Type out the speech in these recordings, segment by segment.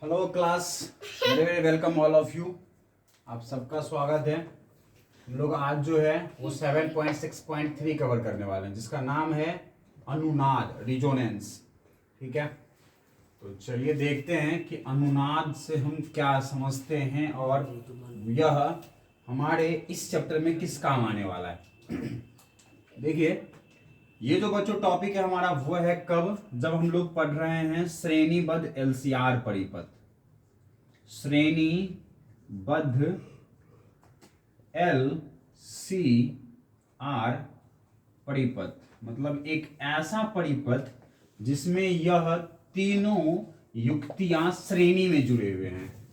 Hello class, very very welcome all of you. आप सबका स्वागत है। हम लोग आज जो है वो 7.6.3 कवर करने वाले हैं, जिसका नाम है अनुनाद, रिजोनेंस। ठीक है, तो चलिए देखते हैं कि अनुनाद से हम क्या समझते हैं और यह हमारे इस चैप्टर में किस काम आने वाला है। देखिए, ये जो बच्चों टॉपिक है हमारा वो है कब, जब हम लोग पढ़ रहे हैं श्रेणीबद्ध एलसीआर परिपथ। श्रेणीबद्ध एलसीआर परिपथ मतलब एक ऐसा परिपथ जिसमें यह तीनों युक्तियां श्रेणी में जुड़े हुए हैं,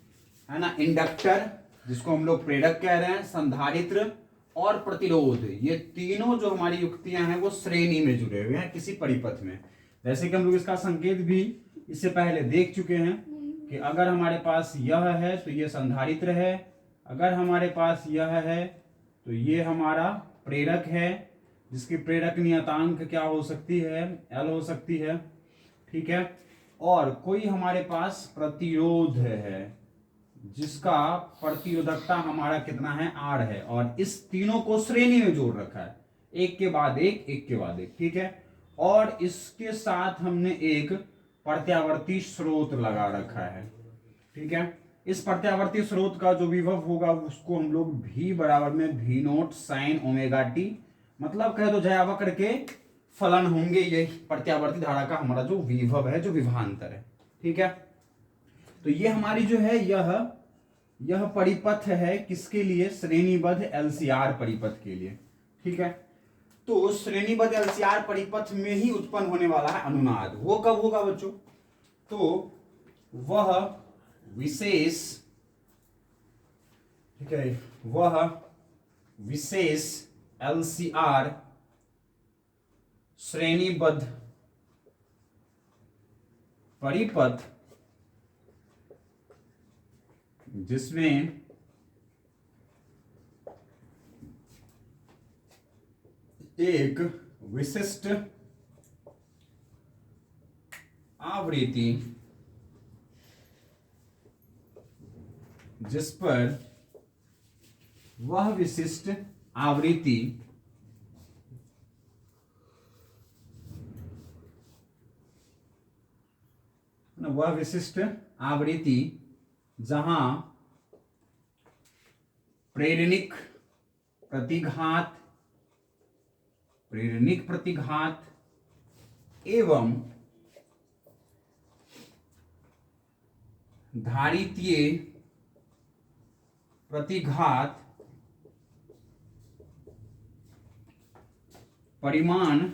है ना। इंडक्टर, जिसको हम लोग प्रेरक कह रहे हैं, संधारित्र और प्रतिरोध, ये तीनों जो हमारी युक्तियां हैं वो श्रेणी में जुड़े हुए हैं किसी परिपथ में। जैसे कि हम लोग इसका संकेत भी इससे पहले देख चुके हैं कि अगर हमारे पास यह है तो ये संधारित्र है, अगर हमारे पास यह है तो ये हमारा प्रेरक है, जिसकी प्रेरक नियतांक क्या हो सकती है, एल हो सकती है। ठीक है, और कोई हमारे पास प्रतिरोध है जिसका प्रतिरोधकता हमारा कितना है, आर है, और इस तीनों को श्रेणी में जोड़ रखा है, एक के बाद एक, एक के बाद एक। ठीक है, और इसके साथ हमने एक प्रत्यावर्ती स्रोत लगा रखा है। ठीक है, इस प्रत्यावर्ती स्रोत का जो विभव होगा उसको हम लोग v बराबर में v note sine omega T, मतलब कह दो जयावक्र के फलन होंगे, ये प्रत्यावर्ती धारा का हमारा जो विभव है, जो विभवांतर है। ठीक है, तो ये हमारी जो है यह परिपथ है किसके लिए, श्रेणीबद्ध एलसीआर परिपथ के लिए। ठीक है, तो श्रेणीबद्ध एलसीआर परिपथ में ही उत्पन्न होने वाला है अनुनाद। वो कब होगा बच्चों, तो वह विशेष, ठीक है, वह विशेष एलसीआर श्रेणीबद्ध परिपथ जिसमें एक विशिष्ट आवृत्ति, जिस पर वह विशिष्ट आवृत्ति जहां प्रेरणिक प्रतिघात एवं धारितीय प्रतिघात परिमाण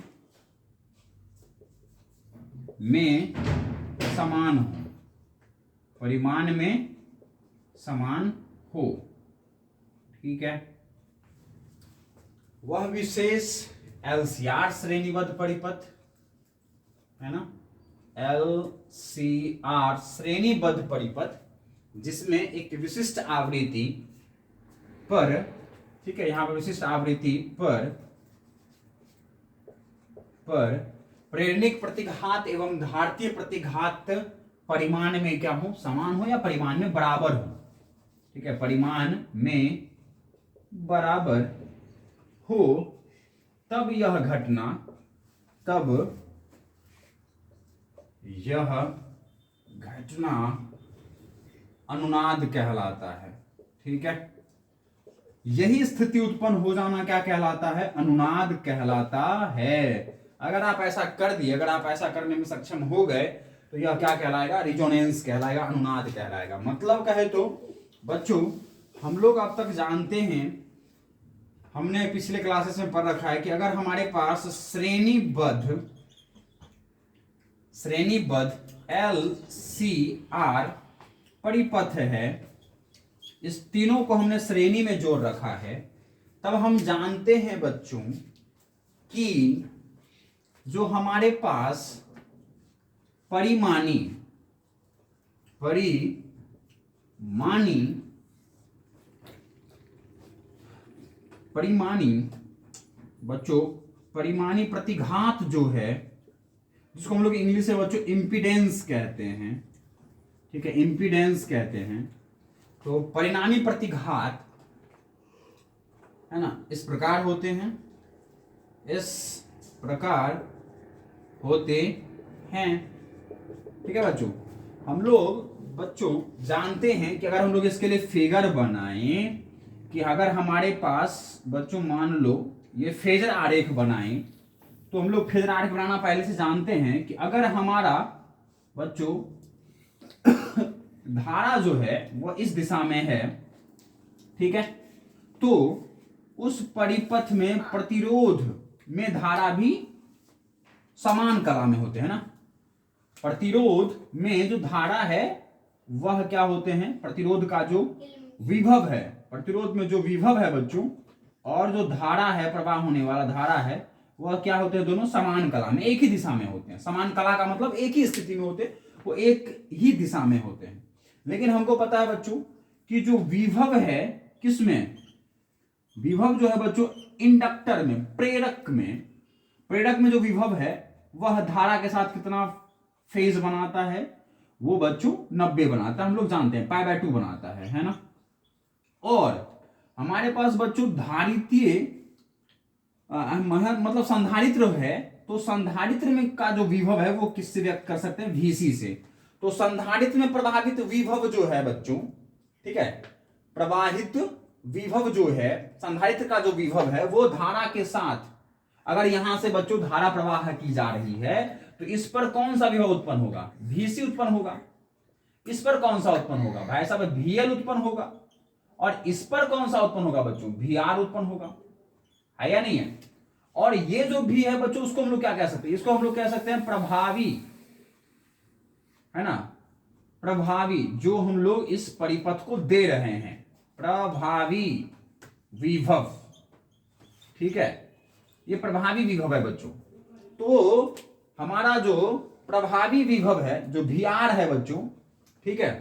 में समान हो, परिमाण में समान हो। ठीक है, वह विशेष एलसीआर श्रेणीबद्ध परिपथ है ना, एलसीआर श्रेणीबद्ध परिपथ जिसमें एक विशिष्ट आवृत्ति पर, ठीक है, यहां पर विशिष्ट आवृत्ति पर प्रेरणिक प्रतिघात एवं धारितीय प्रतिघात परिमाण में क्या हो, समान हो या परिमाण में बराबर हो। ठीक है, परिमाण में बराबर हो, तब यह घटना अनुनाद कहलाता है। ठीक है, यही स्थिति उत्पन्न हो जाना क्या कहलाता है, अनुनाद कहलाता है। अगर आप ऐसा कर दिए, अगर आप ऐसा करने में सक्षम हो गए तो यह क्या कहलाएगा, रिजोनेंस कहलाएगा, अनुनाद कहलाएगा। मतलब कहे तो बच्चों हम लोग अब तक जानते हैं, हमने पिछले क्लासेस में पढ़ रखा है कि अगर हमारे पास श्रेणीबद्ध एलसीआर परिपथ है, इस तीनों को हमने श्रेणी में जोड़ रखा है, तब हम जानते हैं बच्चों कि जो हमारे पास परिमाणी बच्चों परिमाणी प्रतिघात जो है, जिसको हम लोग इंग्लिश में बच्चों इम्पीडेंस कहते हैं। ठीक है, इम्पीडेंस कहते हैं। तो परिणामी प्रतिघात है ना इस प्रकार होते हैं, इस प्रकार होते हैं। ठीक है बच्चों, हम लोग बच्चों जानते हैं कि अगर हम लोग इसके लिए फिगर बनाएं कि अगर हमारे पास बच्चों मान लो ये फेजर आरेख बनाएं, तो हम लोग फेजर आरेख बनाना पहले से जानते हैं कि अगर हमारा बच्चों धारा जो है वो इस दिशा में है, ठीक है, तो उस परिपथ में प्रतिरोध में धारा भी समान कला में होते हैं ना। प्रतिरोध में जो धारा है वह क्या होते हैं, प्रतिरोध का जो विभव है, प्रतिरोध में जो विभव है बच्चों, और जो धारा है, प्रवाह होने वाला धारा है, वह क्या होते हैं, दोनों समान कला में एक ही दिशा में होते हैं। समान कला का मतलब एक ही स्थिति में होते हैं, वो एक ही दिशा में होते हैं। लेकिन हमको पता है बच्चों कि जो विभव है किसमें, विभव जो है बच्चों इंडक्टर में, प्रेरक में जो विभव है वह धारा के साथ कितना फेज बनाता है, वो बच्चों 90 बनाता है। हम लोग जानते हैं π/2 बनाता है ना। और हमारे पास बच्चों धारितीय मतलब संधारित्र है, तो संधारित्र में का जो विभव है वो किससे व्यक्त कर सकते हैं, Vc से। तो संधारित्र में प्रवाहित विभव जो है बच्चों, ठीक है, प्रवाहित विभव जो है, संधारित्र का जो विभव है वो धारा के साथ, अगर यहां से बच्चों धारा प्रवाह की जा रही है तो इस पर कौन सा विभव उत्पन्न होगा, Vc उत्पन्न होगा। इस पर कौन सा उत्पन्न होगा भाई साहब, Vl उत्पन्न होगा। और इस पर कौन सा उत्पन्न होगा बच्चों, Vr उत्पन्न होगा, है या नहीं है। और ये जो भी है बच्चों उसको हम लोग क्या कह सकते हैं, इसको हम लोग कह सकते हैं प्रभावी, है ना, प्रभावी जो हम लोग इस परिपथ को दे रहे हैं, प्रभावी विभव। ठीक है, ये प्रभावी विभव है बच्चों। तो हमारा जो प्रभावी विभव है जो Vr है बच्चों, ठीक है,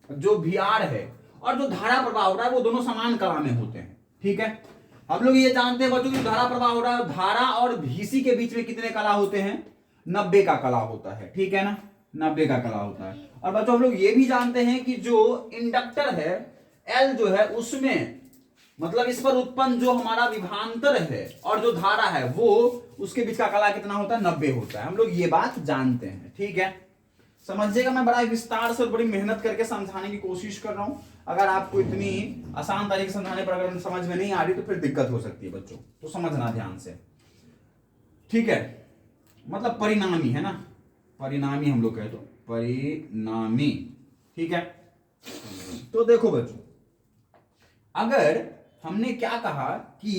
जो Vr है और जो धारा प्रवाह हो रहा है वो दोनों समान कला में होते हैं। ठीक है, हम लोग ये जानते हैं बच्चों कि धारा प्रवाह हो रहा है, धारा और Vc के बीच में कितने कला होते हैं, 90 का कला होता है। ठीक है ना, 90 का कला होता है। और बच्चों हम लोग ये भी जानते हैं कि जो इंडक्टर है L जो है उसमें मतलब इस पर उत्पन्न जो हमारा विभवांतर है और जो धारा है वो उसके बीच का कला कितना होता है, 90 होता है। हम लोग ये बात जानते हैं। ठीक है, समझिएगा, मैं बड़ा विस्तार से और बड़ी मेहनत करके समझाने की कोशिश कर रहा हूं। अगर आपको इतनी आसान तरीके से समझाने पर अगर समझ में नहीं आ रही तो फिर दिक्कत हो सकती है बच्चों, तो समझना ध्यान से। ठीक है, मतलब परिणामी है ना, परिणामी हम लोग कहे तो परिणामी। ठीक है, तो देखो बच्चों, अगर हमने क्या कहा कि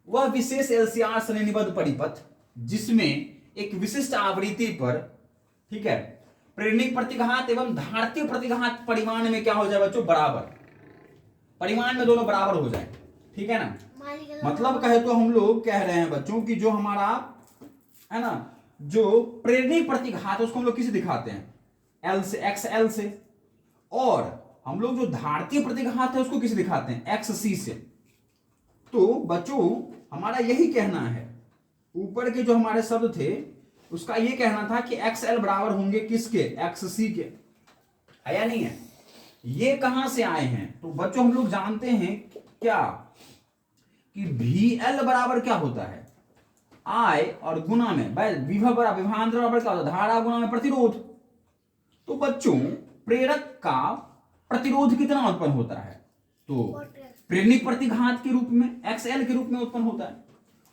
वह विशेष एलसीआर श्रेणीबद्ध परिपथ जिसमें एक विशिष्ट आवृत्ति पर, ठीक है, प्रेरणिक प्रतिघात एवं धारतीय प्रतिघात परिमाण में क्या हो जाए बच्चों, बराबर, परिमाण में दोनों बराबर हो जाए। ठीक है ना, मतलब कहे तो हम लोग कह रहे हैं बच्चों कि जो हमारा है ना जो प्रेरणिक प्रतिघात उसको हम लोग किसे दिखाते हैं, L से, XL से, और हम लोग जो धारतीय प्रतिघात है उसको किसे दिखाते हैं, XC से। तो बच्चों हमारा यही कहना है, ऊपर के जो हमारे शब्द थे उसका ये कहना था कि XL बराबर होंगे किसके, XC के, है या नहीं है। ये कहां से आए हैं, तो बच्चों हम लोग जानते हैं क्या कि VL बराबर क्या होता है, I और गुना में विभव बराबर विभवांतर बराबर क्या होता है, धारा गुना में प्रतिरोध। तो बच्चों प्रेरक का प्रतिरोध कितना उत्पन्न होता है, तो प्रेरणिक प्रतिघात के रूप में, XL के रूप में उत्पन्न होता है।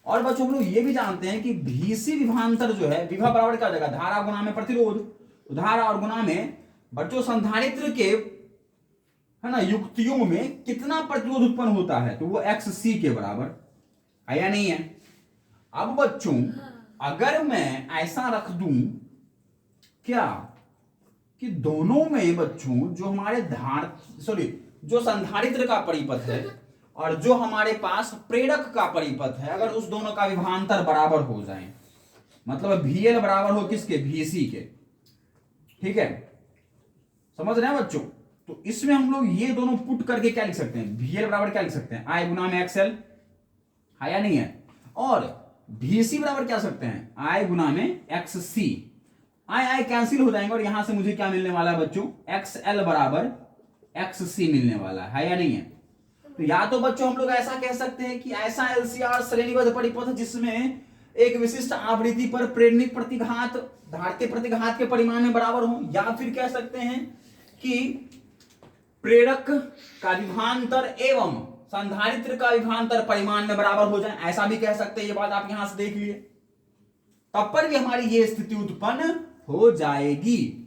और बच्चों हम लोग ये भी जानते हैं कि Vc विभवांतर जो है विभव बराबर क्या हो जाएगा, धारा गुना में प्रतिरोध। तो धारा और गुना में बच्चों संधारित्र के, है ना, युक्तियों में कितना प्रतिरोध उत्पन्न होता है, तो वो XC के बराबर, है या नहीं है। अब बच्चों अगर मैं ऐसा रख दूं क्या कि दोनों में बच्चों जो हमारे जो संधारित्र का परिपथ है और जो हमारे पास प्रेरक का परिपथ है, अगर उस दोनों का विभवांतर बराबर हो जाए, मतलब VL बराबर हो किसके, VC के। ठीक है, समझ रहे हैं बच्चों। तो इसमें हम लोग ये दोनों पुट करके क्या लिख सकते हैं, VL बराबर क्या लिख सकते हैं, I गुना में XL, है या नहीं है। और VC बराबर क्या सकते हैं, I गुना में XC। आई आई कैंसिल हो जाएंगे और यहां से मुझे क्या मिलने वाला है बच्चों, एक्स एल बराबर एक्स सी मिलने वाला है या नहीं है। तो या तो बच्चों हम लोग ऐसा कह सकते हैं कि ऐसा एलसीआर श्रेणीबद्ध परिपथ जिसमें एक विशिष्ट आवृत्ति पर प्रेरणिक प्रतिघात धारते प्रतिघात के परिमाण में बराबर हो, या फिर कह सकते हैं कि प्रेरक का विभवांतर एवं संधारित्र का विभवांतर परिमाण में बराबर हो जाए, ऐसा भी कह सकते हैं। ये बात आप यहां से देख लिए, तब पर भी हमारी ये स्थिति उत्पन्न हो जाएगी।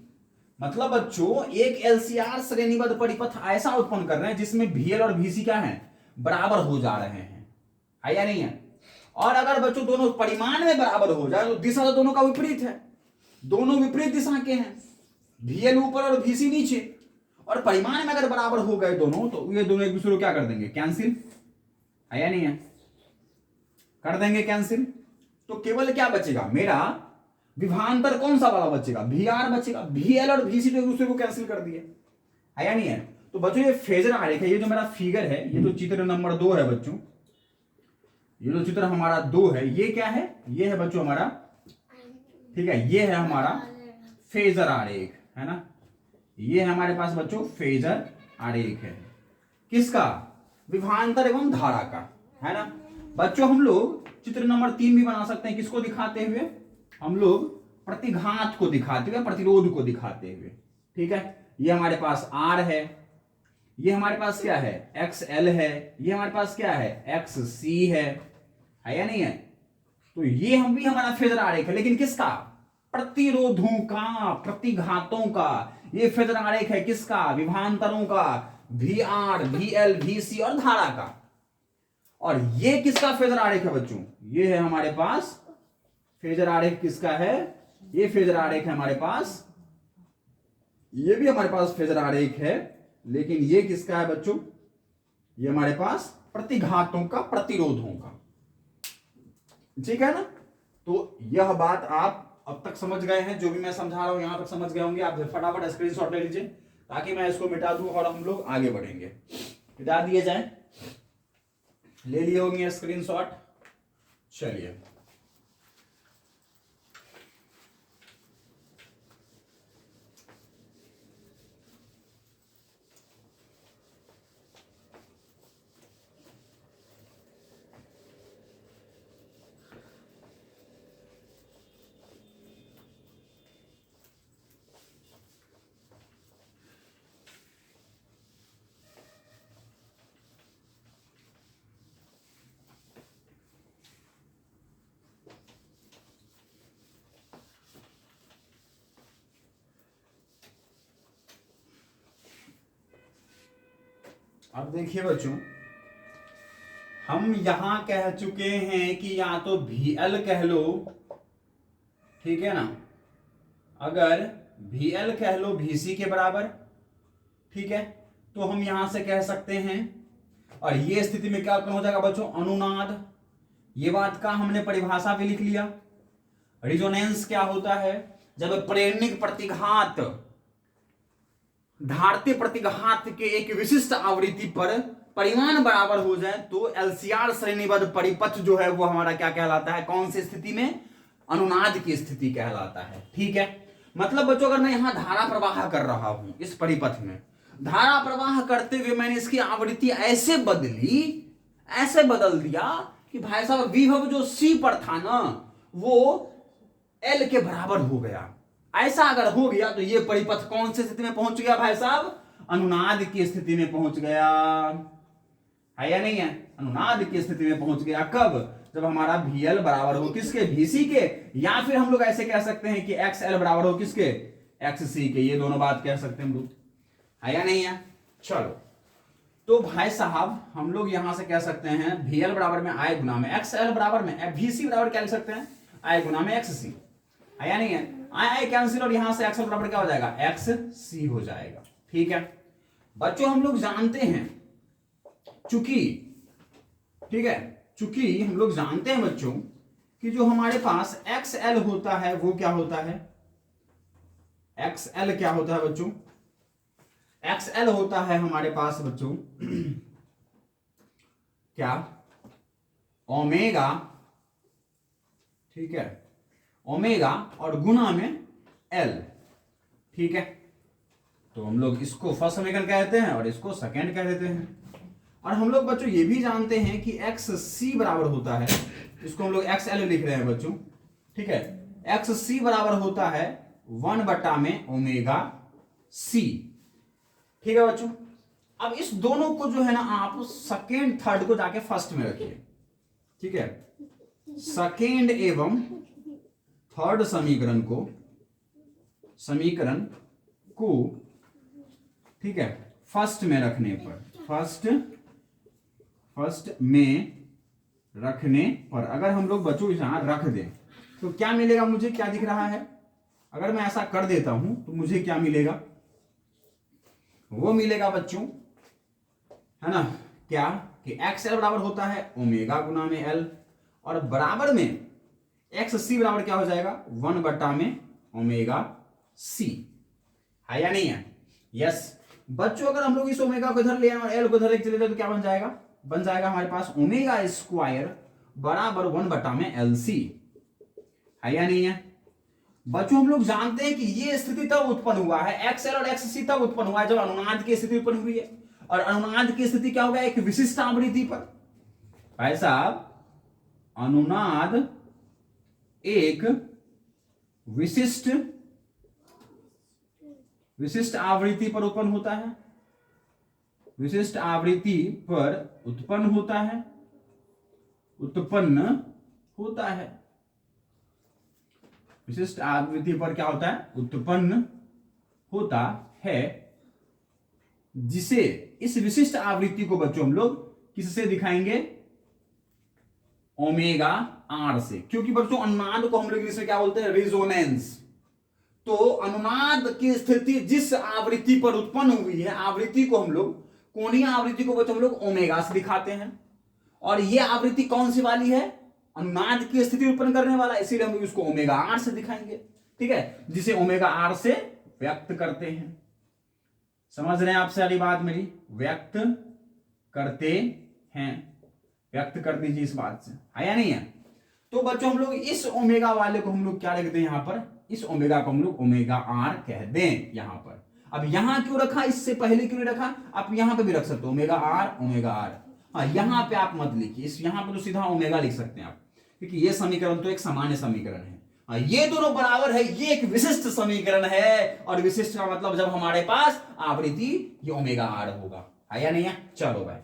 मतलब बच्चों एक एलसीआर श्रेणीबद्ध परिपथ ऐसा उत्पन्न कर रहे हैं जिसमें VL और VC क्या है, बराबर हो जा रहे हैं, है या नहीं है। और अगर बच्चों दोनों परिमाण में बराबर हो जाए तो दिशा तो दोनों का विपरीत है, दोनों विपरीत दिशा के हैं, VL ऊपर और VC नीचे, और परिमाण में अगर बराबर हो गए दोनों तो ये दोनों एक दूसरे को क्या कर देंगे, कैंसिल, है या नहीं है, कर देंगे कैंसिल। तो केवल क्या बचेगा, मेरा विभवांतर कौन सा वाला बचेगा, VR बचेगा। VL और VC तो एक दूसरे को कैंसिल कर दिए, है या नहीं है। तो बच्चों ये फेजर आरेख है, ये जो मेरा फिगर है, ये जो चित्र नंबर 2 है बच्चों, ये जो चित्र हमारा 2 है, ये क्या है, ये है बच्चों हमारा, ठीक है, ये है हमारा फेजर आरेख, है ना। ये है हमारे पास बच्चों फेजर आरेख है, किसका, विभवांतर एवं धारा का, है ना। बच्चों हम लोग चित्र नंबर 3 भी बना सकते हैं, किसको दिखाते हुए, हम लोग प्रतिघात को दिखाते हुए, प्रतिरोध को दिखाते हुए, ठीक है। ये हमारे पास R है, ये हमारे पास क्या है, XL है, ये हमारे पास क्या है, XC है या नहीं है। तो ये हम भी हमारा फेजर आरेख है, लेकिन किसका, प्रतिरोधों का, प्रतिघातों का। ये फेजर आरेख है किसका, विभवांतरों का, VR, VL, VC और धारा का। और ये किसका फेजर आरेख है बच्चों, ये है हमारे पास फेजर आरेख किसका है, ये फेजर आरेख है हमारे पास, ये भी हमारे पास फेजर आरेख है, लेकिन ये किसका है बच्चों, ये हमारे पास प्रतिघातों का, प्रतिरोधों का, ठीक है ना। तो यह बात आप अब तक समझ गए हैं, जो भी मैं समझा रहा हूं यहां तक समझ गए होंगे। आप फटाफट स्क्रीनशॉट ले लीजिए ताकि मैं इसको मिटा दूं और हम लोग आगे बढ़ेंगे। मिटा दिए जाए, ले लिए होंगे स्क्रीनशॉट, चलिए। अब देखिए बच्चों, हम यहां कह चुके हैं कि या तो VL कह लो, ठीक है ना, अगर VL कह लो VC के बराबर, ठीक है, तो हम यहां से कह सकते हैं, और ये स्थिति में क्या उत्पन्न हो जाएगा बच्चों, अनुनाद। ये बात का हमने परिभाषा भी लिख लिया। रिजोनेंस क्या होता है, जब प्रेरणिक प्रतिघात धारते प्रतिघात के एक विशिष्ट आवृत्ति पर परिमाण बराबर हो जाए तो एलसीआर श्रेणीबद्ध परिपथ जो है वो हमारा क्या कहलाता है, कौन सी स्थिति में, अनुनाद की स्थिति कहलाता है, ठीक है। मतलब बच्चों अगर मैं यहां धारा प्रवाह कर रहा हूं, इस परिपथ में धारा प्रवाह करते हुए मैंने इसकी आवृत्ति ऐसे बदली, ऐसे बदल दिया कि भाई साहब विभव जो C पर था ना वो L के बराबर हो गया। ऐसा अगर हो गया तो ये परिपथ कौन सी स्थिति में पहुंच गया भाई साहब, अनुनाद की स्थिति में पहुंच गया, है या नहीं है, अनुनाद की स्थिति में पहुंच गया। कब, जब हमारा VL बराबर हो किसके, VC के, या फिर हम लोग ऐसे कह सकते हैं कि XL बराबर हो किसके, XC के। ये दोनों बात कह सकते हैं हम लोग, है या नहीं है। चलो तो भाई साहब हम लोग यहां से कह सकते हैं VL बराबर में I गुना में XL बराबर में VC बराबर क्या लिख सकते हैं, I गुना में XC, है या नहीं है। I कैंसिल और यहां से XL बराबर क्या हो जाएगा, XC हो जाएगा, ठीक है। बच्चों हम लोग जानते हैं चूंकि, ठीक है, चूंकि हम लोग जानते हैं बच्चों कि जो हमारे पास XL होता है वो क्या होता है, XL क्या होता है बच्चों, XL होता है हमारे पास बच्चों क्या, ओमेगा, ठीक है, ओमेगा और गुना में एल। ठीक है, तो हम लोग इसको फर्स्ट समीकरण कहते हैं और इसको सेकेंड कह देते हैं। और हम लोग बच्चों ये भी जानते हैं कि एक्स सी बराबर होता है, इसको हम लोग एक्स एल लिख रहे हैं बच्चों। ठीक है, एक्स सी बराबर होता है 1/ओमेगा सी। ठीक है बच्चों, अब इस दोनों को जो है ना आप सेकेंड थर्ड को जाके फर्स्ट में रखिए। ठीक है, सेकेंड एवं थर्ड समीकरण को ठीक है फर्स्ट में रखने पर, फर्स्ट में रखने पर अगर हम लोग बच्चों यहां रख दें तो क्या मिलेगा, मुझे क्या दिख रहा है, अगर मैं ऐसा कर देता हूं तो मुझे क्या मिलेगा, वो मिलेगा बच्चों, है ना, क्या कि एक्स एल बराबर होता है ओमेगा गुना में एल, और बराबर में एक्स सी बराबर क्या हो जाएगा 1/ओमेगा सी। है या नहीं है? यस बच्चों, अगर हम लोग इस ओमेगा को इधर ले आए और एल को इधर चले जाए तो क्या बन जाएगा, बन जाएगा हमारे पास ओमेगा स्क्वायर बराबर 1/LC। है या नहीं है? बच्चों हम लोग जानते हैं कि ये स्थिति तब उत्पन्न हुआ है, एक्स एल और एक्स सी तब उत्पन्न हुआ है जब अनुनाद की स्थिति उत्पन्न हुई है। और अनुनाद की स्थिति क्या होगा, एक विशिष्ट आवृत्ति पर। भाई साहब, अनुनाद एक विशिष्ट आवृत्ति पर उत्पन्न होता है, विशिष्ट आवृत्ति पर उत्पन्न होता है, विशिष्ट आवृत्ति पर क्या होता है, उत्पन्न होता है, जिसे इस विशिष्ट आवृत्ति को बच्चों हम लोग किससे दिखाएंगे, ओमेगा आर से। क्योंकि बच्चों अनुनाद को हम लोग इंग्लिश में क्या बोलते हैं, रिजोनेंस। तो अनुनाद की स्थिति जिस आवृत्ति पर उत्पन्न हुई है, आवृत्ति को हम लोग, कोणीय आवृत्ति को बच्चों हम लोग ओमेगा से दिखाते हैं। और यह आवृत्ति कौन सी वाली है, अनुनाद की स्थिति उत्पन्न करने वाला, इसीलिए हम लोग इसको ओमेगा आर से दिखाएंगे। ठीक है, जिसे ओमेगा आर से व्यक्त करते हैं। समझ रहे हैं आप सारी बात मेरी, व्यक्त करते हैं, व्यक्त कर दीजिए इस बात से, है या नहीं है? तो बच्चों हम लोग इस ओमेगा वाले को हम लोग क्या लिखते हैं यहां पर, इस ओमेगा को हम लोग ओमेगा आर कह दें यहां पर। अब यहां क्यों रखा, इससे पहले क्यों नहीं रखा, आप यहां पे भी रख सकते हो ओमेगा आर ओमेगा आर। हाँ, यहां पे आप मत लिखिए, इस यहां पे तो सीधा ओमेगा लिख सकते हैं आप, क्योंकि ये समीकरण तो एक सामान्य समीकरण है। हाँ, ये दोनों बराबर है, ये एक विशिष्ट समीकरण है, और विशिष्ट का मतलब जब हमारे पास आवृत्ति ये ओमेगा आर होगा। है या नहीं है? चलो भाई,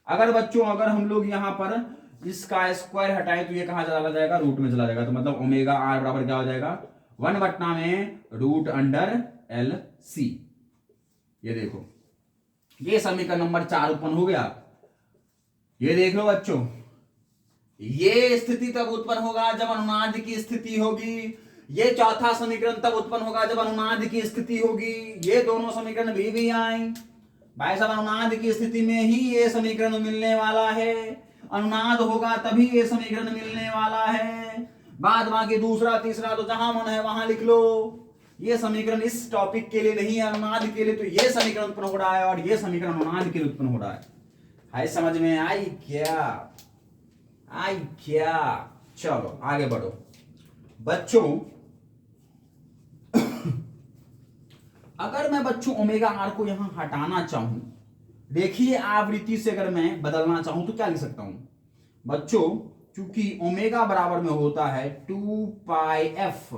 अगर बच्चों अगर हम लोग यहां पर इसका स्क्वायर हटाए तो ये कहां चला जाएगा, रूट में चला जाएगा। तो मतलब ओमेगा आर बराबर क्या हो जाएगा, 1/√LC। ये देखो, ये समीकरण नंबर 4 उत्पन्न हो गया। ये देख लो बच्चों, ये स्थिति तब उत्पन्न होगा जब अनुनाद की स्थिति होगी। ये चौथा समीकरण तब उत्पन्न होगा जब अनुनाद की स्थिति होगी। ये दोनों समीकरण भी आए भाई साहब, अनुनाद की स्थिति में ही ये समीकरण मिलने वाला है। अनुनाद होगा तभी ये समीकरण मिलने वाला है। बाद बाकी दूसरा तीसरा तो जहां मन है वहां लिख लो। ये समीकरण इस टॉपिक के लिए नहीं है, अनुनाद के लिए तो ये समीकरण उत्पन्न हो रहा है, और ये समीकरण अनुनाद के लिए उत्पन्न हो रहा है। समझ में आई क्या? चलो आगे बढ़ो बच्चों। अगर मैं बच्चों ओमेगा आर को यहां हटाना चाहूं, देखिए आवृत्ति से अगर मैं बदलना चाहूं तो क्या लिख सकता हूं बच्चों, क्योंकि ओमेगा बराबर में होता है 2πf,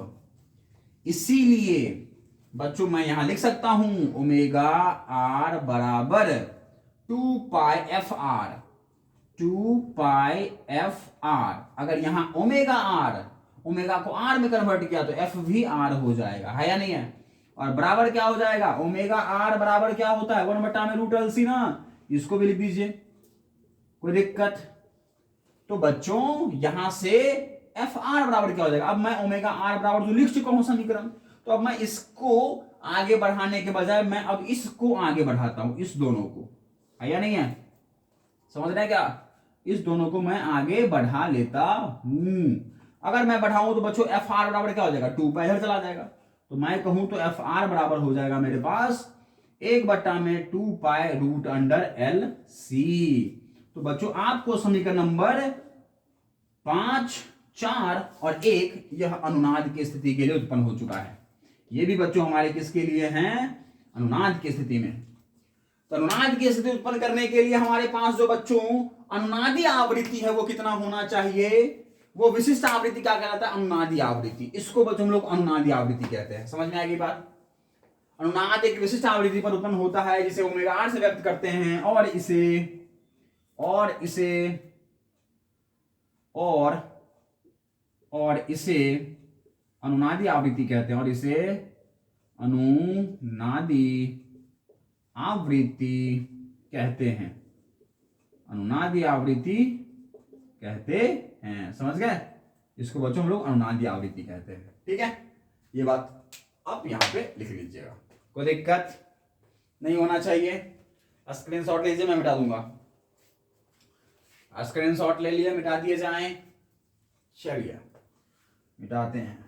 इसीलिए बच्चों मैं यहां लिख सकता हूं ओमेगा आर बराबर 2πfr। अगर यहां ओमेगा आर, ओमेगा को आर में कन्वर्ट किया तो एफ भी आर हो जाएगा। है या नहीं है? और बराबर क्या हो जाएगा, ओमेगा आर बराबर क्या होता है 1/√LC ना, इसको भी लिख दीजिए, कोई दिक्कत? तो बच्चों यहां से एफ आर बराबर क्या हो जाएगा, अब मैं ओमेगा आर बराबर जो लिख चुका हूं समीकरण, तो अब मैं इसको आगे बढ़ाने के बजाय मैं अब इसको आगे बढ़ाता हूं, इस दोनों को। है या नहीं है? समझ रहे हैं क्या? इस दोनों को मैं आगे बढ़ा लेता हूं। अगर मैं बढ़ाऊं तो बच्चों एफ आर बराबर क्या हो जाएगा, 2π इधर चला जाएगा। तो मैं कहूं तो एफ आर बराबर हो जाएगा मेरे पास 1/2π√LC। तो बच्चों आपको समीकरण नंबर 5, 4 और 1 यह अनुनाद की स्थिति के लिए उत्पन्न हो चुका है। ये भी बच्चों हमारे किसके लिए हैं? अनुनाद की स्थिति में। तो अनुनाद की स्थिति उत्पन्न करने के लिए हमारे पास जो बच्चों अनुनादी आवृत्ति है वो कितना होना चाहिए? वो विशिष्ट आवृत्ति क्या कहलाता है? अनुनादी आवृत्ति। इसको बच्चों हम लोग अनुनादी आवृत्ति कहते हैं। समझ में आएगी बात? अनुनाद एक विशिष्ट आवृत्ति पर उत्पन्न होता है जिसे ओमेगा आर से व्यक्त करते हैं और इसे अनुनादी आवृत्ति कहते हैं, और इसे अनुनादी आवृत्ति कहते हैं। अनुनादी आवृत्ति कहते हैं, समझ गए? इसको बच्चों हम लोग अनुनादी आवृत्ति कहते हैं। ठीक है, ये बात आप यहां पे लिख लीजिएगा, कोई दिक्कत नहीं होना चाहिए। स्क्रीनशॉट लीजिए, मैं मिटा दूंगा। स्क्रीनशॉट ले लिए, मिटा दिए जाएं। चलिए मिटाते हैं।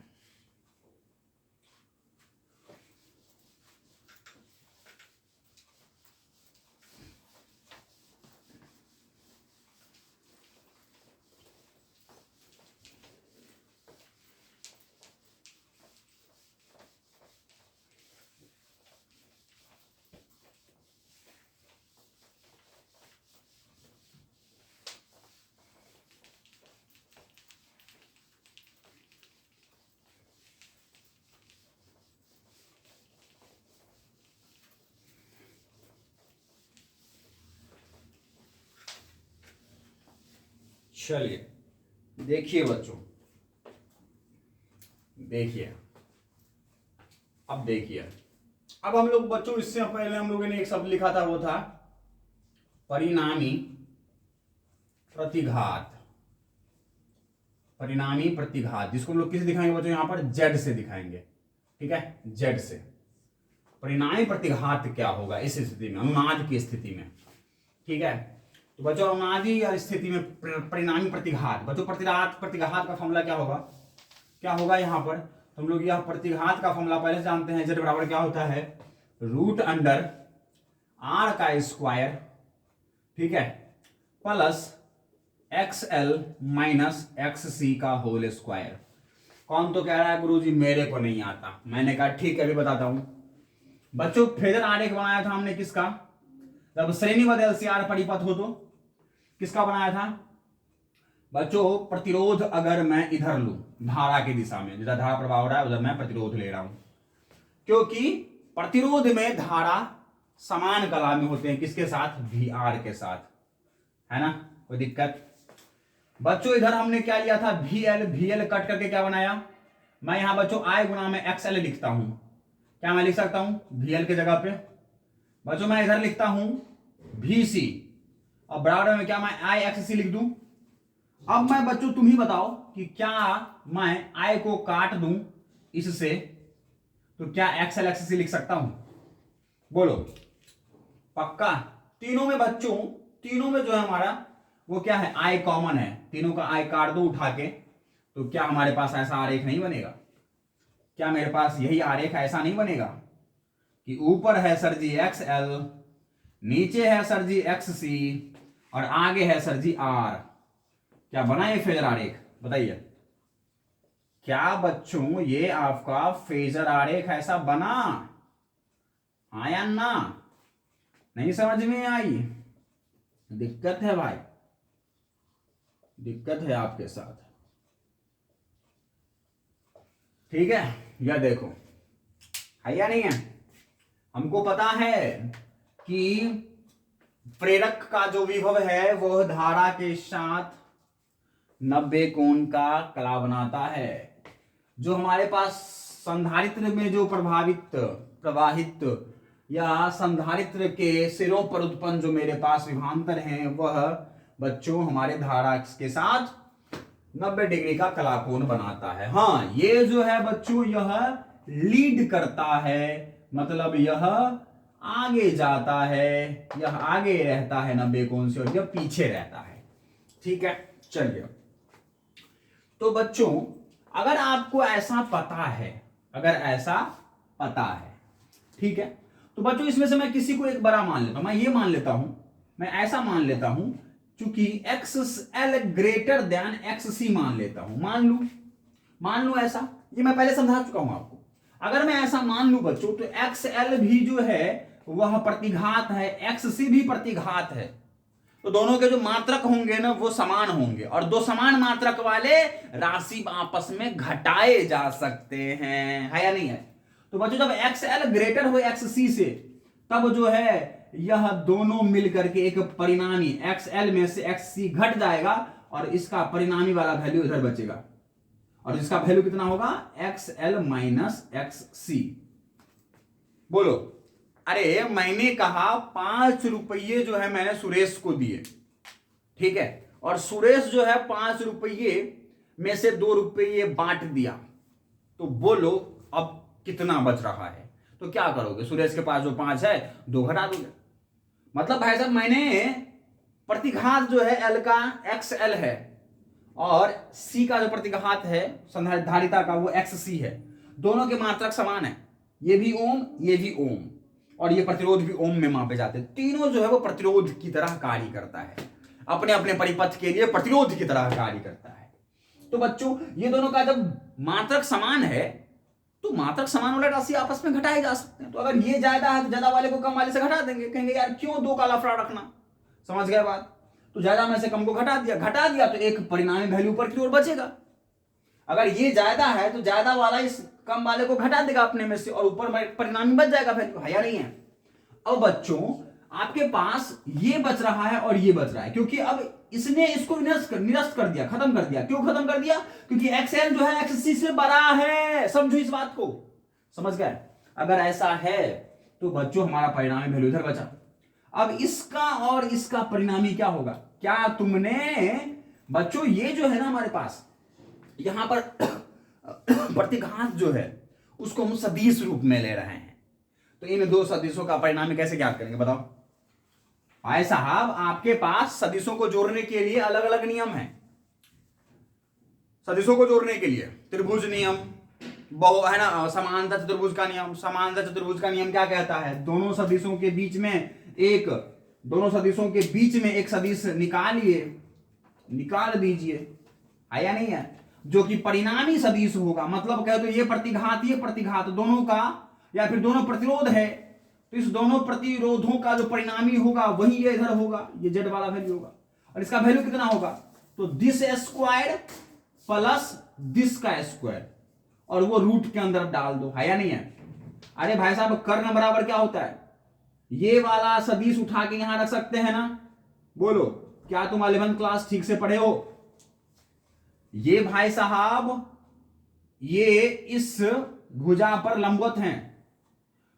चलिए देखिए बच्चों, देखिए अब देखिए, अब हम लोग बच्चों इससे पहले हम लोगों ने एक शब्द लिखा था, वो था परिणामी प्रतिघात। परिणामी प्रतिघात जिसको हम लोग किसे दिखाएंगे बच्चों? यहां पर जेड से दिखाएंगे। ठीक है, जेड से। परिणामी प्रतिघात क्या होगा इस स्थिति में, अनुनाद की स्थिति में? ठीक है, तो बच्चों अनुनादी स्थिति में परिणामी प्रतिघात, बच्चों प्रतिघात का फॉर्मूला क्या होगा? क्या होगा यहाँ पर? तो हम लोग यह प्रतिघात का फॉर्मूला पहले से जानते हैं। जेड बराबर क्या होता है? रूट अंडर आर का स्क्वायर, ठीक है, प्लस XL माइनस XC का होल स्क्वायर। कौन तो कह रहा है गुरुजी मेरे को नहीं आता? मैंने कहा ठीक है, अभी बताता हूं बच्चों। फेजर आरेख बनाया था हमने किसका? जब श्रेणीबद्ध LCR परिपथ हो तो किसका बनाया था बच्चों? प्रतिरोध अगर मैं इधर लूं, धारा की दिशा में, जिधर धारा प्रवाह हो रहा है उधर मैं प्रतिरोध ले रहा हूं, क्योंकि प्रतिरोध में धारा समान कला में होते हैं। किसके साथ? VR के साथ, है ना? कोई दिक्कत? बच्चों इधर हमने क्या लिया था? VL कट करके क्या बनाया? मैं यहां बच्चों I गुना में XL लिखता हूं। क्या मैं लिख सकता हूं? VL के जगह पे बच्चों मैं इधर लिखता हूं VC, और बराबर में क्या मैं IXC लिख दूं? अब मैं बच्चों तुम ही बताओ कि क्या मैं I को काट दूं इससे तो क्या XL XC लिख सकता हूं? बोलो पक्का? तीनों में बच्चों, तीनों में जो है हमारा वो क्या है? I कॉमन है। तीनों का I काट दो उठा के, तो क्या हमारे पास ऐसा आरेख नहीं बनेगा? क्या मेरे पास यही आरेख ऐसा नहीं बनेगा कि ऊपर है सर जी XL, नीचे है सर जी XC, और आगे है सर जी R? क्या बना ये फेजर आरेख? बताइए, क्या बच्चों ये आपका फेजर आरेख ऐसा बना? हाँ या ना? नहीं समझ में आई? दिक्कत है भाई, दिक्कत है आपके साथ। ठीक है, या देखो है या नहीं है? हमको पता है कि प्रेरक का जो विभव है वह धारा के साथ 90 कोण का कला बनाता है। जो हमारे पास संधारित्र में जो प्रवाहित या संधारित्र के सिरों पर उत्पन्न जो मेरे पास विभवांतर हैं वह बच्चों हमारे धारा के साथ 90 डिग्री का कलाकोण बनाता है। हाँ, ये जो है बच्चों यह लीड करता है, मतलब यह आगे जाता है, यह आगे रहता है 90 कोण से और यह पीछे रहता है। ठीक है, चलिए। तो बच्चों अगर आपको ऐसा पता है, अगर ऐसा पता है, ठीक है, तो बच्चों इसमें से मैं किसी को एक बड़ा मान लेता हूं। मैं ये मान लेता हूं, मैं ऐसा मान लेता हूं चूंकि XL ग्रेटर देन XC मान लेता हूं। मान लू ऐसा, ये मैं पहले समझा चुका हूं आपको। अगर मैं ऐसा मान लूं बच्चों तो XL भी जो है वह प्रतिघात है, XC भी प्रतिघात है, तो दोनों के जो मात्रक होंगे ना वो समान होंगे, और दो समान मात्रक वाले राशि आपस में घटाए जा सकते हैं, है या नहीं है। तो बच्चों जब XL ग्रेटर हो XC से तब जो है यह दोनों मिलकर के एक परिणामी XL में से XC घट जाएगा और इसका परिणामी वाला वैल्यू इधर बचेगा, और इसका वैल्यू कितना होगा XL माइनस XC। बोलो, अरे मैंने कहा 5 रुपये जो है मैंने सुरेश को दिए, ठीक है, और सुरेश जो है 5 रुपये में से 2 रुपये बांट दिया, तो बोलो अब कितना बच रहा है। तो क्या करोगे, सुरेश के पास जो 5 है 2 घटा दोगे। मतलब भाई साहब मैंने प्रतिघात जो है L का XL है और C का जो प्रतिघात है संधारिता का वो XC है, दोनों के मात्रक समान है, ये भी ओम ये भी ओम, और ये प्रतिरोध भी ओम में मापे जाते हैं, तीनों जो है वो प्रतिरोध की तरह कार्य करता है, अपने अपने परिपथ के लिए प्रतिरोध की तरह कार्य करता है। तो बच्चों ये दोनों का जब मात्रक समान है तो मात्रक समान वाले राशि आपस में घटाए जा सकते हैं। तो अगर ये ज्यादा है तो ज्यादा वाले को कम वाले से घटा देंगे, कहेंगे यार क्यों 2 का लफड़ा रखना, समझ गए बात। तो ज्यादा में से कम को घटा दिया तो एक परिणामी वैल्यू पर की ओर बचेगा। अगर ये ज्यादा है तो ज्यादा वाला इस कम वाले को घटा देगा अपने में से और ऊपर परिणामी बच जाएगा वैल्यू, है या नहीं है। अब बच्चों आपके पास ये बच रहा है और ये बच रहा है, क्योंकि अब इसने इसको निरस्त कर दिया, खत्म कर दिया। क्यों खत्म कर दिया, क्योंकि XL जो है XC से बड़ा है, समझो इस बात को, समझ गए। अगर ऐसा है तो बच्चों हमारा परिणामी वैल्यू इधर बचा। अब इसका और इसका परिणामी क्या होगा, क्या तुमने बच्चों ये जो है ना हमारे पास यहां पर प्रतिघात जो है उसको हम सदिश रूप में ले रहे हैं, तो इन 2 सदिशों का परिणामी कैसे ज्ञात करेंगे बताओ। भाई साहब आपके पास सदिशों को जोड़ने के लिए अलग अलग नियम है। सदिशों को जोड़ने के लिए त्रिभुज नियम, बहु है ना, समांतर चतुर्भुज का नियम। समांतर चतुर्भुज का नियम क्या कहता है, दोनों सदिशों के बीच में एक सदिश निकाल दीजिए, है या नहीं है, जो कि परिणामी सदिश होगा। मतलब कहे तो ये प्रतिघात दोनों का या फिर दोनों प्रतिरोध है, तो इस दोनों प्रतिरोधों का जो परिणामी होगा वही ये इधर होगा, ये जेड वाला वैल्यू होगा। और इसका वैल्यू कितना होगा, तो दिस स्क्वायर प्लस दिस का स्क्वायर, और वो रूट के अंदर डाल दो, है या नहीं है। अरे भाई साहब कर्ण बराबर क्या होता है, ये वाला सदिश उठा के यहां रख सकते हैं ना, बोलो क्या तुम 11th क्लास ठीक से पढ़े हो। ये भाई साहब ये इस भुजा पर लंबवत हैं,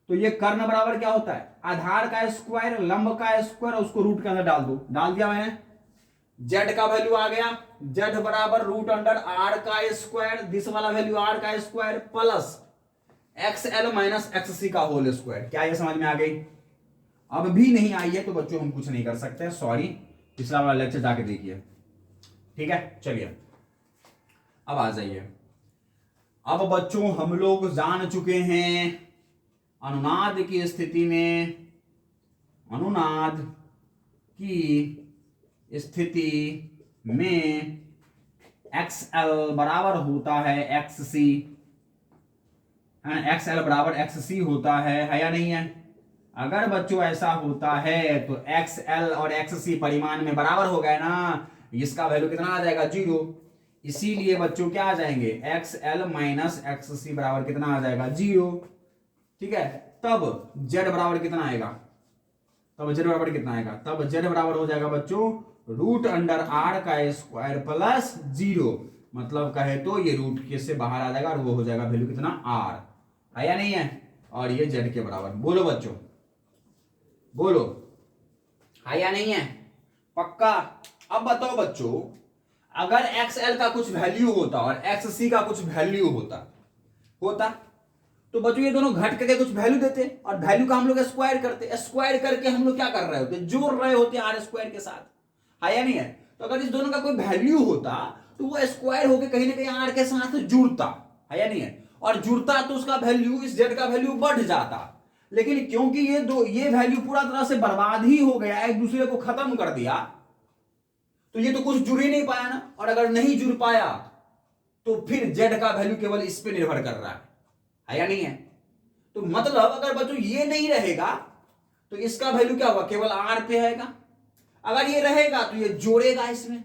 तो ये कर्ण बराबर क्या होता है, आधार का स्क्वायर लंब का स्क्वायर, उसको रूट के अंदर डाल दो। डाल दिया मैंने, जेड का वैल्यू आ गया, जेड बराबर रूट अंडर आर का स्क्वायर, दिस वाला वैल्यू आर का square plus XL minus XC का होल स्क्वायर। क्या ये समझ में आ गई। अब भी नहीं आई है तो बच्चों हम कुछ नहीं कर सकते, सॉरी, पिछला वाला लेक्चर जाके देखिए, ठीक है। चलिए अब आ जाइए। अब बच्चों हम लोग जान चुके हैं अनुनाद की स्थिति में, अनुनाद की स्थिति में XL बराबर होता है XC, XL बराबर XC होता है या नहीं है। अगर बच्चों ऐसा होता है तो XL और XC परिमाण में बराबर हो गए ना, इसका वैल्यू कितना आ जाएगा 0। इसीलिए बच्चों क्या आ जाएंगे, XL माइनस XC बराबर कितना आ जाएगा 0, ठीक है। तब Z बराबर कितना आएगा, तब Z बराबर कितना आएगा, तब Z बराबर हो जाएगा बच्चों रूट अंडर R का स्क्वायर प्लस 0। मतलब कहे तो ये रूट के से बाहर आ जाएगा और वो हो जाएगा वैल्यू कितना R, है या नहीं है। और ये Z के बराबर, बोलो बच्चों बोलो, है या नहीं है, पक्का। अब बताओ बच्चों अगर XL का कुछ वैल्यू होता और XC का कुछ वैल्यू होता तो बच्चों ये दोनों घट करके कुछ वैल्यू देते और वैल्यू का हम लोग स्क्वायर करते, स्क्वायर करके हम लोग क्या कर रहे होते, जोड़ रहे होते आर स्क्वायर के साथ, है या नहीं है। तो अगर इस दोनों का कोई वैल्यू होता तो वो स्क्वायर होकर कहीं ना कहीं आर के साथ जुड़ता, है या नहीं है, और जुड़ता तो उसका वैल्यू इस जेड का वैल्यू बढ़ जाता। लेकिन क्योंकि ये वैल्यू पूरा तरह से बर्बाद ही हो गया, एक दूसरे को खत्म कर दिया, तो ये तो कुछ जुड़ ही नहीं पाया ना। और अगर नहीं जुड़ पाया तो फिर जेड का वैल्यू केवल इस पे निर्भर कर रहा है है या नहीं है? तो मतलब अगर बच्चों ये नहीं रहेगा तो इसका वैल्यू क्या होगा, केवल आर पे आएगा। अगर ये रहेगा तो ये जोड़ेगा इसमें,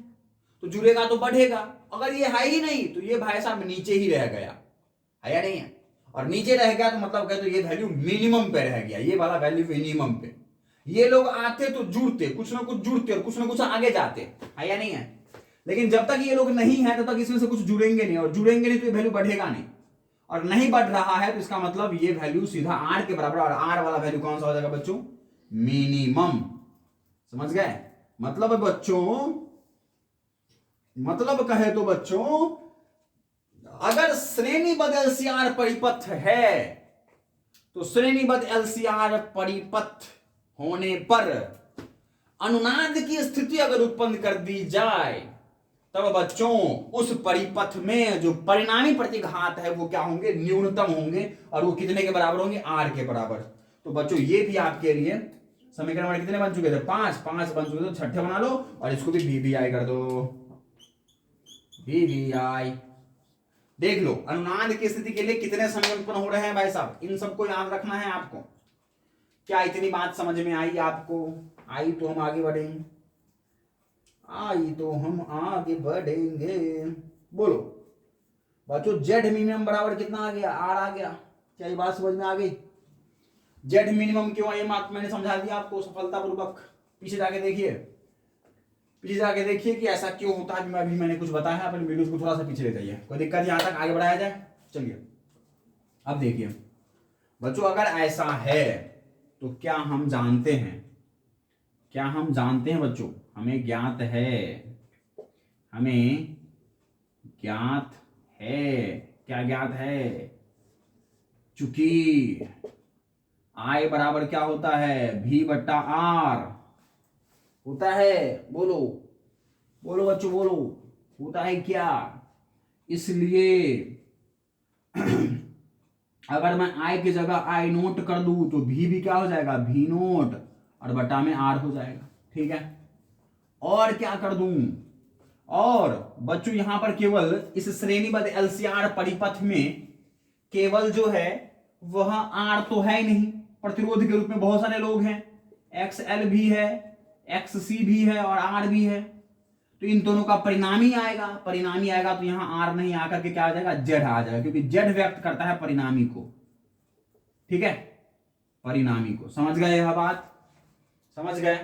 तो जुड़ेगा तो बढ़ेगा। अगर ये है ही नहीं तो ये भाई साहब नीचे ही रह गया, है या नहीं है? और नीचे रह गया तो मतलब क्या, तो ये वैल्यू मिनिमम पे रह गया, ये वाला वैल्यू मिनिमम पे। ये लोग आते तो जुड़ते, कुछ ना कुछ जुड़ते और कुछ ना कुछ आगे जाते, है या नहीं है? लेकिन जब तक ये लोग नहीं है तब तक इसमें से कुछ जुड़ेंगे नहीं, और जुड़ेंगे नहीं तो ये वैल्यू बढ़ेगा नहीं, और नहीं बढ़ रहा है तो इसका मतलब ये वैल्यू सीधा आर के बराबर, और आर वाला वैल्यू कौन सा हो जाएगा बच्चों, मिनिमम। समझ गए? मतलब बच्चों, मतलब कहे तो बच्चों, अगर श्रेणीबद्ध एलसीआर परिपथ है तो श्रेणीबद्ध एलसीआर परिपथ होने पर अनुनाद की स्थिति अगर उत्पन्न कर दी जाए तब बच्चों उस परिपथ में जो परिणामी प्रतिघात है वो क्या होंगे, न्यूनतम होंगे, और वो कितने के बराबर होंगे, आर के बराबर। तो बच्चों ये भी आपके लिए समीकरण हमारे कितने बन चुके थे, 5 बन चुके थे, तो छठे बना लो और इसको भी वीवीआई कर दो, वीवीआई। देख लो अनुनाद की स्थिति के लिए कितने समीकरण उत्पन्न हो रहे हैं भाई साहब, इन सबको याद रखना है आपको। क्या इतनी बात समझ में आई आपको? आई तो हम आगे बढ़ेंगे, आई तो हम आगे बढ़ेंगे। बोलो बच्चों, जेड मिनिमम बराबर कितना आ गया, आर आ गया। क्या ये बात समझ में आ गई? जेड मिनिमम क्यों है, ये बात मैंने समझा दिया आपको सफलतापूर्वक। पीछे जाके देखिए, पीछे जाके देखिए कि ऐसा क्यों होता है। अभी मैंने कुछ बताया, अपने वीडियो को थोड़ा सा पीछे ले जाइए, कोई दिक्कत यहां तक आगे बढ़ाया जाए। चलिए अब देखिए बच्चों, अगर ऐसा है तो क्या हम जानते हैं, क्या हम जानते हैं बच्चों, हमें ज्ञात है, हमें ज्ञात है, क्या ज्ञात है, चूंकि आई बराबर क्या होता है, भी बट्टा आर होता है। बोलो बोलो बच्चों बोलो, होता है क्या? इसलिए अगर मैं आई की जगह आई नोट कर दूं तो भी क्या हो जाएगा, भी नोट, और बटा में आर हो जाएगा। ठीक है, और क्या कर दूं, और बच्चों यहां पर केवल इस श्रेणीबद्ध एलसीआर परिपथ में केवल जो है वह आर तो है ही नहीं, प्रतिरोध के रूप में बहुत सारे लोग हैं, एक्स एल भी है, एक्स सी भी है और आर भी है। तो इन दोनों का परिणामी आएगा, परिणामी आएगा तो यहां आर नहीं आकर के क्या आ जाएगा, जेड आ जाएगा, क्योंकि जेड व्यक्त करता है परिणामी को। ठीक है, परिणामी को। समझ गए यह बात? समझ गए?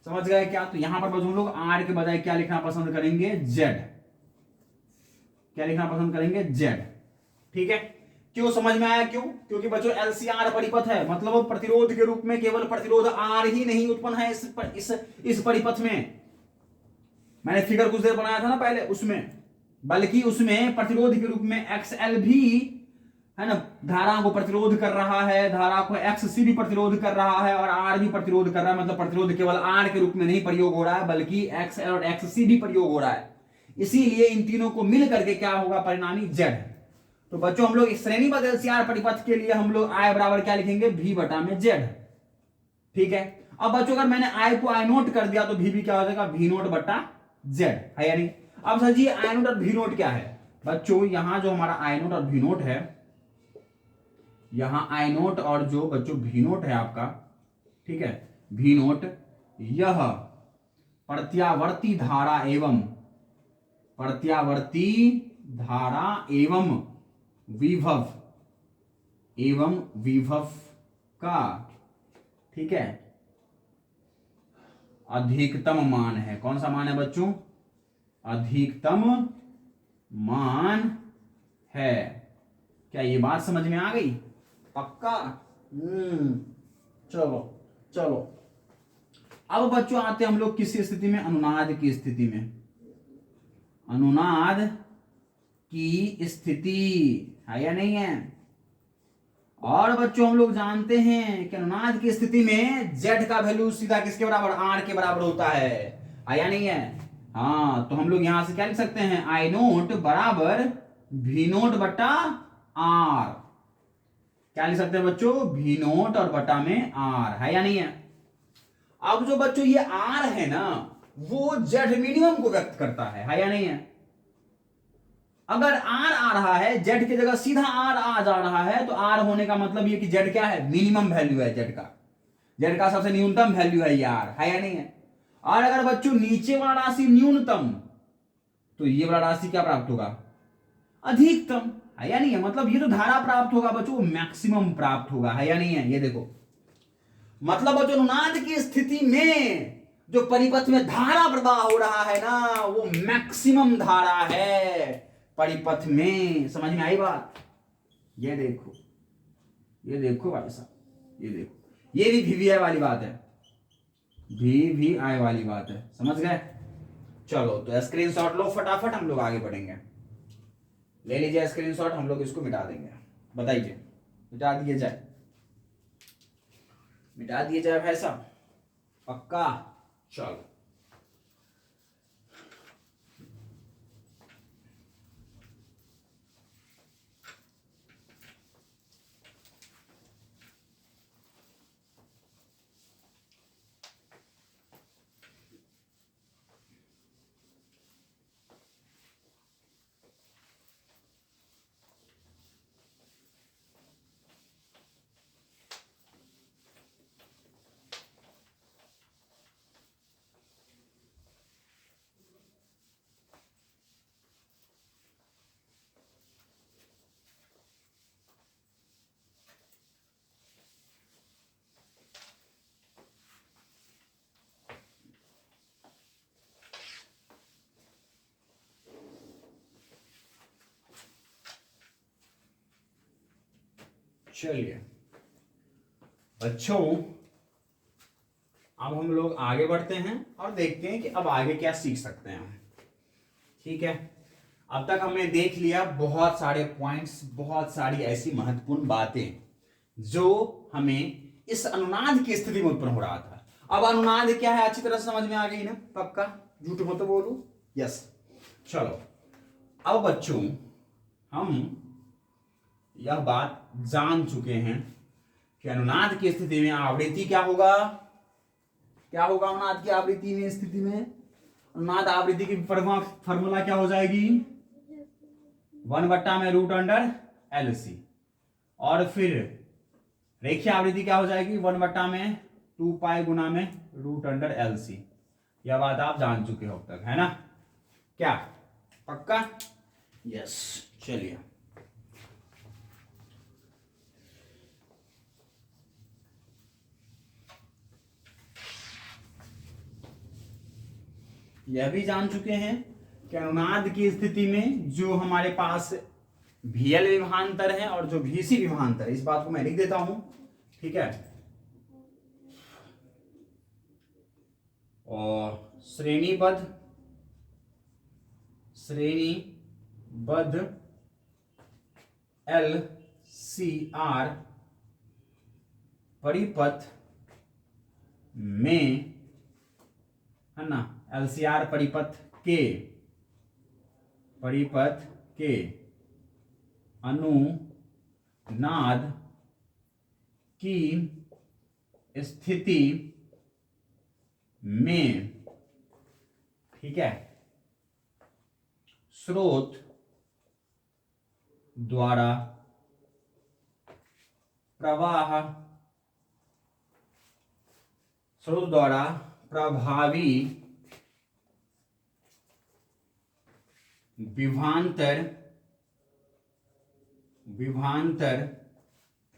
समझ गए क्या? तो यहां पर बस हम लोग आर के बजाय क्या लिखना पसंद करेंगे, जेड। क्या लिखना पसंद करेंगे, जेड। ठीक है, क्यों समझ में आया? क्यों? क्योंकि बच्चों एलसीआर परिपथ है, मतलब प्रतिरोध के रूप में केवल प्रतिरोध आर ही नहीं उत्पन्न है इस परिपथ में। मैंने फिगर कुछ देर बनाया था ना पहले, उसमें बल्कि उसमें प्रतिरोध के रूप में एक्सएल भी है ना, धारा को प्रतिरोध कर रहा है, धारा को एक्स सी भी प्रतिरोध कर रहा है और आर भी प्रतिरोध कर रहा है। मतलब प्रतिरोध केवल आर के रूप में नहीं प्रयोग हो रहा है, बल्कि एक्सएल और एक्स सी भी प्रयोग हो रहा है। इसीलिए इन तीनों को मिल करके क्या होगा, परिणामी जेड। तो बच्चों हम लोग श्रेणीबद्ध एलसीआर परिपथ के लिए हम लोग आई बराबर क्या लिखेंगे, भी बटा में जेड। ठीक है, अब बच्चों अगर मैंने आई को आई नोट कर दिया तो भी क्या हो जाएगा, भी नोट बटा जेड, है या नहीं? अब सर जी आई नोट और भी नोट क्या है? बच्चों यहां जो हमारा आई नोट और भी नोट है, यहां आई नोट और जो बच्चों भी नोट है आपका, ठीक है, भी नोट यह प्रत्यावर्ती धारा एवं प्रत्यावर्ती धारा एवं विभव का, ठीक है, अधिकतम मान है। कौन सा मान है बच्चों, अधिकतम मान है। क्या ये बात समझ में आ गई? पक्का? चलो चलो, अब बच्चों आते हम लोग किस स्थिति में, अनुनाद की स्थिति में। अनुनाद की स्थिति है या नहीं है? और बच्चों हम लोग जानते हैं कि अनुनाद की स्थिति में जेड का वैल्यू सीधा किसके बराबर, आर के बराबर होता है या नहीं है? हाँ, तो हम लोग यहां से क्या लिख सकते हैं, आई नोट बराबर भी नोट बटा आर। क्या लिख सकते हैं बच्चों, भी नोट और बटा में आर, है या नहीं है? अब जो बच्चों ये आर है ना, वो जेड मिनिमम को व्यक्त करता है या नहीं है? अगर आर आ रहा है, जेड की जगह सीधा आर आ जा रहा है, तो आर होने का मतलब ये कि जेड क्या है, मिनिमम वैल्यू है जेड का, जेड का सबसे न्यूनतम वैल्यू है ये आर, है या नहीं है। और अगर बच्चों नीचे वाला राशि न्यूनतम, तो ये वाला राशि क्या प्राप्त होगा, अधिकतम, है या नहीं है। मतलब ये तो धारा प्राप्त होगा बच्चों, मैक्सिमम प्राप्त होगा, है या नहीं है। ये देखो, मतलब बच्चों अनुनाद की स्थिति में जो परिपथ में धारा प्रवाह हो रहा है ना, वो मैक्सिमम धारा है परिपथ में। समझ में आई बात। ये देखो, ये देखो भाई साहब, ये देखो, ये भी वीवीआई वाली बात है, वीवीआई वाली बात है, समझ गए। चलो तो स्क्रीनशॉट लो फटाफट, हम लोग आगे बढ़ेंगे। ले लीजिए स्क्रीनशॉट, हम लोग इसको मिटा देंगे। बताइए, मिटा दिए जाए, मिटा दिए जाए भाई साहब, पक्का। चलो चलिए बच्चों, अब हम लोग आगे बढ़ते हैं और देखते हैं कि अब आगे क्या सीख सकते हैं हम। ठीक है, अब तक हमने देख लिया बहुत सारे पॉइंट्स, बहुत सारी ऐसी महत्वपूर्ण बातें जो हमें इस अनुनाद की स्थिति में उत्पन्न हो रहा था। अब अनुनाद क्या है अच्छी तरह से समझ में आ गई ना, पक्का, झूठ हो तो बोलू, यस। चलो अब बच्चों, हम यह बात जान चुके हैं कि अनुनाद की स्थिति में आवृत्ति क्या होगा, क्या होगा अनुनाद की आवृत्ति में स्थिति में, अनुनाद आवृत्ति की फॉर्मूला क्या हो जाएगी, 1/√LC, और फिर रेखीय आवृत्ति क्या हो जाएगी, 1/2 गुना में √LC। यह बात आप जान चुके हो अब तक, है ना, क्या पक्का, यस। चलिए यह भी जान चुके हैं कि अनुनाद की स्थिति में जो हमारे पास VL विभवांतर है और जो VC विभवांतर है, इस बात को मैं लिख देता हूं, ठीक है। और श्रेणीबद्ध LCR परिपथ में, है ना, LCR परिपथ के अनुनाद की स्थिति में, ठीक है, स्रोत द्वारा प्रभावी विभवांतर,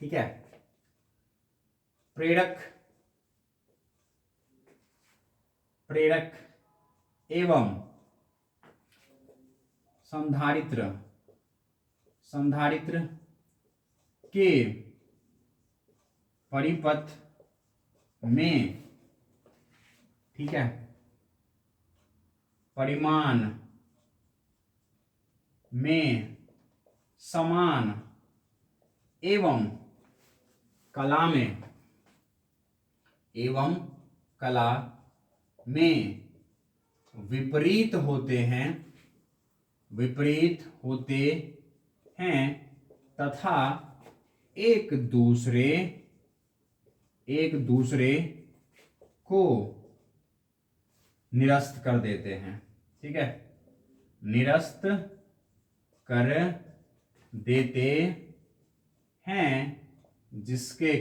ठीक है, प्रेरक एवं संधारित्र के परिपथ में, ठीक है, परिमाण में समान एवं कला में विपरीत होते हैं तथा एक दूसरे को निरस्त कर देते हैं, ठीक है, निरस्त कर देते हैं, जिसके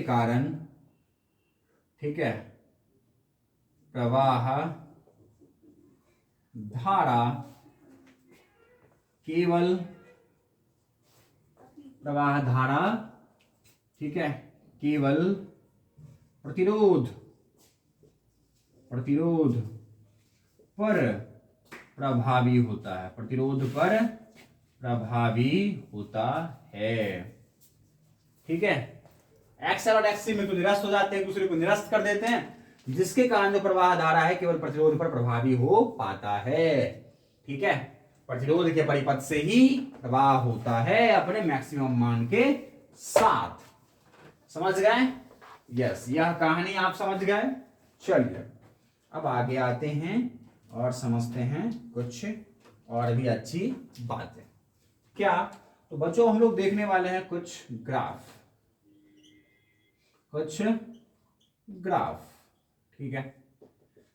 कारण ठीक है, प्रवाह धारा ठीक है, केवल प्रतिरोध पर प्रभावी होता है, प्रतिरोध पर प्रभावी होता है। ठीक है, एक्सएल और एक्ससी में तो निरस्त हो जाते हैं, दूसरे को निरस्त कर देते हैं, जिसके कारण जो प्रवाह धारा है केवल प्रतिरोध पर प्रभावी हो पाता है। ठीक है, प्रतिरोध के परिपथ से ही प्रवाह होता है अपने मैक्सिमम मान के साथ। समझ गए? यस, यह कहानी आप समझ गए। चलिए अब आगे आते हैं और समझते हैं कुछ और भी अच्छी बातें। क्या? तो बच्चों हम लोग देखने वाले हैं कुछ ग्राफ। ठीक है,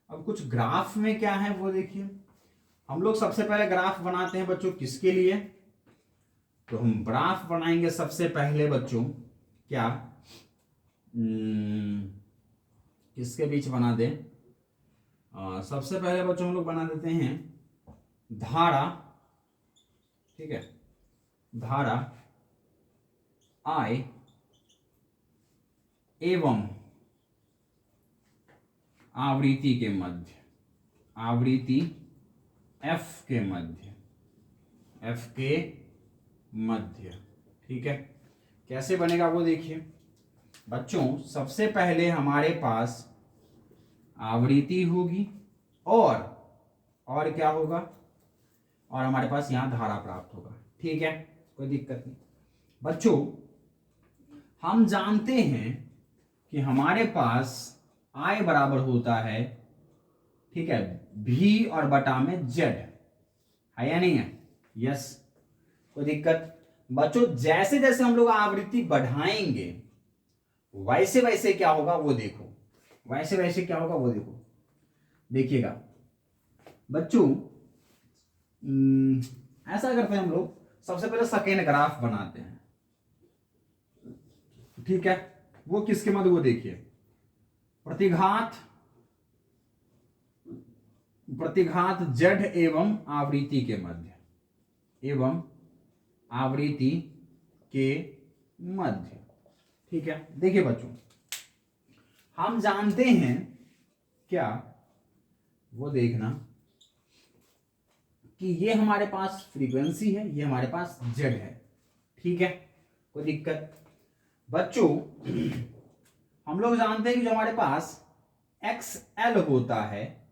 अब कुछ ग्राफ में क्या है वो देखिए। हम लोग सबसे पहले ग्राफ बनाते हैं बच्चों किसके लिए? तो हम ग्राफ बनाएंगे सबसे पहले बच्चों क्या, किसके बीच बना दें? सबसे पहले बच्चों हम लोग बना देते हैं धारा। ठीक है, धारा I एवं आवृत्ति के मध्य, आवृत्ति F के मध्य। ठीक है, कैसे बनेगा वो देखिए बच्चों। सबसे पहले हमारे पास आवृत्ति होगी और क्या होगा, और हमारे पास यहां धारा प्राप्त होगा। ठीक है, कोई दिक्कत नहीं बच्चों। हम जानते हैं कि हमारे पास I बराबर होता है, ठीक है, V और बटा में Z, है या नहीं है? यस, कोई दिक्कत? बच्चों जैसे जैसे हम लोग आवृत्ति बढ़ाएंगे वैसे वैसे क्या होगा वो देखो, देखिएगा बच्चों। ऐसा करते हैं हम लोग, सबसे पहले सेकेंड ग्राफ बनाते हैं। ठीक है, वो किसके मध्य, वो देखिए प्रतिघात Z एवं आवृत्ति के मध्य। ठीक है, देखिए बच्चों हम जानते हैं क्या, वो देखना कि ये हमारे पास फ्रीक्वेंसी है, ये हमारे पास Z है। ठीक है, कोई दिक्कत? बच्चों हम लोग जानते हैं कि जो हमारे पास XL होता है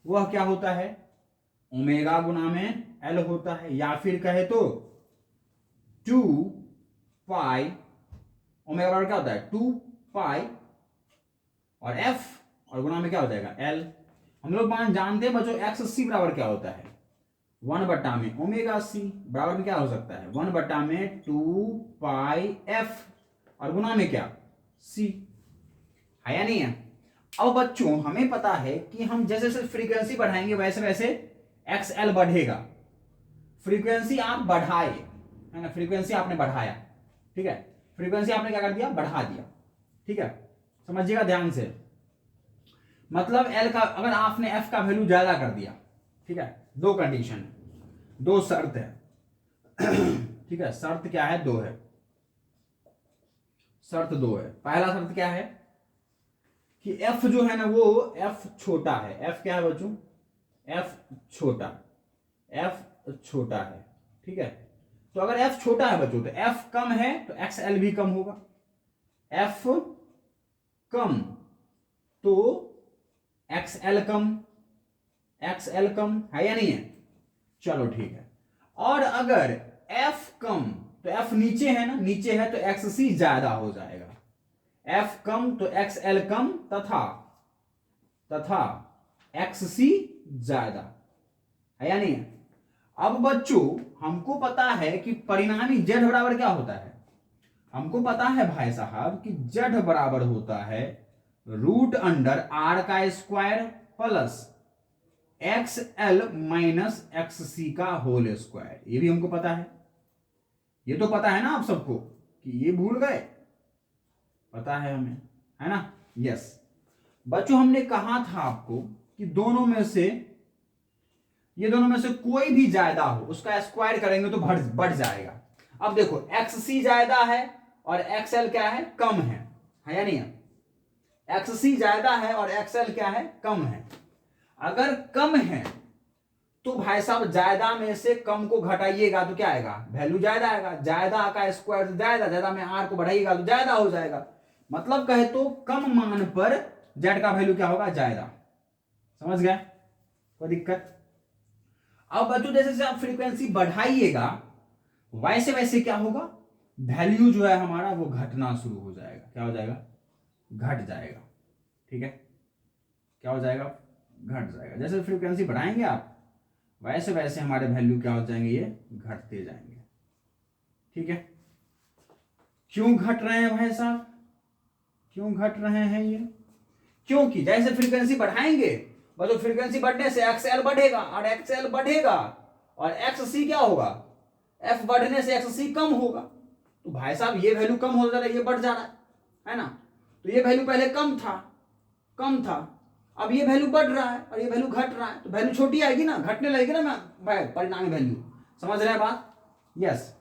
वह क्या होता है, ओमेगा गुना में L होता है, या फिर कहे तो 2 पाई, ओमेगा बराबर क्या होता है 2 पाई और F और गुना में क्या हो जाएगा L। हम लोग जानते हैं बच्चों XC बराबर क्या होता है 1 बटा में ओमेगा C, बराबर में क्या हो सकता है 1 बटा में 2 पाई F और गुना में क्या C, है या नहीं है? अब बच्चों हमें पता है कि हम जैसे जैसे फ्रीक्वेंसी बढ़ाएंगे वैसे वैसे XL बढ़ेगा। फ्रीक्वेंसी आप बढ़ाए, है ना, फ्रीक्वेंसी आपने बढ़ाया। ठीक है, फ्रीक्वेंसी आपने क्या कर दिया, बढ़ा दिया। ठीक है, समझिएगा ध्यान से। मतलब L का अगर आपने F का वैल्यू ज्यादा कर दिया, ठीक है, दो कंडीशन, दो शर्त है। ठीक है, शर्त क्या है, 2 है, शर्त 2 है। पहला शर्त क्या है कि F जो है ना वो F छोटा है। F क्या है बच्चों, F छोटा है। ठीक है, तो अगर F छोटा है बच्चों तो F कम है तो XL भी कम होगा। F कम तो XL कम, है या नहीं है? चलो ठीक है। और अगर F कम तो F नीचे है ना, नीचे है तो XC ज्यादा हो जाएगा। F कम तो XL कम तथा XC ज्यादा, है या नहीं है? अब बच्चों हमको पता है कि परिणामी Z बराबर क्या होता है, हमको पता है भाई साहब कि Z बराबर होता है रूट अंडर आर का square plus XL minus XC का होल स्क्वायर। ये भी हमको पता है, ये तो पता है ना आप सबको, कि ये भूल गए, पता है हमें, है ना। यस बच्चों, हमने कहा था आपको कि दोनों में से, ये दोनों में से कोई भी ज्यादा हो उसका स्क्वायर करेंगे तो बढ़ जाएगा। अब देखो XC ज्यादा है और XL क्या है, कम है या नहीं है। XC ज्यादा है और XL क्या है, कम है। अगर कम है तो भाई साहब ज्यादा में से कम को घटाइएगा तो क्या आएगा, वैल्यू ज्यादा आएगा। ज्यादा का स्क्वायर तो ज्यादा में आर को बढ़ाइएगा तो ज्यादा हो जाएगा। मतलब कहे तो कम मान पर जेड का वैल्यू क्या होगा, ज्यादा। समझ गए, कोई दिक्कत। अब बच्चों जैसे जैसे आप फ्रीक्वेंसी बढ़ाइएगा वैसे वैसे क्या होगा, वैल्यू जो है हमारा वो घटना शुरू हो जाएगा। क्या हो जाएगा, घट जाएगा। ठीक है, क्या हो जाएगा, घट जाएगा। जैसे फ्रीक्वेंसी बढ़ाएंगे आप वैसे वैसे हमारे वैल्यू क्या हो जाएंगे, ये घटते जाएंगे। ठीक है, क्यों घट रहे हैं भाई साहब, क्यों घट रहे हैं ये, क्योंकि जैसे फ्रीक्वेंसी बढ़ाएंगे बस फ्रीक्वेंसी बढ़ने से XL बढ़ेगा और XL बढ़ेगा और XC क्या होगा, F बढ़ने से XC कम होगा। तो भाई साहब ये वैल्यू कम हो जा रहा है, ये बढ़ जा रहा है ना। तो ये वैल्यू पहले कम था, अब ये वैल्यू बढ़ रहा है और ये वैल्यू घट रहा है, तो वैल्यू छोटी आएगी ना, घटने लगेगी ना भाई परिणामी वैल्यू। समझ रहे हैं बात, यस।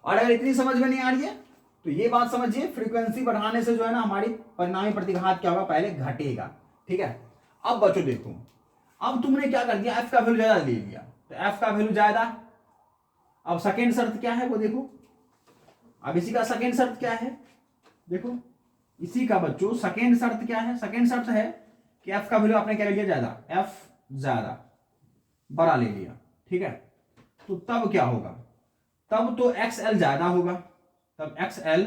और अगर इतनी समझ में नहीं आ रही है तो ये बात समझिए, फ्रीक्वेंसी बढ़ाने से जो है ना हमारी परिणामी प्रतिघात क्या होगा, पहले घटेगा। ठीक है, अब बच्चों देखो, अब तुमने क्या कर दिया, एफ का वैल्यू ज्यादा ले लिया, तो एफ का वैल्यू ज्यादा। अब सेकेंड शर्त क्या है वो देखो, अब इसी का सेकेंड शर्त क्या है, देखो इसी का बच्चों सेकेंड शर्त क्या है, सेकेंड शर्त है कि एफ का वैल्यू आपने क्या ले लिया, ज्यादा, एफ ज्यादा बड़ा ले लिया। ठीक है, तो तब क्या होगा, तब तो XL ज्यादा होगा, तब XL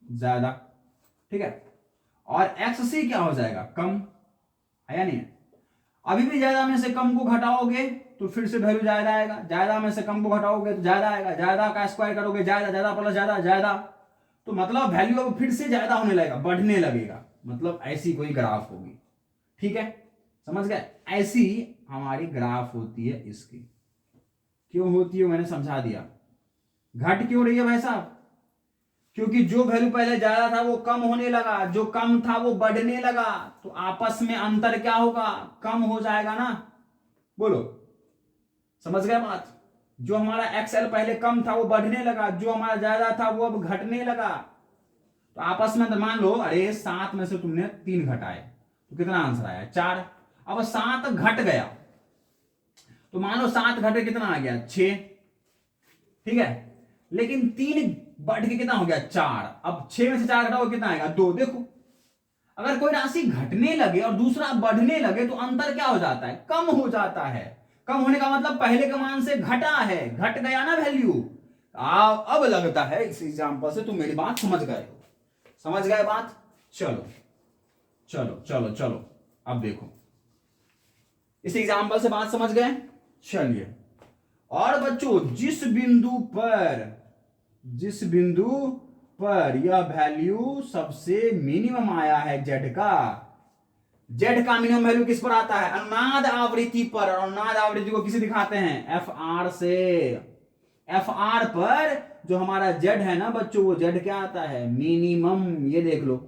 ज्यादा। ठीक है, और XC क्या हो जाएगा, कम है या नहीं है। अभी भी ज्यादा में से कम को घटाओगे तो फिर से वैल्यू ज्यादा आएगा, ज्यादा में से कम को घटाओगे तो ज्यादा आएगा, ज्यादा का स्क्वायर करोगे ज्यादा प्लस ज्यादा, तो मतलब वैल्यू अब फिर से ज्यादा होने लगेगा, बढ़ने लगेगा। मतलब ऐसी कोई ग्राफ होगी। ठीक है, समझ गए, ऐसी हमारी ग्राफ होती है इसकी। क्यों होती है मैंने समझा दिया। घट क्यों रही है भाई साहब, क्योंकि जो वैल्यू पहले ज्यादा था वो कम होने लगा, जो कम था वो बढ़ने लगा, तो आपस में अंतर क्या होगा, कम हो जाएगा ना। बोलो, समझ गए बात। जो हमारा XL पहले कम था वो बढ़ने लगा, जो हमारा ज्यादा था वो अब घटने लगा। तो आपस में मान लो, अरे 7 में से तुमने 3 घटाए तो कितना आंसर आया, 4। अब 7 घट गया तो मान लो 7 घट के कितना आ गया, 6। ठीक है, लेकिन 3 बढ़ के कितना हो गया, 4। अब 6 में से 4 घटाओ कितना आएगा, 2। देखो, अगर कोई राशि घटने लगे और दूसरा बढ़ने लगे तो अंतर क्या हो जाता है, कम हो जाता है। कम होने का मतलब पहले के मान से घटा है, घट गया ना वैल्यू। अब लगता है इस एग्जांपल से तुम मेरी बात समझ गए हो, समझ गए बात। चलो चलो चलो चलो, अब देखो इस एग्जांपल से बात समझ गए। चलिए, और बच्चों जिस बिंदु पर यह वैल्यू सबसे मिनिमम आया है जेड का मिनिमम वैल्यू किस पर आता है, अनुनाद आवृत्ति पर। अनुनाद आवृत्ति को किसे दिखाते हैं, FR से। FR पर जो हमारा जेड है ना बच्चों, वो जेड क्या आता है, मिनिमम। ये देख लो,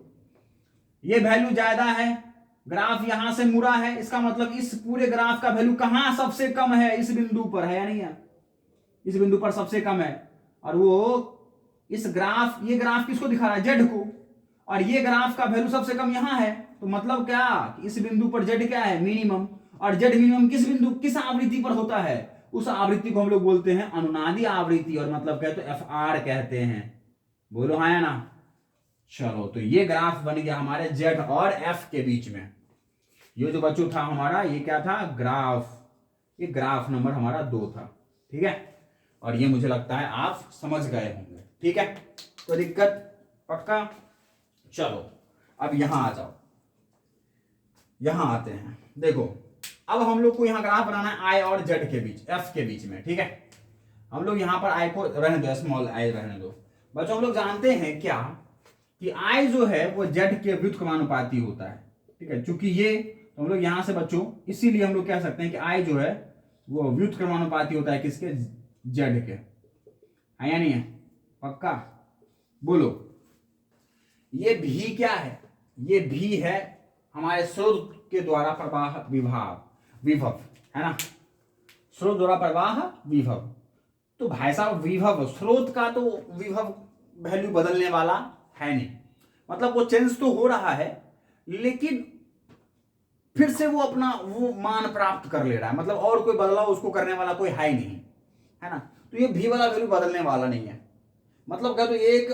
ये वैल्यू ज्यादा है, ग्राफ यहां से मुड़ा है, इसका मतलब इस पूरे ग्राफ का वैल्यू कहां सबसे कम है, इस बिंदु पर है या नहीं है, इस बिंदु पर सबसे कम है। और वो इस ग्राफ, ये ग्राफ किसको दिखा रहा है, जेड को, और ये ग्राफ का वैल्यू सबसे कम यहां है। तो मतलब क्या, इस बिंदु पर जेड क्या है, मिनिमम। और जेड मिनिमम किस बिंदु, किस आवृत्ति पर होता है, उस आवृत्ति को हम लोग बोलते हैं अनुनादी आवृत्ति, और मतलब कहते तो FR कहते हैं। बोलो हाँ या ना। चलो, तो ये ग्राफ बन गया हमारे जेड और F के बीच में। ये जो बच्चों था हमारा, ये क्या था, ग्राफ। ये ग्राफ नंबर हमारा 2 था। ठीक है, और ये मुझे लगता है आप समझ गए होंगे। ठीक है, कोई दिक्कत, पक्का। चलो अब यहां आ जाओ, यहां आते हैं। देखो, अब हम लोग को यहां ग्राफ बनाना है आई और जेड के बीच, एफ के बीच में। ठीक है, हम लोग यहां पर आई को रहने दो, स्मॉल आई रहने दो। बच्चों हम लोग जानते हैं क्या कि I जो है वो Z के व्युत्क्रमानुपाती होता है। ठीक है, चूंकि ये तो हम लोग यहां से बच्चों इसीलिए हम लोग कह सकते हैं कि I जो है वो व्युत्क्रमानुपाती होता है किसके, Z के, है या नहीं है? पक्का बोलो। ये भी क्या है, ये भी है हमारे स्रोत के द्वारा प्रवाह विभव, है ना, स्रोत द्वारा प्रवाह विभव। तो भाई साहब विभव, स्रोत का तो विभव वैल्यू बदलने वाला है नहीं, मतलब वो चेंज तो हो रहा है लेकिन फिर से वो अपना वो मान प्राप्त कर ले रहा है, मतलब और कोई बदलाव उसको करने वाला कोई है नहीं, है ना। तो ये भी वाला वैल्यू बदलने वाला नहीं है, मतलब क्या, तो ये एक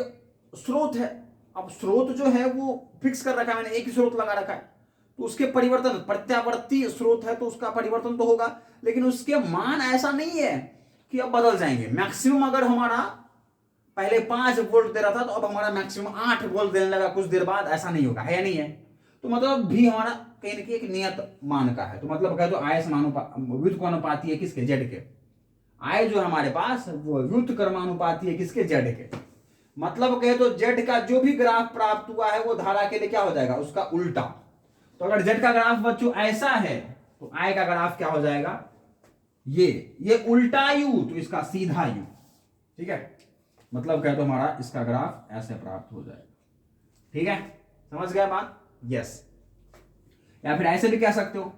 स्रोत है। अब स्रोत जो है वो फिक्स कर रखा है मैंने, एक ही स्रोत लगा रखा है, तो उसके परिवर्तन, प्रत्यावर्ती स्रोत है तो उसका परिवर्तन तो होगा, लेकिन उसके मान ऐसा नहीं है कि अब बदल जाएंगे। मैक्सिमम अगर हमारा पहले 5 वोल्ट दे रहा था तो अब हमारा मैक्सिमम 8 वोल्ट देने लगा कुछ देर बाद, ऐसा नहीं होगा, है या नहीं है? तो मतलब भी हमारा कहीं ना कहीं एक नियत मान का है। तो मतलब क्या, तो आय व्युत्क्रमानुपाती है किसके, जेड के। आय जो हमारे पास वो व्युत्क्रमानुपाती है किसके, जेड के। मतलब कहे तो जेड का जो भी ग्राफ प्राप्त हुआ है वो धारा के लिए क्या हो जाएगा, उसका उल्टा। तो अगर जेड का ग्राफ बच्चों ऐसा है तो आय का ग्राफ क्या हो जाएगा, ये उल्टा यू तो इसका सीधा यू। ठीक है, मतलब क्या, तो हमारा इसका ग्राफ ऐसे प्राप्त हो जाएगा। ठीक है, समझ गया बात? यस। या फिर ऐसे भी कह सकते हो,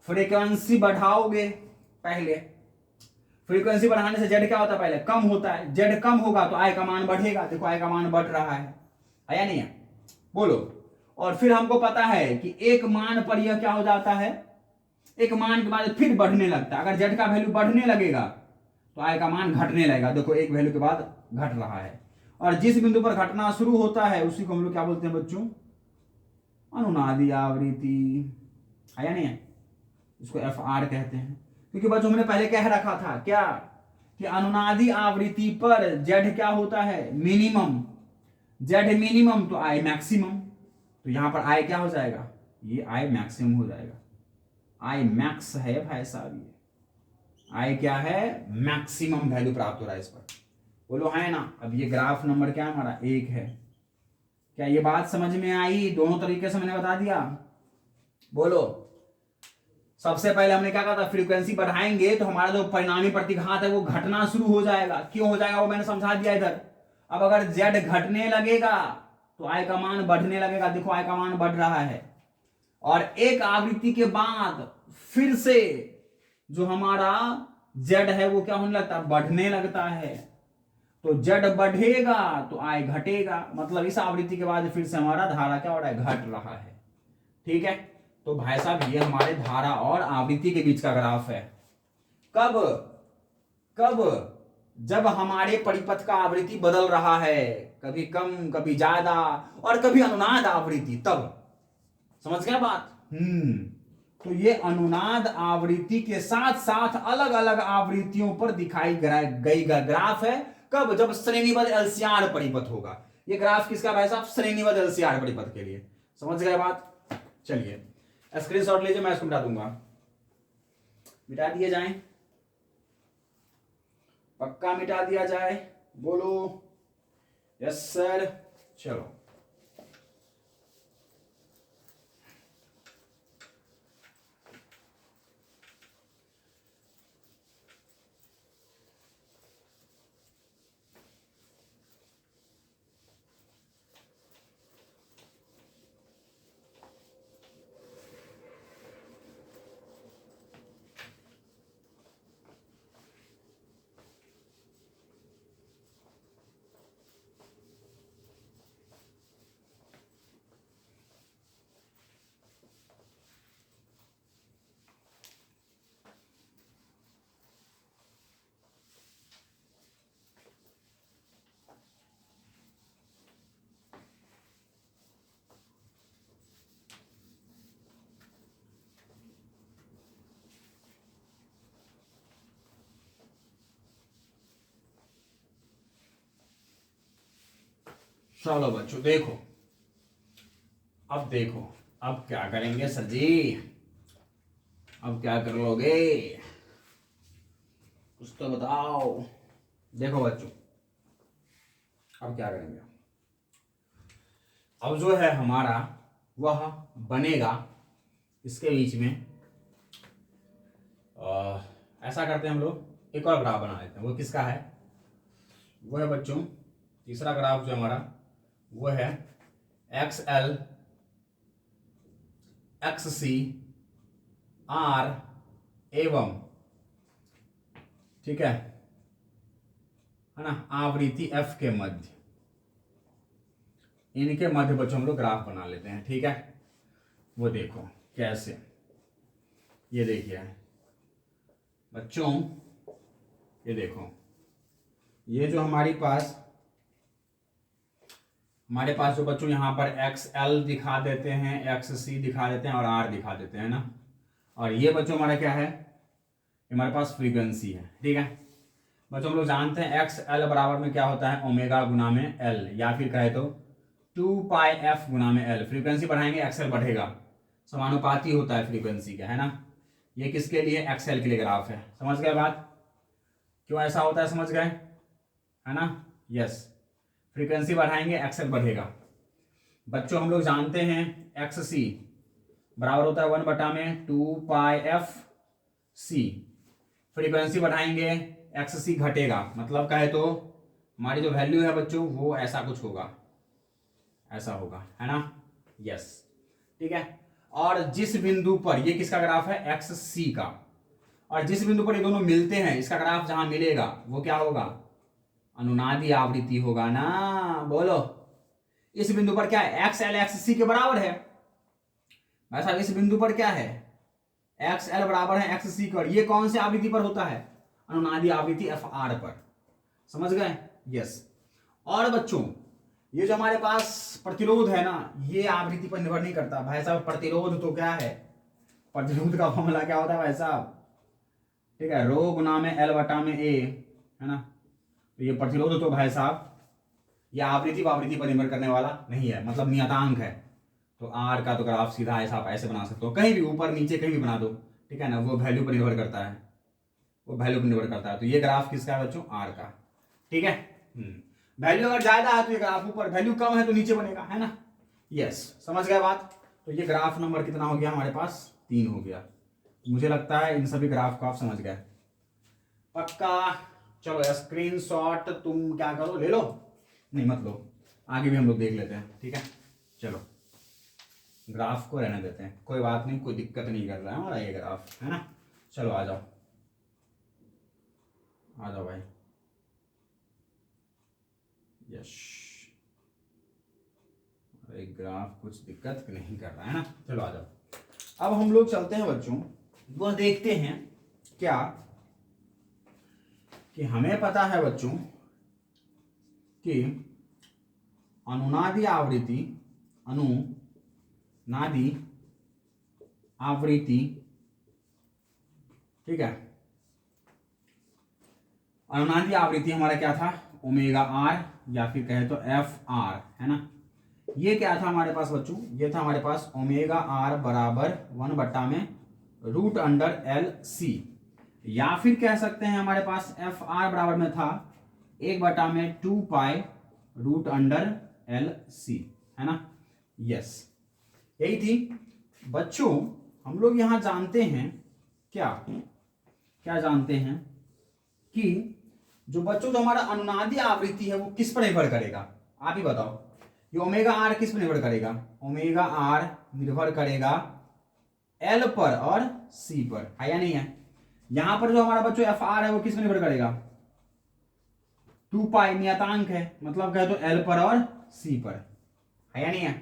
फ्रीक्वेंसी बढ़ाओगे, पहले फ्रीक्वेंसी बढ़ाने से जेड क्या होता है, पहले कम होता है, जेड कम होगा तो आय का मान बढ़ेगा। देखो आय का मान बढ़ रहा है या नहीं है? बोलो। और फिर हमको पता है कि एक मान पर यह क्या हो जाता है, एक मान के बाद फिर बढ़ने लगता है। अगर जेड का वैल्यू बढ़ने लगेगा तो आय का मान घटने लगेगा। देखो एक वैल्यू के बाद घट रहा है, और जिस बिंदु पर घटना शुरू होता है उसी को हम लोग क्या बोलते हैं बच्चों, अनुनादी आवृत्ति, है या नहीं है? इसको एफ आर कहते हैं। क्योंकि बच्चों हमने पहले कह रखा था क्या, कि अनुनादी आवृत्ति पर जेड क्या होता है, मिनिमम। जेड मिनिमम तो आई मैक्सिमम, तो यहां पर आई क्या हो जाएगा, ये आई मैक्सिमम हो जाएगा। आई मैक्स है भाई साहब, ये आई क्या है, मैक्सिमम वैल्यू प्राप्त हो रहा है इस पर। बोलो है ना। अब ये ग्राफ नंबर क्या हमारा 1 है। क्या ये बात समझ में आई? दोनों तरीके से मैंने बता दिया। बोलो। सबसे पहले हमने क्या कहा था, फ्रीक्वेंसी बढ़ाएंगे तो हमारा जो परिणामी प्रतिघात है वो घटना शुरू हो जाएगा। क्यों हो जाएगा वो मैंने समझा दिया इधर। अब अगर जेड घटने लगेगा तो आय का मान बढ़ने लगेगा। देखो आय का मान बढ़ रहा है, और एक आवृत्ति के बाद फिर से जो हमारा जेड है वो क्या होने लगता है, बढ़ने लगता है। तो जेड बढ़ेगा तो आय घटेगा, मतलब इस आवृत्ति के बाद फिर से हमारा धारा क्या हो रहा है, घट रहा है। ठीक है, तो भाई साहब ये हमारे धारा और आवृत्ति के बीच का ग्राफ है। कब कब, जब हमारे परिपथ का आवृत्ति बदल रहा है, कभी कम कभी ज्यादा और कभी अनुनाद आवृत्ति, तब। समझ गया बात? तो ये अनुनाद आवृत्ति के साथ साथ अलग अलग आवृत्तियों पर दिखाई गई ग्राफ है। कब, जब श्रेणीबद्ध एलसीआर परिपथ होगा। ये ग्राफ किसका भाई साहब, श्रेणीबद्ध एलसीआर परिपथ के लिए। समझ गए बात? चलिए स्क्रीनशॉट लीजिए, मैं इसको मिटा दूंगा। मिटा दिए जाए, पक्का मिटा दिया जाए? बोलो यस सर। चलो चलो बच्चों देखो, अब देखो अब क्या करेंगे सर जी, अब क्या कर लोगे, कुछ तो बताओ। देखो बच्चों अब क्या करेंगे, अब जो है हमारा वह बनेगा इसके बीच में ऐसा करते हैं हम लोग, एक और ग्राफ बना लेते हैं। वो किसका है? वो है बच्चों तीसरा ग्राफ जो हमारा वो है X L X C R एवं, ठीक है ना, आवृत्ति एफ के मध्य, इनके मध्य बच्चों हम लोग ग्राफ बना लेते हैं। ठीक है, वो देखो कैसे, ये देखिए बच्चों, ये देखो, ये जो हमारे पास जो बच्चों यहाँ पर एक्स एल दिखा देते हैं, एक्स सी दिखा देते हैं और आर दिखा देते हैं ना, और ये बच्चों हमारा क्या है, हमारे पास फ्रीक्वेंसी है। ठीक है बच्चों, हम लोग जानते हैं एक्स एल बराबर में क्या होता है, ओमेगा गुना में एल, या फिर कहे तो 2 पाई एफ गुना में एल। फ्रीक्वेंसी बढ़ाएंगे एक्सएल बढ़ेगा, समानुपाती होता है फ्रीक्वेंसी का, है ना। ये किसके लिए? एक्सएल के लिए ग्राफ है। समझ गए बात, क्यों ऐसा होता है? समझ गए, है ना। यस, फ्रीक्वेंसी बढ़ाएंगे एक्सएल बढ़ेगा। बच्चों हम लोग जानते हैं एक्स सी बराबर होता है 1/2 सी। फ्रीक्वेंसी बढ़ाएंगे एक्स सी घटेगा, मतलब कहे तो हमारी जो वैल्यू है बच्चों वो ऐसा कुछ होगा, ऐसा होगा, है ना। यस, ठीक है। और जिस बिंदु पर, ये किसका ग्राफ है? एक्स सी का, और जिस बिंदु पर ये दोनों मिलते हैं, इसका ग्राफ जहां मिलेगा वो क्या होगा? अनुनादी आवृत्ति होगा ना, बोलो। इस बिंदु पर क्या है? एक्स एल एक्स सी के बराबर है भाई साहब। इस बिंदु पर क्या है? एक्स एल बराबर है एक्स सी पर। ये कौन सी आवृत्ति पर होता है? अनुनादी आवृत्ति एफ आर पर। समझ गए? यस। और बच्चों ये जो हमारे पास प्रतिरोध है ना, ये आवृत्ति पर निर्भर नहीं करता भाई साहब। प्रतिरोध तो क्या है, प्रतिरोध का फॉर्मूला क्या होता है भाई साहब? ठीक है, रो गुना में एल बटा में ए, है ना। तो ये प्रतिरोध तो भाई साहब ये आवृत्ति पर निर्भर करने वाला नहीं है, मतलब नियतांक है। तो आर का तो ग्राफ सीधा ऐसा आप ऐसे बना सकते हो, कहीं भी ऊपर नीचे कहीं भी बना दो, ठीक है ना। वो वैल्यू पर निर्भर करता है, वो वैल्यू पर निर्भर करता है। तो ये ग्राफ किसका है बच्चों? आर का। ठीक है, वैल्यू अगर ज्यादा है तो ये ग्राफ ऊपर, वैल्यू कम है तो नीचे बनेगा, है ना। यस, समझ गए बात। तो ये ग्राफ नंबर कितना हो गया हमारे पास? 3 हो गया। मुझे लगता है इन सभी ग्राफ को आप समझ गए पक्का। चलो स्क्रीनशॉट तुम क्या करो, ले लो, नहीं मत लो, आगे भी हम लोग देख लेते हैं। ठीक है, चलो ग्राफ को रहने देते हैं, कोई बात नहीं, कोई दिक्कत नहीं कर रहा है हमारा ये ग्राफ, है ना। चलो आ जाओ, आ जाओ भाई। यस, अरे ग्राफ कुछ दिक्कत नहीं कर रहा है ना। चलो आ जाओ, अब हम लोग चलते हैं बच्चों, वह देखते हैं क्या कि हमें पता है बच्चों कि अनुनादी आवृत्ति, ठीक है, अनुनादी आवृत्ति हमारा क्या था? ओमेगा आर, या फिर कहे तो एफ आर, है ना। ये क्या था हमारे पास बच्चों? ये था हमारे पास ओमेगा आर बराबर 1/√L/C, या फिर कह सकते हैं हमारे पास एफ आर बराबर में था 1/2 पाई√L/C, है ना। यस, यही थी बच्चों। हम लोग यहां जानते हैं क्या क्या जानते हैं कि जो बच्चों जो हमारा अनुनादी आवृत्ति है वो किस पर निर्भर करेगा? आप ही बताओ। ये ओमेगा आर किस पर निर्भर करेगा? ओमेगा आर निर्भर करेगा एल पर और सी पर, है या नहीं है। यहां पर जो हमारा बच्चों एफ आर है वो किस पर निर्भर करेगा? 2 पाई नियतांक है, मतलब कहे तो एल पर और सी पर, है या नहीं है।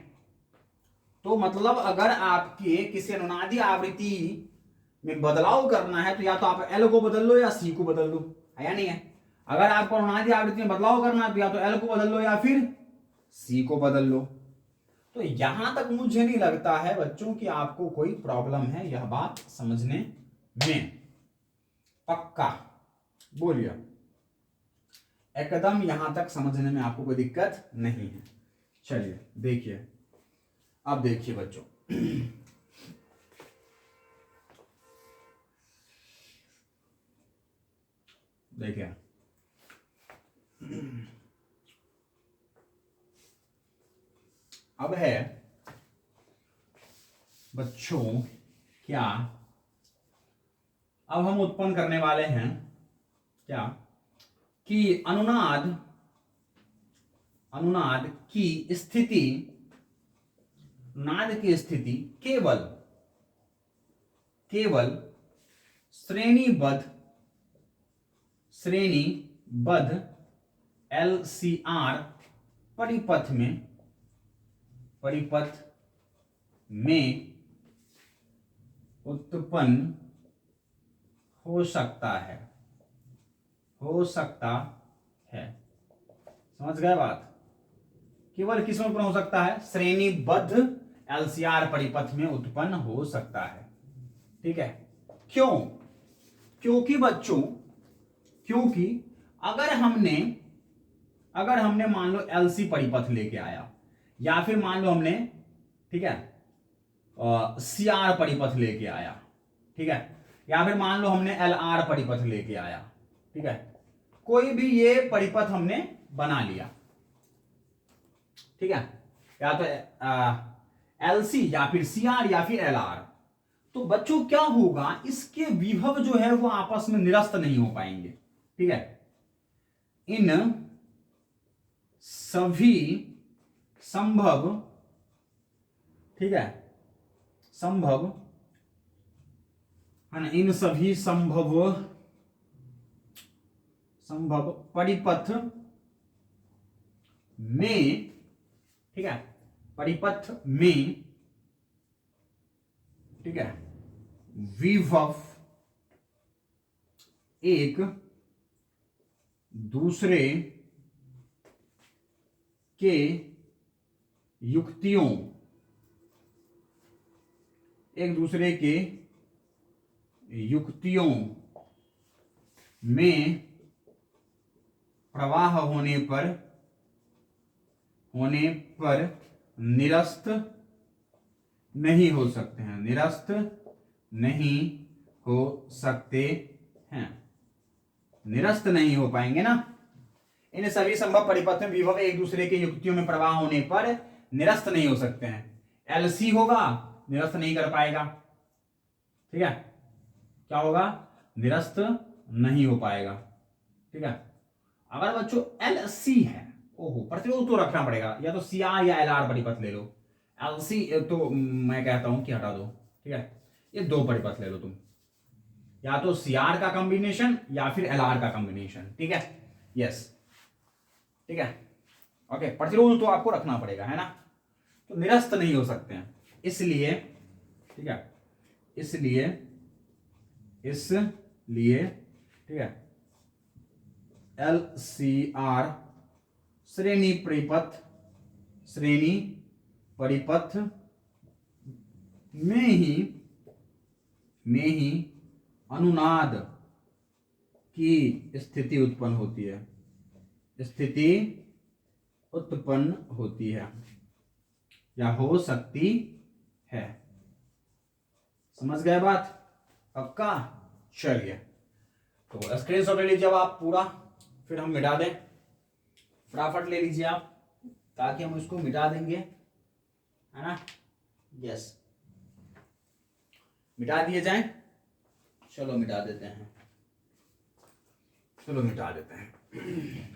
तो मतलब अगर आपके किसी अनुनादी आवृत्ति में बदलाव करना है तो या तो आप एल को बदल लो या सी को बदल लो, है या नहीं है। अगर आपको अनुनादी आवृत्ति में बदलाव करना है तो या तो एल को बदल लो या फिर सी को बदल लो। तो यहां तक मुझे नहीं लगता है बच्चों कि आपको कोई प्रॉब्लम है यह बात समझने में, पक्का बोलिए। एकदम यहां तक समझने में आपको कोई दिक्कत नहीं है। चलिए देखिए, अब देखिए बच्चों, देखिए अब है बच्चों क्या, अब हम उत्पन्न करने वाले हैं क्या कि अनुनाद की स्थिति, नाद की स्थिति केवल श्रेणीबद्ध LCR परिपथ में उत्पन्न हो सकता है। समझ गए बात? केवल किस में उत्पन्न हो सकता है? श्रेणीबद्ध LCR परिपथ में उत्पन्न हो सकता है। ठीक है, क्यों? क्योंकि बच्चों, क्योंकि अगर हमने मान लो LC परिपथ लेके आया, या फिर मान लो हमने, ठीक है, CR परिपथ लेके आया, ठीक है, या फिर मान लो हमने LR परिपथ लेके आया, ठीक है, कोई भी ये परिपथ हमने बना लिया, ठीक है, या तो LC या फिर CR या फिर LR, तो बच्चों क्या होगा, इसके विभव जो है वो आपस में निरस्त नहीं हो पाएंगे। ठीक है, इन सभी संभव, ठीक है, संभव है ना, इन सभी संभव परिपथ में, ठीक है, परिपथ में, ठीक है, विभव एक दूसरे के युक्तियों, में प्रवाह होने पर निरस्त नहीं हो सकते हैं, निरस्त नहीं हो सकते हैं, निरस्त नहीं हो पाएंगे ना। इन सभी संभव परिपथ में विभव एक दूसरे के युक्तियों में प्रवाह होने पर निरस्त नहीं हो सकते हैं। LC होगा, निरस्त नहीं कर पाएगा, ठीक है, क्या होगा, निरस्त नहीं हो पाएगा। ठीक है, अगर बच्चों LC है, ओहो, प्रतिरोध तो रखना पड़ेगा, या तो CR या LR परिपथ ले लो। LC तो मैं कहता हूं कि हटा दो, ठीक है, ये दो परिपथ ले लो तुम, या तो CR का कॉम्बिनेशन या फिर LR का कॉम्बिनेशन। ठीक है, यस, ठीक है, ओके, प्रतिरोध तो आपको रखना पड़ेगा, है ना, तो निरस्त नहीं हो सकते हैं, इसलिए, ठीक है, इसलिए, ठीक है, LCR श्रेणी परिपथ में ही अनुनाद की स्थिति उत्पन्न होती है या हो सकती है। समझ गए बात? पक्का? चलिए, तो स्क्रीनशॉट ले लीजिए अब आप पूरा, फिर हम मिटा दें, फटाफट ले लीजिए आप, ताकि हम इसको मिटा देंगे, है ना। यस, मिटा दिए जाएं, चलो मिटा देते हैं, चलो मिटा देते हैं।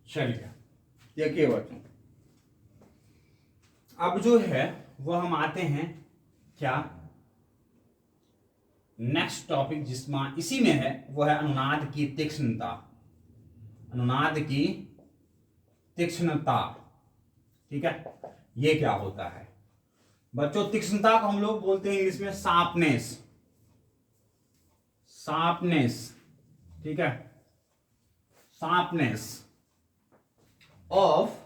चलिए, देखिए बच्चों, अब जो है वो हम आते हैं क्या, नेक्स्ट टॉपिक जिसमें इसी में है, वो है अनुनाद की तीक्ष्णता। अनुनाद की तीक्ष्णता, ठीक है, ये क्या होता है बच्चों? तीक्ष्णता को हम लोग बोलते हैं इंग्लिश में शार्पनेस, शार्पनेस, ठीक है, शार्पनेस ऑफ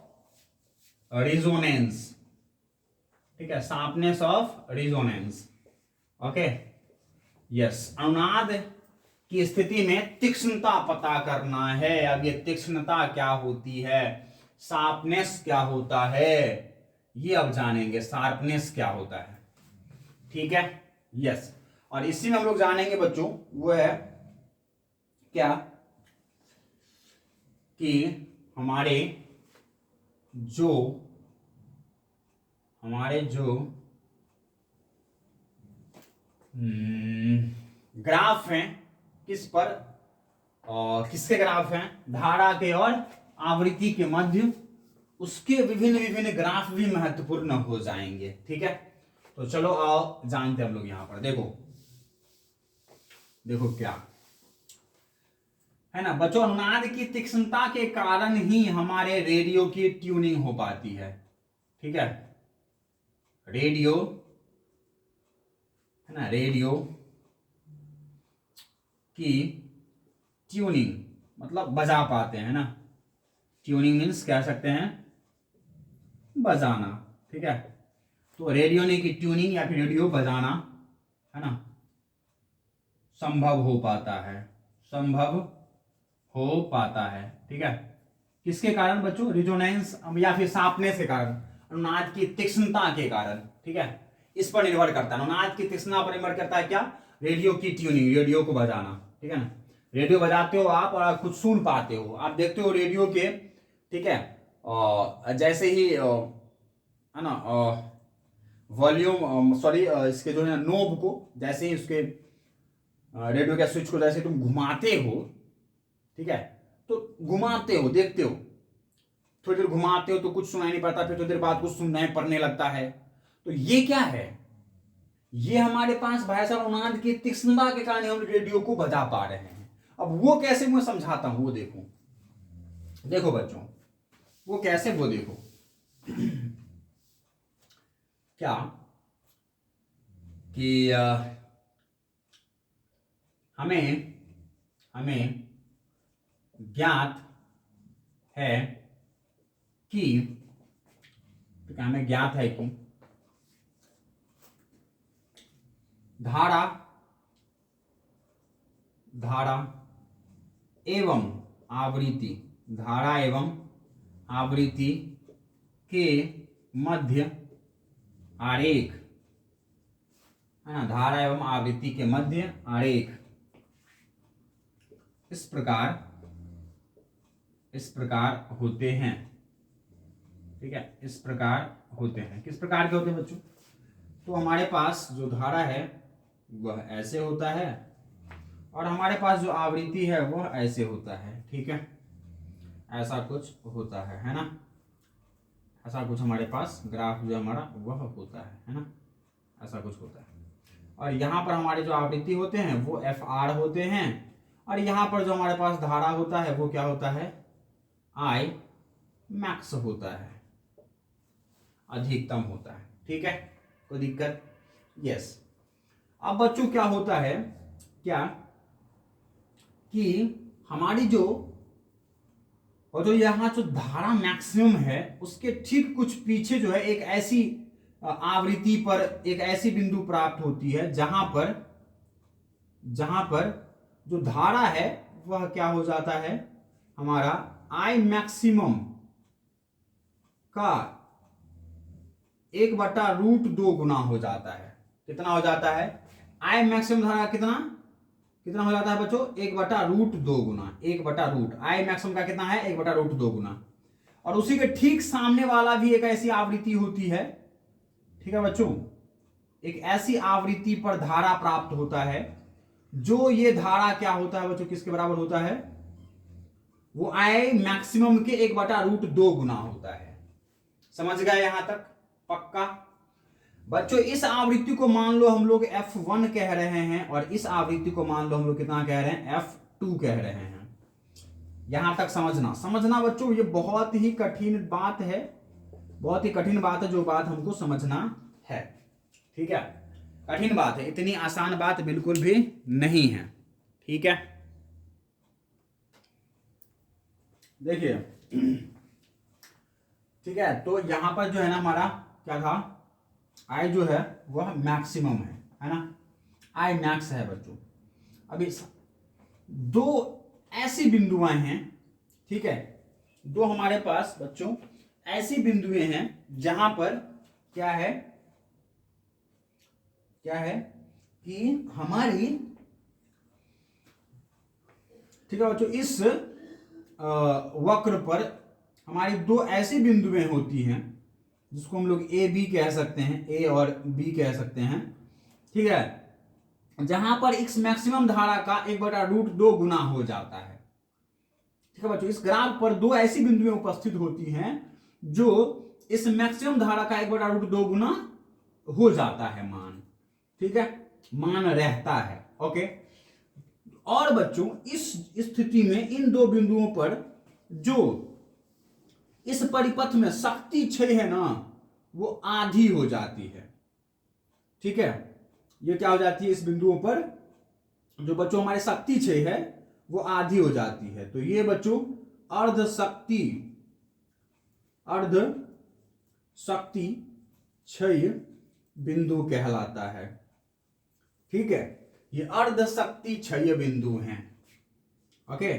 रिजोनेंस, ठीक है, sharpness of resonance, okay, yes. अनुनाद की स्थिति में तीक्ष्णता पता करना है। अब ये तीक्ष्णता क्या होती है, शार्पनेस क्या होता है, ये अब जानेंगे, शार्पनेस क्या होता है, ठीक है, यस। और इसी में हम लोग जानेंगे बच्चों वो है क्या कि हमारे जो ग्राफ हैं किस पर, किसके ग्राफ हैं, धारा के और आवृत्ति के मध्य, उसके विभिन्न विभिन्न ग्राफ भी महत्वपूर्ण हो जाएंगे, ठीक है। तो चलो आओ जानते हैं हम लोग। यहां पर देखो क्या है ना बच्चों, अनुनाद की तीक्ष्णता के कारण ही हमारे रेडियो की ट्यूनिंग हो पाती है, ठीक है, रेडियो है ना, रेडियो की ट्यूनिंग मतलब बजा पाते हैं ना, ट्यूनिंग मीन्स कह सकते हैं बजाना, ठीक है। तो रेडियो ने की ट्यूनिंग या फिर रेडियो बजाना है ना संभव हो पाता है, संभव हो पाता है, ठीक है, किसके कारण बच्चों, रिजोनेंस या फिर शार्पनेस के कारण, अनुनाद की तीक्ष्णता के कारण, ठीक है, इस पर निर्भर करता है। अनुनाद की तीक्ष्णता पर निर्भर करता है क्या, रेडियो की ट्यूनिंग, रेडियो को बजाना, ठीक है ना, रेडियो बजाते हो आप और कुछ सुन पाते हो, आप देखते हो रेडियो के, ठीक है, जैसे ही है ना वॉल्यूम सॉरी इसके जो है नोब को, जैसे ही उसके रेडियो के स्विच को जैसे तुम घुमाते हो, ठीक है, तो घुमाते हो, देखते हो, थोड़ी देर घुमाते हो तो कुछ सुनाई नहीं पड़ता, फिर थोड़ी देर बाद कुछ सुनाई पड़ने लगता है। तो ये क्या है, ये हमारे पास भाई साहब अनुनाद की तीक्ष्णता के कारण हम रेडियो को बजा पा रहे हैं। अब वो कैसे मैं समझाता हूं, वो देखो बच्चों, वो कैसे, वो देखो क्या कि हमें ज्ञात है कि, हमें ज्ञात है कि धारा एवं आवृत्ति, धारा एवं आवृत्ति के मध्य आरेख है ना, धारा एवं आवृत्ति के मध्य आरेख इस प्रकार होते हैं, ठीक है, इस प्रकार होते हैं। किस प्रकार के होते हैं बच्चों, तो हमारे पास जो धारा है वह ऐसे होता है और हमारे पास जो आवृत्ति है वह ऐसे होता है, ठीक है, ऐसा कुछ होता है ना, ऐसा कुछ हमारे पास ग्राफ जो हमारा वह होता है ना, ऐसा कुछ होता है। और यहाँ पर हमारे जो आवृत्ति होते हैं वो FR होते हैं और यहाँ पर जो हमारे पास धारा होता है वो क्या होता है, I मैक्स होता है, अधिकतम होता है, ठीक है, कोई दिक्कत, यस। अब बच्चों क्या होता है क्या कि हमारी जो यहाँ जो धारा मैक्सिमम है उसके ठीक कुछ पीछे जो है एक ऐसी आवृत्ति पर एक ऐसी बिंदु प्राप्त होती है जहां पर जो धारा है वह क्या हो जाता है, हमारा I मैक्सिमम का 1/√2 गुना हो जाता है। कितना हो जाता है, I मैक्सिमम धारा कितना हो जाता है बच्चों, 1/√2 गुना, 1/√, I मैक्सिमम का कितना है, 1/√2 गुना। और उसी के ठीक सामने वाला भी एक ऐसी आवृत्ति होती है, ठीक है बच्चों, एक ऐसी आवृत्ति पर धारा प्राप्त होता है जो ये धारा क्या होता है बच्चों, किसके बराबर होता है, वो I मैक्सिमम के 1/√2 गुना होता है। समझ गए यहां तक, पक्का बच्चों। इस आवृत्ति को मान लो हम लोग F1 कह रहे हैं और इस आवृत्ति को मान लो हम लोग कितना कह रहे हैं, F2 कह रहे हैं। यहां तक समझना बच्चों, ये बहुत ही कठिन बात है, बहुत ही कठिन बात है, जो बात हमको समझना है। ठीक है, कठिन बात है, इतनी आसान बात बिल्कुल भी नहीं है। ठीक है, देखिए ठीक है, तो यहां पर जो है ना हमारा क्या था, आई जो है वह मैक्सिमम है ना, आई मैक्स है बच्चों। अभी दो ऐसी बिंदुएं हैं, ठीक है, दो हमारे पास बच्चों ऐसी बिंदुएं हैं जहां पर क्या है कि हमारी, ठीक है बच्चों, इस वक्र पर हमारी दो ऐसी बिंदुएं होती हैं जिसको हम लोग ए बी कह सकते हैं, ए और बी कह सकते हैं। ठीक है, जहां पर x मैक्सिमम धारा का 1/√2 गुना हो जाता है। ठीक है बच्चों, इस ग्राफ पर दो ऐसी बिंदुएं उपस्थित होती हैं जो इस मैक्सिमम धारा का 1/√2 गुना हो जाता है मान। ठीक है, मान रहता है। ओके, और बच्चों इस स्थिति में इन दो बिंदुओं पर जो इस परिपथ में शक्ति क्षय है ना, वो आधी हो जाती है। ठीक है, ये क्या हो जाती है, इस बिंदुओं पर जो बच्चों हमारे शक्ति क्षय है वो आधी हो जाती है। तो ये बच्चों अर्ध शक्ति क्षय बिंदु कहलाता है। ठीक है, ये अर्ध शक्ति क्षय बिंदु हैं। ओके,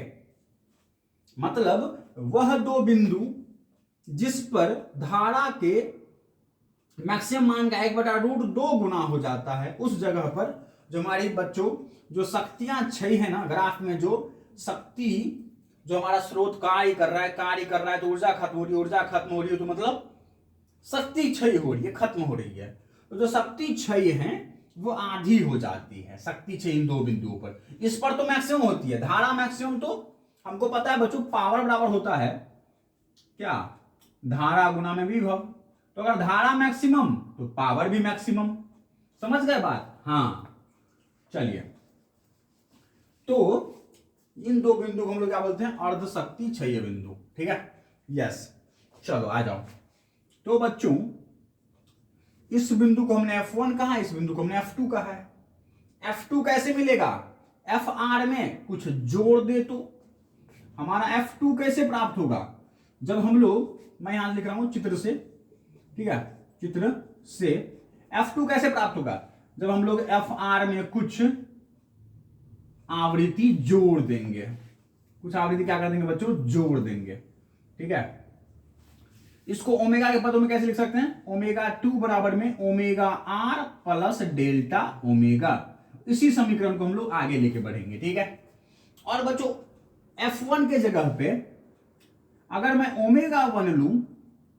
मतलब वह दो बिंदु जिस पर धारा के मैक्सिमम मान का 1/√2 गुना हो जाता है, उस जगह पर जो हमारी बच्चों जो शक्तियां क्षय है ना, ग्राफ में जो शक्ति, जो हमारा स्रोत कार्य कर रहा है तो ऊर्जा खत्म हो रही है, तो मतलब शक्ति क्षय हो रही है, खत्म हो रही है। तो जो शक्ति क्षय है वो आधी हो जाती है, शक्ति क्षय इन दो बिंदुओं पर। इस पर तो मैक्सिमम होती है, धारा मैक्सिमम तो हमको पता है बच्चों, पावर बराबर होता है क्या, धारा गुना में विभव। तो अगर धारा मैक्सिमम तो पावर भी मैक्सिमम। समझ गए बात? हाँ, चलिए, तो इन दो बिंदु को हम लोग क्या बोलते हैं, अर्ध शक्ति क्षय बिंदु। ठीक है, यस, चलो आ जाओ। तो बच्चों इस बिंदु को हमने F1 कहा, इस बिंदु को हमने F2 कहा है। F2 कैसे मिलेगा, FR में कुछ जोड़ दे तो हमारा F2 कैसे प्राप्त होगा, जब हम लोग, मैं यहां लिख रहा हूं चित्र से, ठीक है, चित्र से F2 कैसे प्राप्त होगा, जब हम लोग FR में कुछ आवृत्ति जोड़ देंगे। कुछ आवृत्ति क्या कर देंगे बच्चों, जोड़ देंगे। ठीक है, इसको ओमेगा के पदों में कैसे लिख सकते हैं, ω2 बराबर में ω/r प्लस डेल्टा ओमेगा। इसी समीकरण को हम लोग आगे लेके बढ़ेंगे। ठीक है, और बच्चों F1 के जगह पे अगर मैं ω1 लूं,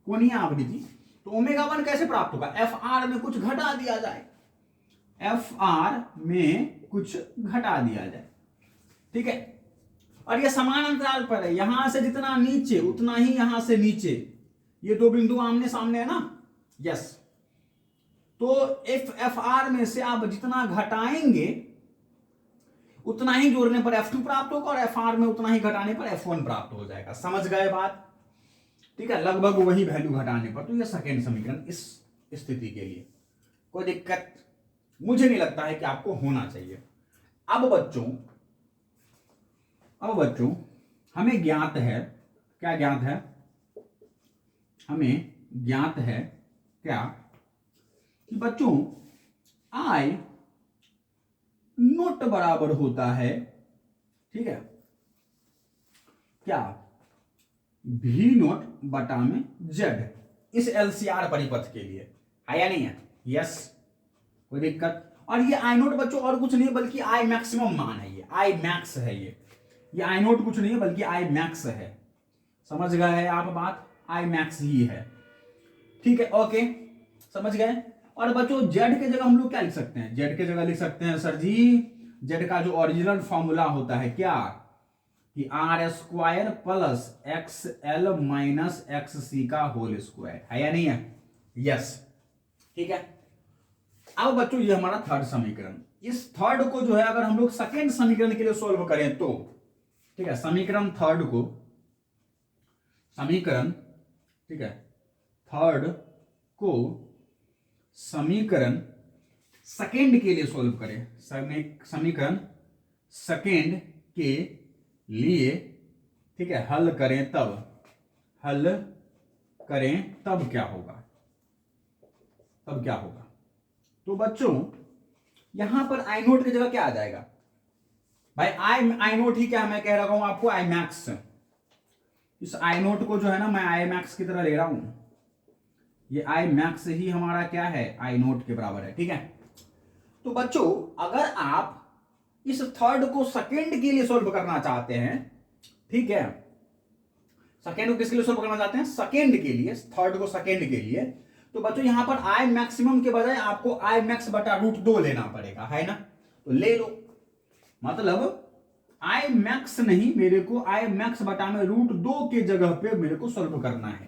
कोणीय आवृत्ति, तो ω1 कैसे प्राप्त होगा, FR में कुछ घटा दिया जाए, FR में कुछ घटा दिया जाए। ठीक है, और ये समान अंतराल पर है, यहां से जितना नीचे उतना ही यहां से नीचे, ये दो बिंदु आमने सामने है ना, यस। तो FR में से आप जितना घटाएंगे उतना ही जोड़ने पर F2 प्राप्त होगा, और FR में उतना ही घटाने पर F1 प्राप्त हो जाएगा। समझ गए बात? ठीक है, लगभग वही वैल्यू घटाने पर। तो ये सेकेंड समीकरण इस स्थिति के लिए कोई दिक्कत मुझे नहीं लगता है कि आपको होना चाहिए। अब बच्चों हमें ज्ञात है, क्या ज्ञात है, हमें ज्ञात है क्या कि बच्चों I नोट बराबर होता है, ठीक है, क्या, V नोट बटा में Z, इस LCR परिपथ के लिए है या नहीं है? यस, कोई दिक्कत? और ये I नोट बच्चों और कुछ नहीं बल्कि I मैक्सिमम मान है, ये I मैक्स है, ये I नोट कुछ नहीं है बल्कि I मैक्स है। समझ गए आप बात? I मैक्स ही है। ठीक है, ओके, समझ गए। और बच्चों Z के जगह हम लोग क्या लिख सकते हैं, Z के जगह लिख सकते हैं सर जी, Z का जो ओरिजिनल फॉर्मूला होता है क्या, कि R² plus XL minus XC का होल स्क्वायर, है या नहीं है? यस, ठीक है। अब बच्चों ये हमारा थर्ड समीकरण, इस थर्ड को जो है अगर हम लोग सेकेंड समीकरण के लिए सॉल्व करें तो, ठीक है, समीकरण थर्ड को, समीकरण, ठीक है, थर्ड को समीकरण सेकेंड के लिए सॉल्व करें, समीकरण सेकेंड के लिए, ठीक है, हल करें तब क्या होगा, तो बच्चों यहां पर आई नोट की जगह क्या आ जाएगा भाई, आई नोट ही क्या मैं कह रहा हूं आपको, आई मैक्स। इस आई नोट को जो है ना मैं आई मैक्स की तरह ले रहा हूं, ये आई मैक्स ही हमारा क्या है, आई नोट के बराबर है, ठीक है। तो बच्चों अगर आप इस थर्ड को सेकेंड के लिए सॉल्व करना चाहते हैं, ठीक है, सेकेंड को किसके लिए सॉल्व करना चाहते हैं, सेकेंड के लिए, थर्ड को सेकेंड के लिए, तो बच्चों यहां पर आई मैक्सिमम के बजाय आपको आई मैक्स बटा √2 लेना पड़ेगा, है ना, तो ले लो। मतलब आई मैक्स नहीं, मेरे को आई मैक्स बटा में √2 के जगह पे मेरे को सॉल्व करना है,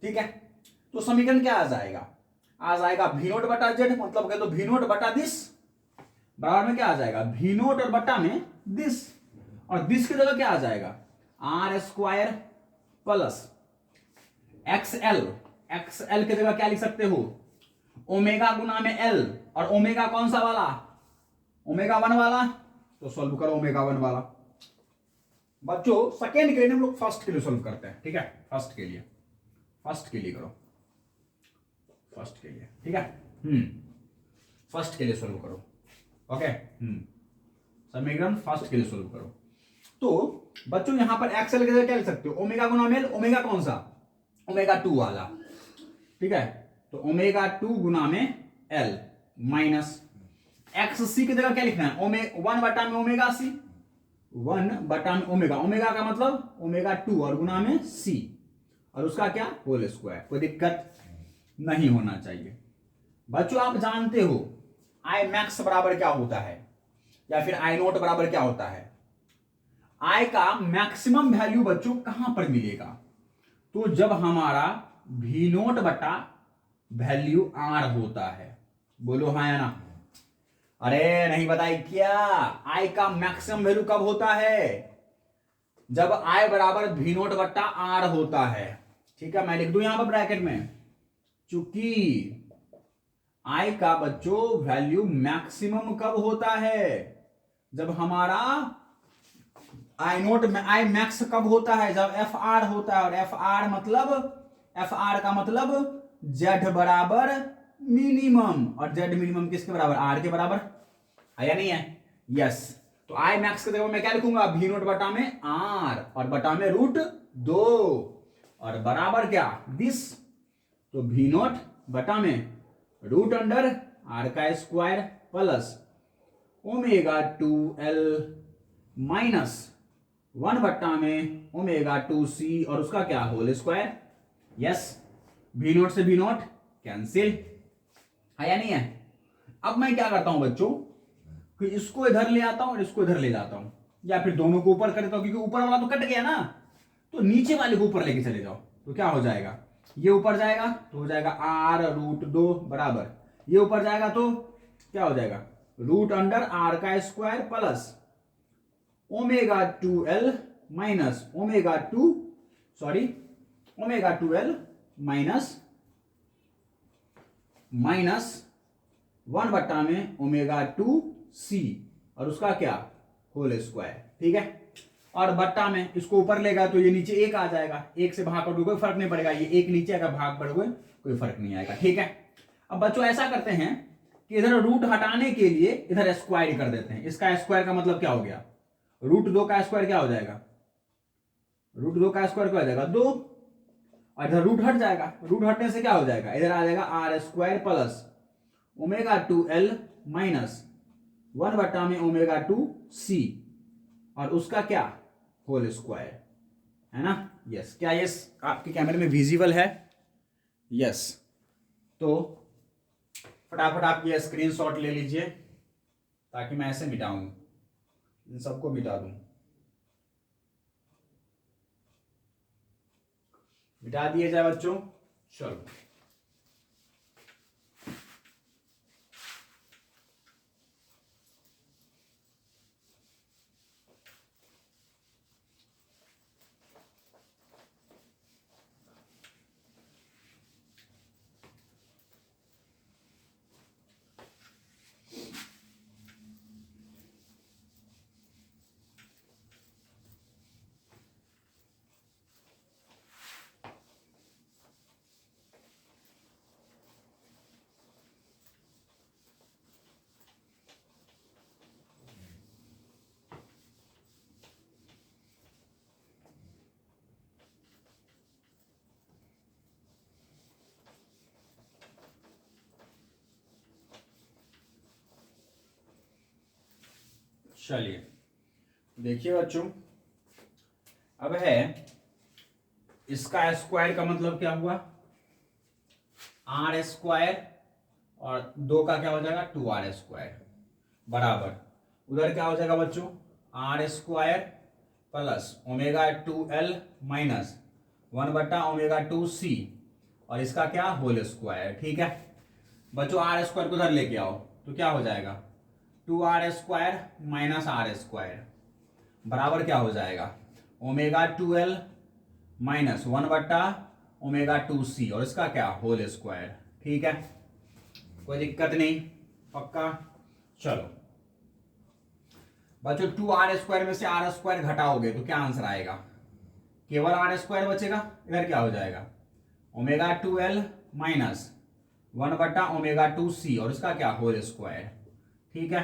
ठीक है। तो समीकरण क्या आ जाएगा, V नोट बटा जेड, मतलब कह दो V नोट बटा दिस, बराबर में क्या आ जाएगा, V नोट और बटा में दिस, और दिस की जगह क्या आ जाएगा, R² प्लस XL की जगह क्या लिख सकते हो, ओमेगा गुना में L, और ओमेगा कौन सा वाला, ओमेगा 1 वाला, तो सॉल्व करो ओमेगा 1 वाला। बच्चों सेकेंड के लिए हम लोग फर्स्ट के लिए सॉल्व करते हैं, ठीक है, फर्स्ट के लिए करो, फर्स्ट के लिए, ठीक है, फर्स्ट के लिए सॉल्व करो, ओके, समीकरण फर्स्ट के लिए सॉल्व करो। तो बच्चों यहां पर एक्सएल की जगह क्या लिख सकते हो, ओमेगा गुना में, ओमेगा कौन सा, ओमेगा 2 वाला, ठीक है, तो ओमेगा 2 गुना में एल माइनस एक्स सी की जगह क्या लिखना है, 1 बटा में ओमेगा सी, 1 बटा में ओमेगा का मतलब ओमेगा 2 और गुना में सी, और उसका क्या होल स्क्वायर, कोई दिक्कत नहीं होना चाहिए। बच्चों आप जानते हो आई मैक्स बराबर क्या होता है, या फिर आई नोट बराबर क्या होता है, आई का मैक्सिमम वैल्यू बच्चों कहां पर मिलेगा, तो जब हमारा V नोट बटा वैल्यू R होता है, बोलो हाँ या ना, अरे नहीं बताई क्या, आई का मैक्सिमम वैल्यू कब होता है, जब आई बराबर V नोट बटा R होता है, ठीक है, मैं लिख दूं यहां पर ब्रैकेट में, चूंकि आई का बच्चों वैल्यू मैक्सिमम कब होता है, जब हमारा आई नोट में आई मैक्स कब होता है, जब एफ आर होता है, और एफ आर का मतलब जेड बराबर मिनिमम, और जेड मिनिमम किसके बराबर, आर के बराबर है या नहीं है, यस। तो आई मैक्स के जगह मैं क्या लिखूंगा, V नोट बटा में R और बटा में √2 और बराबर क्या दिस, तो V नोट बटा में √R का square plus omega 2L minus 1 बट्टा में ओमेगा 2C और उसका क्या whole square, yes, V naught से V नोट कैंसिल है या नहीं है। अब मैं क्या करता हूं बच्चों कि इसको इधर ले आता हूं और इसको इधर ले जाता हूं, या फिर दोनों को ऊपर कर देता हूं, क्योंकि ऊपर वाला तो कट गया ना, तो नीचे वाले को ऊपर लेके चले जाओ, तो क्या हो जाएगा, ये ऊपर जाएगा तो हो जाएगा R√2 बराबर, ये ऊपर जाएगा तो क्या हो जाएगा, √R का square plus omega 2L minus omega 2L minus 1 बट्टा में ओमेगा 2C और उसका क्या होल स्क्वायर, ठीक है, और बट्टा में इसको ऊपर लेगा तो ये नीचे 1 आ जाएगा, 1 से भाग कर कोई फर्क नहीं पड़ेगा, ये 1 नीचे आएगा, भाग बढ़ गए कोई फर्क नहीं आएगा, ठीक है। अब बच्चों ऐसा करते हैं कि इधर रूट हटाने के लिए इधर स्क्वायर कर देते हैं, इसका स्क्वायर का मतलब क्या हो गया, √2 का स्क्वायर क्या हो जाएगा, √2 का स्क्वायर क्या हो जाएगा 2, और इधर रूट हट जाएगा, रूट हटने से क्या हो जाएगा, इधर आ जाएगा R² plus omega 2L minus 1 बट्टा में ओमेगा 2C और उसका क्या होल स्क्वायर, है ना, यस। क्या यस आपके कैमरे में विजिबल है, यस। तो फटाफट आप ये स्क्रीनशॉट ले लीजिए ताकि मैं ऐसे मिटाऊं, इन सबको मिटा दूं, मिटा दिए जाए बच्चों, चलो। चलिए देखिए बच्चों, अब है इसका स्क्वायर का मतलब क्या हुआ, आर स्क्वायर, और 2 का क्या हो जाएगा 2r स्क्वायर, बराबर उधर क्या हो जाएगा बच्चों, R square plus omega 2l minus 1/ओमेगा 2c, और इसका क्या होल स्क्वायर। ठीक है बच्चों, आर स्क्वायर को उधर लेके आओ तो क्या हो जाएगा 2r square minus are square, बराबर क्या हो जाएगा ओमेगा 2l माइनस 1/ओमेगा 2c, और इसका क्या होल स्क्वायर। ठीक है, कोई दिक्कत नहीं, पक्का। चलो बच्चों, 2r स्क्वायर में से आर स्क्वायर घटाओगे तो क्या आंसर आएगा, केवल आर स्क्वायर बचेगा। इधर क्या हो जाएगा ओमेगा 2l माइनस 1/ओमेगा 2c, और इसका क्या होल स्क्वायर। ठीक है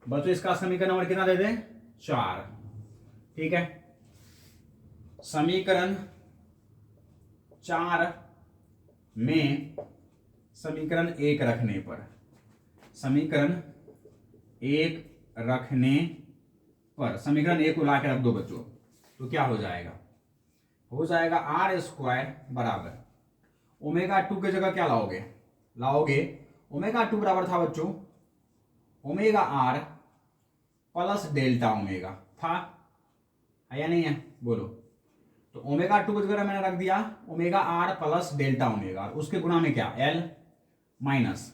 बच्चों, इसका समीकरण नंबर कितना दे दें 4। ठीक है, समीकरण 4 में समीकरण 1 रखने पर, समीकरण 1 रखने पर, समीकरण 1 को ला के रख दो बच्चों, तो क्या हो जाएगा, हो जाएगा आर स्क्वायर बराबर ओमेगा 2 की जगह क्या लाओगे ओमेगा 2 बराबर था बच्चों omega R plus delta omega, था है या नहीं है बोलो। तो ओमेगा 2 की जगह मैंने रख दिया omega R plus delta omega, उसके गुणा में क्या एल माइनस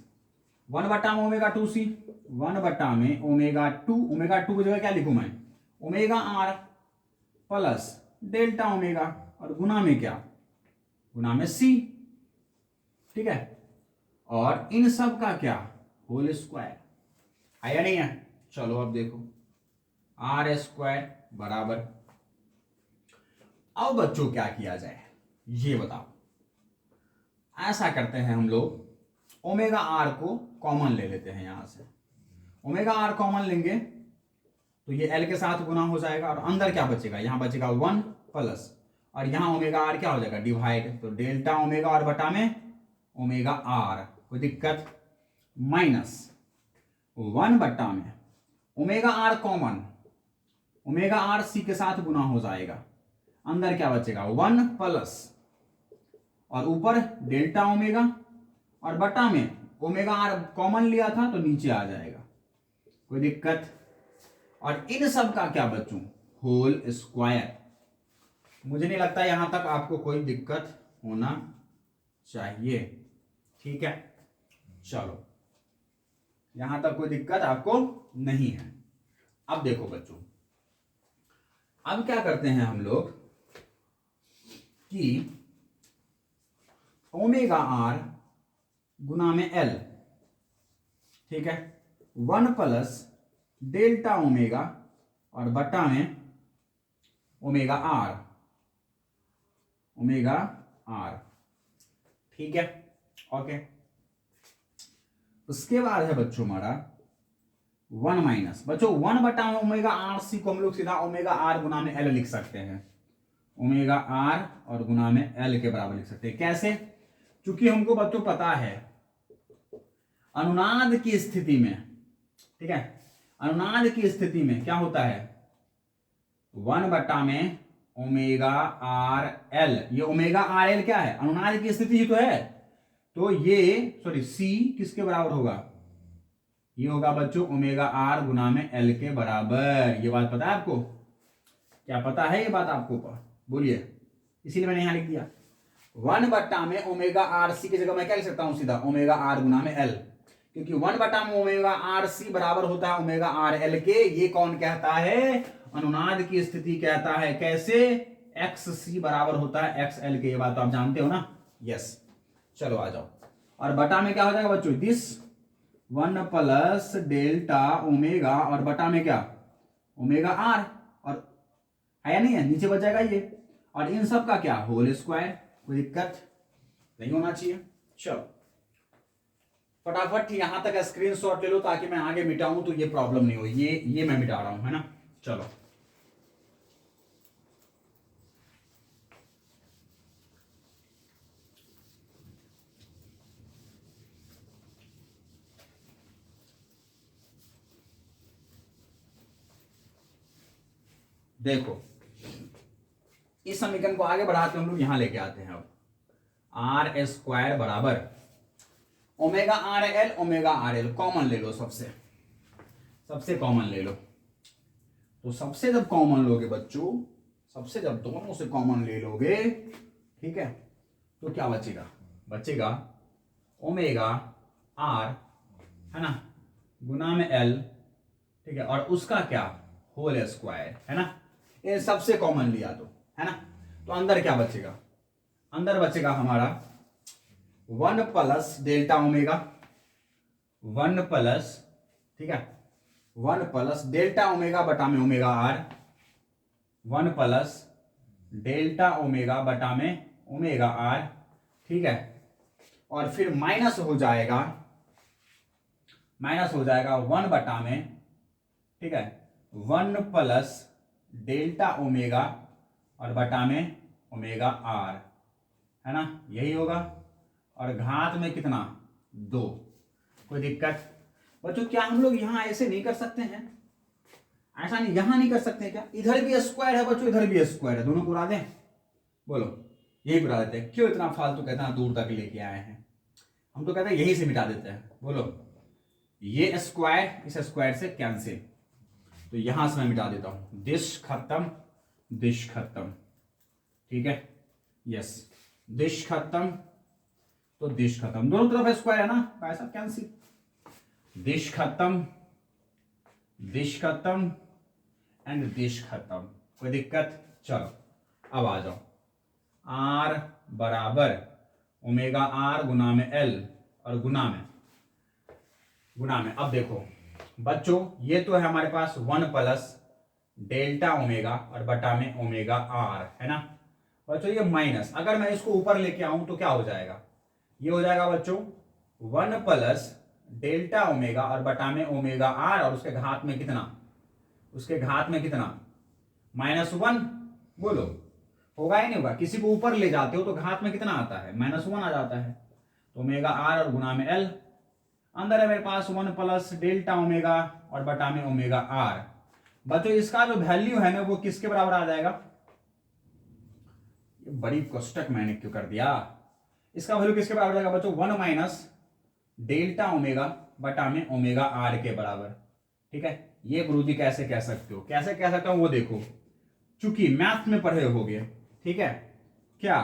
1/ओमेगा 2c, 1/ओमेगा 2, ओमेगा 2 की जगह क्या लिखूं मैं omega R plus delta omega, और गुणा में क्या, गुणा में सी। ठीक है, और इन सब का क्या होल स्क्वायर, है या नहीं है। चलो अब देखो आर स्क्वायर बराबर, अब बच्चों क्या किया जाए ये बताओ। ऐसा करते हैं हम लोग, ओमेगा आर को कॉमन ले लेते हैं, यहां से ओमेगा आर कॉमन लेंगे तो ये एल के साथ गुना हो जाएगा, और अंदर क्या बचेगा, यहां बचेगा 1 प्लस, और यहां ओमेगा आर क्या हो जाएगा डिवाइड, तो डेल्टा ओमेगा और बटा में ओमेगा आर, कोई दिक्कत, माइनस 1 में omega R common, omega R C के साथ गुना हो जाएगा, अंदर क्या बचेगा 1 प्लस, और ऊपर डेल्टा ओमेगा, और बटा में ओमेगा आर कॉमन लिया था तो नीचे आ जाएगा, कोई दिक्कत। और इन सब का क्या बच्चों होल स्क्वायर। मुझे नहीं लगता यहां तक आपको कोई दिक्कत होना चाहिए। ठीक है, चलो यहां तक कोई दिक्कत आपको नहीं है। अब देखो बच्चों, अब क्या करते हैं हम लोग कि ओमेगा आर गुना में एल, ठीक है 1 प्लस डेल्टा ओमेगा और बटा में ओमेगा आर, ओमेगा आर। ठीक है, ओके। उसके बाद है बच्चों हमारा 1 माइनस, बच्चों 1 में ओमेगा आर सी को हम लोग सीधा ओमेगा आर गुना में एल लिख सकते हैं, ओमेगा आर और गुना में एल के बराबर लिख सकते हैं। कैसे, क्योंकि हमको बच्चों पता है अनुनाद की स्थिति में, ठीक है अनुनाद की स्थिति में क्या होता है 1 में ओमेगा आर एल, ये ओमेगा आर एल क्या है अनुनाद की स्थिति ही तो है, तो ये सॉरी सी किसके बराबर होगा, ये होगा बच्चों ओमेगा आर गुना में एल के बराबर। ये बात पता है आपको, क्या पता है ये बात आपको, बोलिए, इसीलिए मैंने यहां लिख दिया 1 में ओमेगा आर सी की जगह मैं क्या लिख सकता हूं सीधा ओमेगा आर गुना में एल, क्योंकि 1 में ओमेगा आर सी बराबर होता है ओमेगा आर एल के। ये कौन कहता है अनुनाद की स्थिति कहता है। कैसे, एक्स सी बराबर होता है एक्स एल के, ये बात तो आप जानते हो ना। यस, चलो आ जाओ, और बटा में क्या हो जाएगा बच्चों दिस 1 प्लस डेल्टा ओमेगा और बटा में क्या ओमेगा आर, और है या नहीं है, नीचे बच जाएगा ये, और इन सब का क्या होल स्क्वायर। कोई दिक्कत नहीं होना चाहिए। चलो फटाफट यहां तक स्क्रीनशॉट ले लो ताकि मैं आगे मिटाऊं तो ये प्रॉब्लम नहीं हो, ये मैं मिटा रहा हूं, है ना। चलो देखो इस समीकरण को आगे बढ़ाते हम लोग यहां लेके आते हैं। अब आर स्क्वायर बराबर omega R L, omega R L common ले लो, सबसे कॉमन ले लो। तो सबसे जब कॉमन लोगे बच्चों, सबसे जब दोनों से कॉमन ले लोगे, ठीक है, तो क्या बचेगा? बचेगा ओमेगा आर, है ना, गुना में एल, ठीक है, और उसका क्या, होल स्क्वायर, है ना। ये सबसे कॉमन लिया तो, है ना। तो अंदर क्या बचेगा? अंदर बचेगा हमारा 1 प्लस डेल्टा ओमेगा, 1 प्लस, ठीक है, 1 प्लस डेल्टा ओमेगा बटा में omega R, 1 plus delta omega बटा में ओमेगा आर, ठीक है, और फिर माइनस हो जाएगा 1 बटा में, ठीक है, 1 प्लस डेल्टा ओमेगा और बटा में ओमेगा आर, है ना, यही होगा। और घात में कितना, 2। कोई दिक्कत बच्चों? क्या हम लोग यहां ऐसे नहीं कर सकते हैं? ऐसा नहीं, यहां नहीं कर सकते हैं क्या? इधर भी स्क्वायर है बच्चों, इधर भी स्क्वायर है, दोनों को उड़ा दें? बोलो, यही बुला देते हैं। क्यों इतना फालतू कहते हैं दूर तक लेके आए हैं? हम तो कहते हैं यही से मिटा देते हैं। बोलो, ये स्क्वायर इस स्क्वायर से कैंसिल, तो यहां से मैं मिटा देता हूं, दिश खत्म, दिश खत्म, ठीक है, यस, दिश खत्म, तो दिश खत्म, दोनों तरफ स्क्वायर है ना, पैसा कैंसिल, दिश खत्म, दिश खत्म एंड दिश खत्म। कोई दिक्कत? चलो अब आ जाओ, आर बराबर ओमेगा आर गुना में एल और गुना में अब देखो बच्चों, ये तो है हमारे पास 1 प्लस डेल्टा ओमेगा और बटा में ओमेगा आर, है ना बच्चों। ये माइनस, अगर मैं इसको ऊपर लेके आऊं तो क्या हो जाएगा? ये हो जाएगा बच्चों 1 प्लस डेल्टा ओमेगा और बटा में ओमेगा आर, और उसके घात में कितना, -1। बोलो, होगा ही नहीं होगा? किसी को ऊपर ले जाते हो तो घात में कितना आता है? -1 आ जाता है। तो ओमेगा आर और गुना में एल, अंदर है मेरे पास 1 प्लस डेल्टा ओमेगा और बटा में ओमेगा आर। बच्चों इसका जो वैल्यू है ना, वो किसके बराबर आ जाएगा? ये बड़ी कोष्टक मैंने क्यों कर दिया? इसका वैल्यू किसके बराबर जाएगा बच्चों? 1 माइनस डेल्टा ओमेगा बटा में ओमेगा आर के बराबर, ठीक है। ये गुरुजी कैसे कह सकते हो? कैसे कह सकता हूं वो देखो, चूंकि मैथ में पढ़े होगे, ठीक है, क्या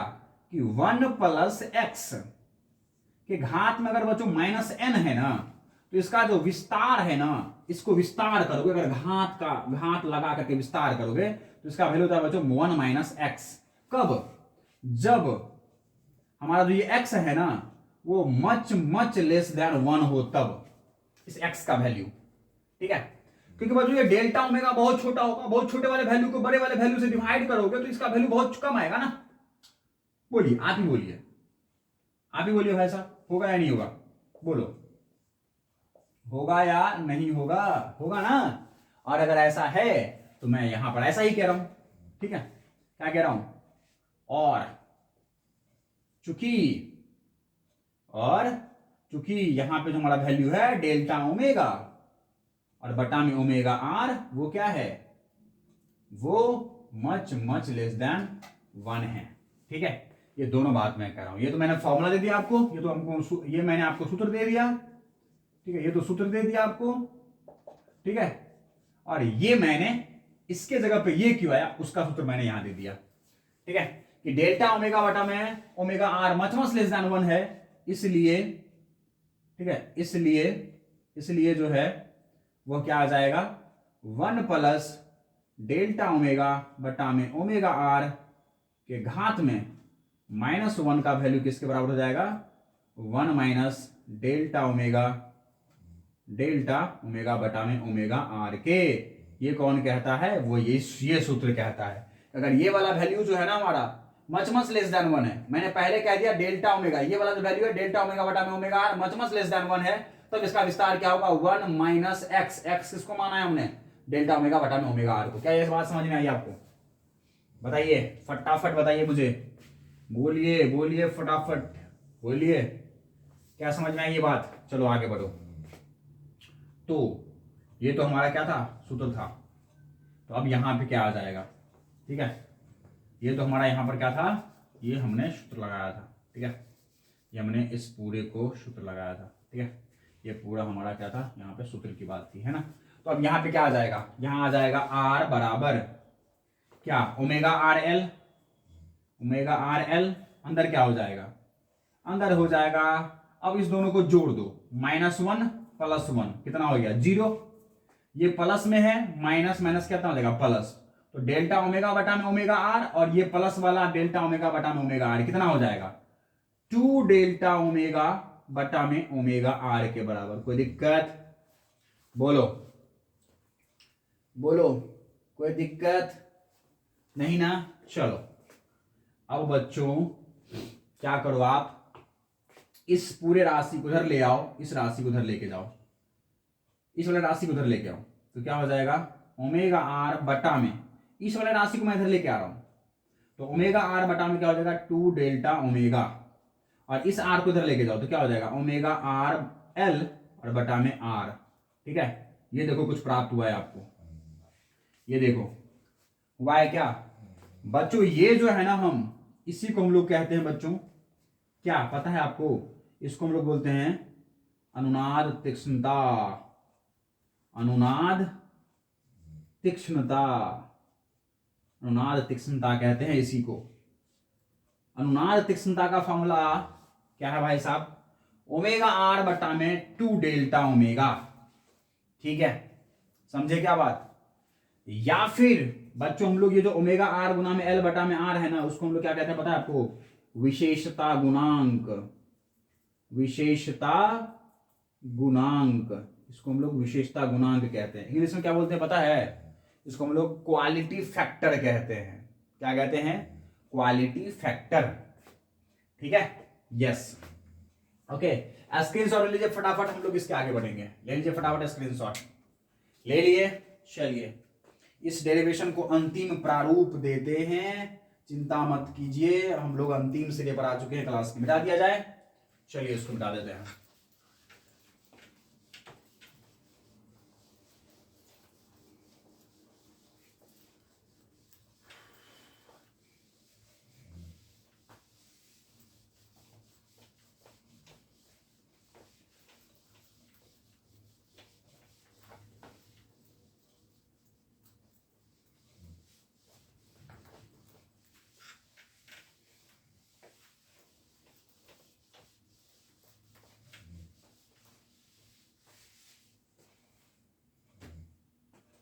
कि 1 प्लस एक्स के घात में अगर बच्चों -n है ना, तो इसका जो विस्तार है ना, इसको विस्तार करोगे, अगर घात लगा करके विस्तार करोगे तो इसका वैल्यू होता है बच्चों 1 माइनस एक्स। कब? जब हमारा जो ये x है ना, वो मच लेस देन 1 हो, तब इस x का वैल्यू, ठीक है। क्योंकि बच्चों ये डेल्टा ओमेगा बहुत छोटा होगा, बहुत छोटे वाले वैल्यू को बड़े वाले वैल्यू से डिवाइड करोगे तो इसका वैल्यू बहुत कम आएगा ना। बोलिए, आप ही बोलिए भाई साहब, होगा या नहीं होगा? बोलो, होगा या नहीं होगा? होगा ना। और अगर ऐसा है तो मैं यहां पर ऐसा ही कह रहा हूं, ठीक है। क्या कह रहा हूं? चूंकि यहां पे जो हमारा वैल्यू है डेल्टा ओमेगा और बटा में ओमेगा आर, वो क्या है? वो मच लेस देन 1 है, ठीक है। ये दोनों बात मैं कह रहा हूं। ये तो मैंने फॉर्मूला दे दिया आपको, ये तो हमको, ये मैंने आपको सूत्र दे दिया, ठीक है, ये तो सूत्र दे दिया आपको, ठीक है। और ये मैंने इसके जगह पे ये क्यों आया, उसका सूत्र मैंने यहां दे दिया, ठीक है, कि डेल्टा ओमेगा बटा में omega R much less than 1 है, इसलिए, ठीक है, इसलिए जो है वो क्या आ जाएगा? 1 प्लस डेल्टा ओमेगा बटा में ओमेगा आर के घात में -1 का वैल्यू किसके बराबर हो जाएगा? 1 माइनस डेल्टा ओमेगा बटा में ओमेगा आर के। ये कौन कहता है? वो ये सूत्र कहता है। अगर ये वाला वैल्यू जो है ना हमारा मच लेस देन 1 है, मैंने पहले कह दिया डेल्टा ओमेगा, ये वाला जो वैल्यू है डेल्टा ओमेगा बटा में omega R much less than 1 है, तब इसका विस्तार क्या होगा? 1 माइनस एक्स। एक्स किसको माना है हमने? डेल्टा ओमेगा बटा में ओमेगा आर को। क्या ये बात समझ में आई आपको? बताइए, फटाफट बताइए मुझे, बोलिए फटाफट बोलिए, क्या समझ में आई ये बात? चलो आगे बढ़ो। तो ये तो हमारा क्या था? सूत्र था। तो अब यहाँ पे क्या आ जाएगा, ठीक है। ये तो हमारा यहाँ पर क्या था, ये हमने सूत्र लगाया था, ठीक है। ये हमने इस पूरे को सूत्र लगाया था, ठीक है। ये पूरा हमारा क्या था, यहाँ पे सूत्र की बात थी, है ना। तो अब यहाँ पे क्या आ जाएगा, यहाँ आ जाएगा आर बराबर क्या, omega R L. Omega R L अंदर क्या हो जाएगा, अंदर हो जाएगा। अब इस दोनों को जोड़ दो, -1 + 1 कितना हो गया, 0। ये प्लस में है, माइनस माइनस कितना हो जाएगा, प्लस। तो डेल्टा ओमेगा बटा में ओमेगा आर, और ये प्लस वाला डेल्टा ओमेगा बटा में ओमेगा आर कितना हो जाएगा, 2 डेल्टा ओमेगा बटा में ओमेगा आर के बराबर। कोई दिक्कत, बोलो बोलो, कोई दिक्कत नहीं ना। चलो अब बच्चों क्या करो, आप इस पूरे राशि को उधर ले आओ, इस राशि को उधर लेके जाओ, इस वाले राशि को उधर लेके आओ, तो क्या हो जाएगा, ओमेगा आर बटा में, इस वाले राशि को मैं इधर लेके आ रहा हूं, तो ओमेगा आर बटा में क्या हो जाएगा, 2 डेल्टा ओमेगा, और इस आर को इधर लेके जाओ तो क्या हो जाएगा, ओमेगा आर एल और बटा में आर, ठीक है। ये देखो कुछ प्राप्त हुआ है आपको, ये देखो हुआ है क्या बच्चों, ये जो है ना, हम इसी को हम लोग कहते हैं बच्चों, क्या पता है आपको, इसको हम लोग बोलते हैं अनुनाद तीक्ष्णता। अनुनाद तीक्ष्णता, अनुनाद तीक्ष्णता कहते हैं इसी को। अनुनाद तीक्ष्णता का फॉर्मूला क्या है भाई साहब, ओमेगा आर बटा में 2 डेल्टा ओमेगा, ठीक है, समझे क्या बात। या फिर बच्चों हम लोग ये जो ओमेगा आर गुना में एल बटा में आर है ना, उसको हम लोग क्या कहते हैं पता है आपको, विशेषता गुणांक। विशेषता गुणांक, इसको हम लोग विशेषता गुणांक कहते हैं। इंग्लिश में क्या बोलते हैं पता है, इसको हम लोग क्वालिटी फैक्टर कहते हैं। क्या कहते हैं, क्वालिटी फैक्टर, ठीक है, यस, ओके। स्क्रीनशॉट ले लीजिए फटाफट, हम लोग इसके आगे बढ़ेंगे। ले लीजिए फटाफट स्क्रीनशॉट, ले लिए। चलिए इस डेरिवेशन को अंतिम प्रारूप देते हैं, चिंता मत कीजिए, हम लोग अंतिम सिरे पर आ चुके हैं, क्लास की मिटा दिया जाए। चलिए इसको मिटा देते हैं।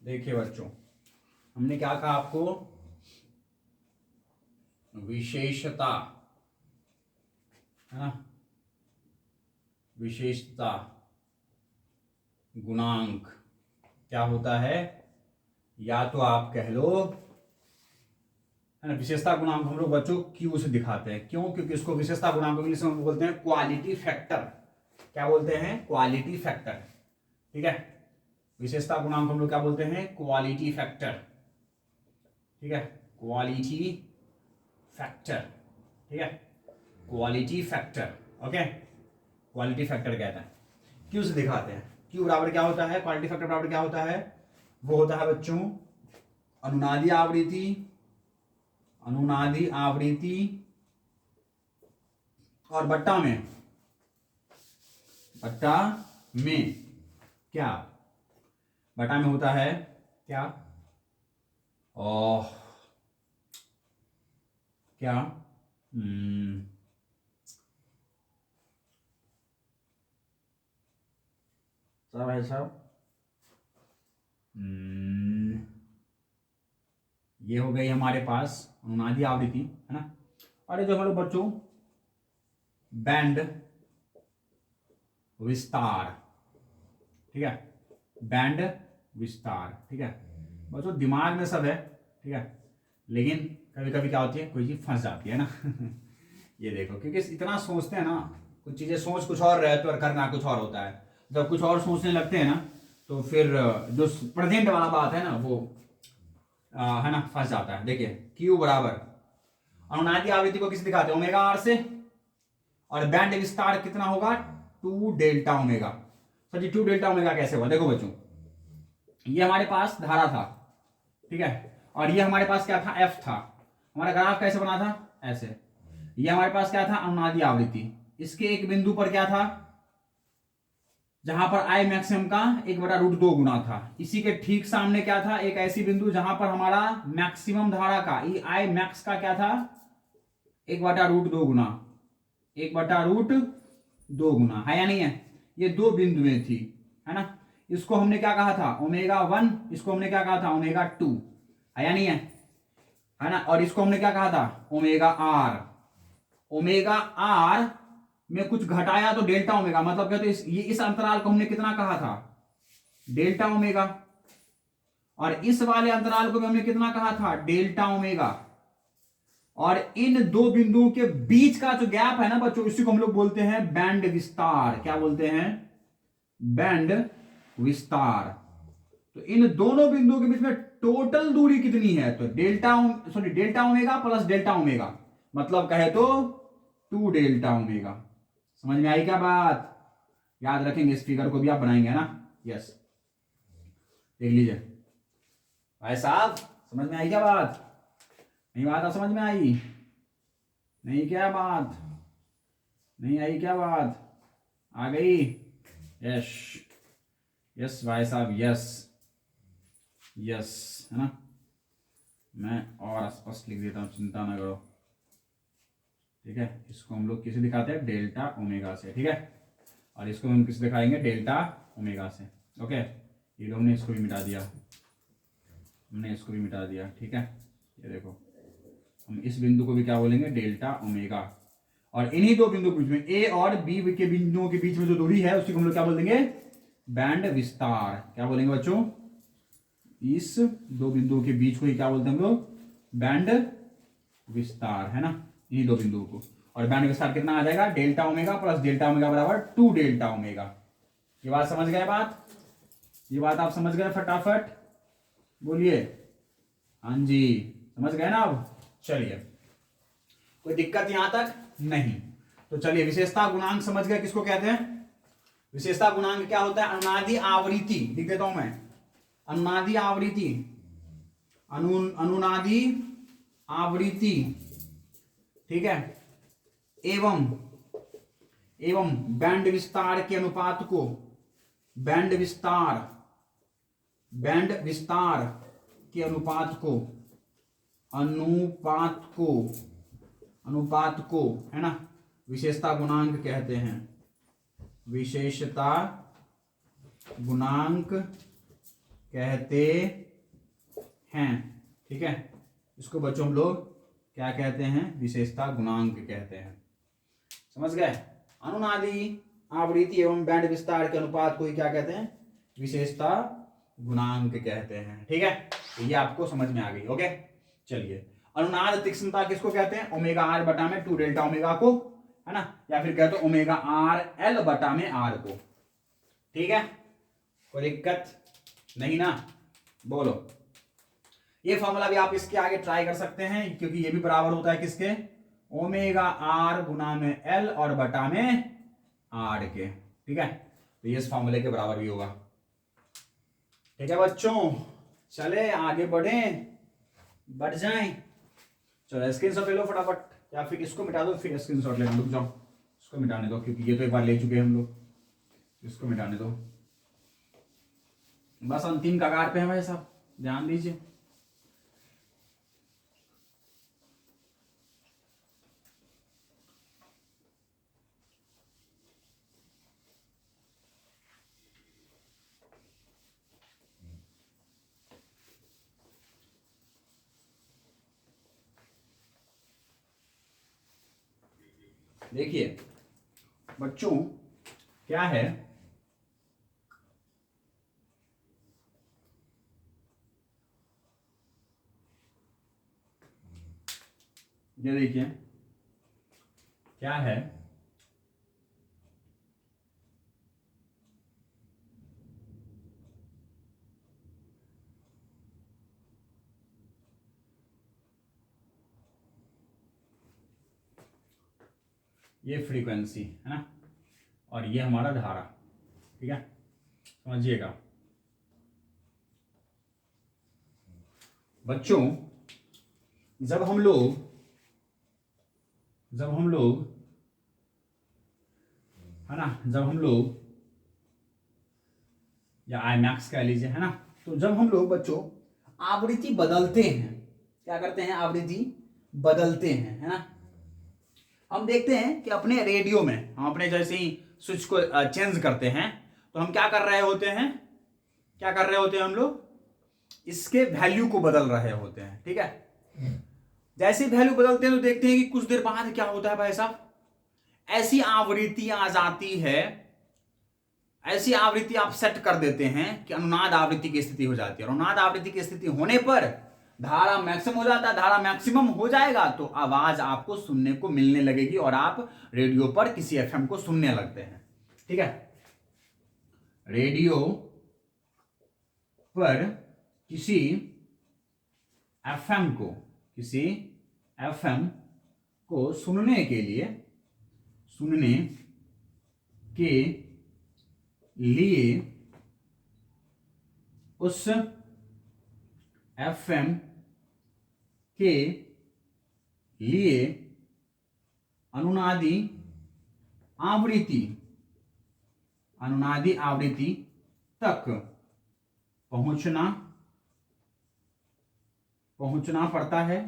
देखिए बच्चों, हमने क्या कहा आपको, विशेषता, है ना, विशेषता गुणांक क्या होता है, या तो आप कह लो, है ना, विशेषता गुणांक हम लोग बच्चों क्यू से दिखाते हैं। क्यों, क्योंकि इसको विशेषता गुणांक इंग्लिश में बोलते हैं क्वालिटी फैक्टर। क्या बोलते हैं, क्वालिटी फैक्टर, ठीक है। विशेषता गुणांक हम लोग क्या बोलते हैं, क्वालिटी फैक्टर, ठीक है, क्वालिटी फैक्टर, ठीक है, quality factor, okay, quality factor कहता है। क्यू से दिखाते हैं। क्यू बराबर क्या होता है, क्वालिटी फैक्टर बराबर क्या होता है, वो होता है बच्चों अनुनादी आवृत्ति, अनुनादी आवृत्ति और बट्टा में, बट्टा में क्या, बटा में होता है क्या, ओह क्या, सब है सब, ये हो गई हमारे पास अनुनादी आवृत्ति, है ना। और ये जो हमारे बच्चों बैंड विस्तार, ठीक है, बैंड विस्तार, ठीक है बच्चों, दिमाग में सब है, ठीक है, लेकिन कभी कभी क्या होती है, कोई चीज फंस जाती है ना ये देखो, क्योंकि इतना सोचते हैं ना, कुछ चीजें सोच कुछ और रहते और करना कुछ और होता है। जब कुछ और सोचने लगते हैं ना, तो फिर जो प्रेजेंट वाला बात है ना, वो है ना, फंस जाता है। देखिए क्यू बराबर अनुनादी आवृत्ति को किस दिखाते हैं, ओमेगा आर से, और बैंड विस्तार कितना होगा, 2 डेल्टा ओमेगा। सर जी 2 डेल्टा ओमेगा कैसे हुआ, देखो बच्चों, ये हमारे पास धारा था, ठीक है। और ये हमारे पास क्या था, एफ था। हमारा ग्राफ कैसे बना था, ऐसे। ये हमारे पास क्या था, अनुनादी आवृत्ति। इसके एक बिंदु पर क्या था, जहां पर आई मैक्सिमम का 1/√2 गुना था। इसी के ठीक सामने क्या था, एक ऐसी बिंदु जहां पर हमारा मैक्सिमम धारा का आई मैक्स का क्या था, 1/√2 गुना, 1/√2 गुना, है या नहीं है। ये दो बिंदुएं थी, है ना। इसको हमने क्या कहा था, ω1, इसको हमने क्या कहा था, ω2, है या नहीं है ना। और इसको हमने क्या कहा था, ω r में कुछ घटाया तो डेल्टा ओमेगा, मतलब क्या, तो इस अंतराल को हमने कितना कहा था, डेल्टा ओमेगा। और इस वाले अंतराल को भी हमने कितना कहा था, डेल्टा ओमेगा। और इन दो बिंदुओं के बीच का जो गैप है ना बच्चों, इसी को हम लोग बोलते हैं बैंड विस्तार। क्या बोलते हैं, बैंड विस्तार। तो इन दोनों बिंदुओं के बीच में टोटल दूरी कितनी है, तो delta omega plus delta omega, मतलब कहे तो 2 डेल्टा ओमेगा। समझ में आई क्या बात, याद रखेंगे, इस फिगर को भी आप बनाएंगे ना, यस। देख लीजिए भाई साहब, समझ में आई क्या बात, नहीं बात समझ में आई, नहीं क्या बात, नहीं आई क्या बात, आ गई, यस यस भाई साहब, यस यस, है ना। मैं और स्पष्ट लिख देता हूं, चिंता ना करो, ठीक है। इसको हम लोग किसे दिखाते हैं, डेल्टा ओमेगा से, ठीक है। और इसको हम किसे दिखाएंगे, डेल्टा ओमेगा से, ओके। ये लोग ने इसको भी मिटा दिया, हमने इसको भी मिटा दिया, ठीक है। ये देखो, हम इस बिंदु को भी क्या बोलेंगे, डेल्टा ओमेगा। और इन्हीं दो बिंदु के बीच में, ए और बी के बिंदुओं के बीच में जो दूरी है, उसी को हम लोग क्या बोल देंगे, बैंड विस्तार। क्या बोलेंगे बच्चों, इस दो बिंदुओं के बीच को ही क्या बोलते हैं हम लोग, बैंड विस्तार, है ना, इन्हीं दो बिंदुओं को। और बैंड विस्तार कितना आ जाएगा, delta omega plus delta omega बराबर 2 डेल्टा ओमेगा। ये बात समझ गए, ये बात आप समझ गए, फटाफट बोलिए, हाँ जी, समझ गए ना। अब चलिए, कोई दिक्कत यहां तक नहीं। तो चलिए, विशेषता गुणांक समझ गए किसको कहते हैं। विशेषता गुणांक क्या होता है, अनुनादी आवृत्ति, लिख देता हूं मैं, अनुनादी आवृत्ति, अनुनादी आवृत्ति, ठीक है, एवं बैंड विस्तार के अनुपात को, बैंड विस्तार के अनुपात को, है ना, विशेषता गुणांक कहते हैं, विशेषता गुणांक कहते हैं, ठीक है। इसको बच्चों हम लोग क्या कहते हैं, विशेषता गुणांक कहते हैं, समझ गए। अनुनादी आवृत्ति एवं बैंड विस्तार के अनुपात को ही क्या कहते हैं, विशेषता गुणांक कहते हैं, ठीक है। तो ये आपको समझ में आ गई, ओके। चलिए, अनुनाद तीक्ष्णता किसको कहते हैं, ओमेगा आर बटा में 2 डेल्टा ओमेगा को, है ना, या फिर कहते हैं ओमेगा आर एल बटा में आर को, ठीक है। कोई दिक्कत नहीं ना, बोलो। ये फॉर्मूला भी आप इसके आगे ट्राई कर सकते हैं, क्योंकि ये भी बराबर होता है किसके, ओमेगा आर गुना में एल और बटा में आर के, ठीक है। तो ये इस फॉर्मूले के बराबर भी होगा, ठीक है बच्चों। चले आगे बढ़ जाएं। चलो स्क्रीनशॉट ले लो फटाफट, या फिर इसको मिटा दो, फिर स्क्रीनशॉट लेना, रुक जाओ, इसको मिटाने दो, क्योंकि ये तो एक बार ले चुके हैं हम लोग, इसको मिटाने दो। बस अंतिम कगार पे है भाई साहब, ध्यान दीजिए। देखिए बच्चों, क्या है, ये देखिए क्या है, ये फ्रीक्वेंसी है ना, और ये हमारा धारा, ठीक है, समझिएगा। बच्चों जब हम लोग है ना, जब हम लोग या आई मैक्स कह लीजिए, है ना, तो जब हम लोग बच्चों आवृत्ति बदलते हैं, क्या करते हैं, आवृत्ति बदलते हैं, है ना, हम देखते हैं कि अपने रेडियो में हम अपने जैसे ही स्विच को चेंज करते हैं तो हम क्या कर रहे होते हैं, हम लोग इसके वैल्यू को बदल रहे होते हैं, ठीक है। जैसे वैल्यू बदलते हैं तो देखते हैं कि कुछ देर बाद क्या होता है भाई साहब, ऐसी आवृत्ति आ जाती है, ऐसी आवृत्ति आप सेट कर देते हैं कि अनुनाद आवृत्ति की स्थिति हो जाती है। और अनुनाद आवृत्ति की स्थिति होने पर धारा मैक्सिमम हो जाता है। धारा मैक्सिमम हो जाएगा तो आवाज आपको सुनने को मिलने लगेगी और आप रेडियो पर किसी एफएम को सुनने लगते हैं, ठीक है। रेडियो पर किसी एफएम को सुनने के लिए उस एफएम के लिए अनुनादी आवृत्ति तक पहुंचना पड़ता है,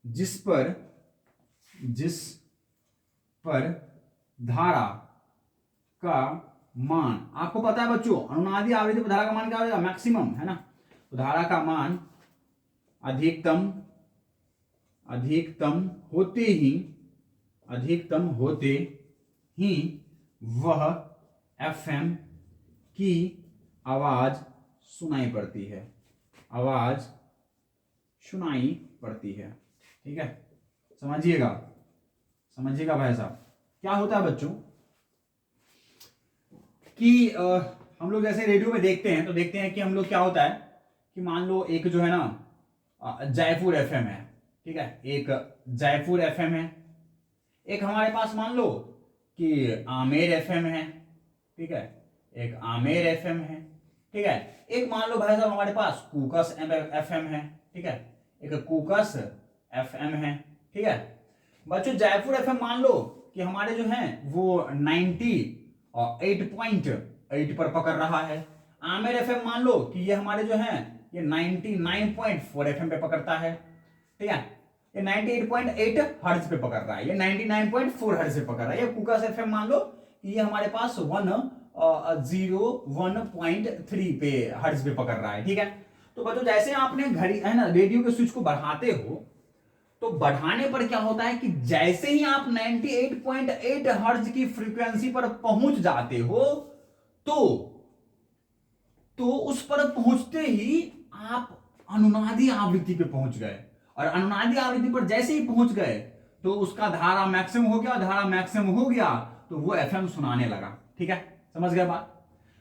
जिस पर धारा का मान, आपको पता है बच्चों अनुनादी आवृत्ति पर धारा का मान क्या होगा, मैक्सिमम, है ना। तो धारा का मान अधिकतम होते ही वह एफएम की आवाज सुनाई पड़ती है, ठीक है। समझिएगा भाई साहब, क्या होता है बच्चों कि हम लोग जैसे रेडियो में देखते हैं तो देखते हैं कि हम लोग क्या होता है कि मान लो एक जो है ना जयपुर एफएम है, ठीक है, एक जयपुर एफएम है, एक हमारे पास मान लो कि आमेर एफएम है, ठीक है, एक आमेर एफएम है, ठीक है, एक मान लो भाई साहब हमारे पास कूकस एफएम है, ठीक है, एक कूकस एफएम है, ठीक है। बच्चों जयपुर एफएम मान लो कि हमारे जो हैं वो 98.8 पर पकड़ रहा है। आमेर एफएम मान लो कि ये हमारे जो हैं ये 99.4 एफएम पे पकड़ता है, ठीक है, ये 98.8 हर्ट्ज पे पकड़ रहा है, ये 99.4 हर्ट्ज पे पकड़ रहा है। ये कूकस एफएम मान लो कि ये हमारे पास 101.3 पे हर्ट्ज पे पकड़ रहा है, ठीक है। तो बच्चों जैसे आपने घड़ी है ना रेडियो के स्विच को बढ़ाते हो तो बढ़ाने पर क्या होता है कि जैसे ही आप 98.8 हर्ट्ज की फ्रीक्वेंसी पर पहुंच जाते हो तो उस पर पहुंचते ही आप अनुनादी आवृत्ति पे पहुंच गए, और अनुनादी आवृत्ति पर जैसे ही पहुंच गए तो उसका धारा मैक्सिमम हो गया, तो वो एफएम सुनाने लगा, ठीक है। समझ गए बात।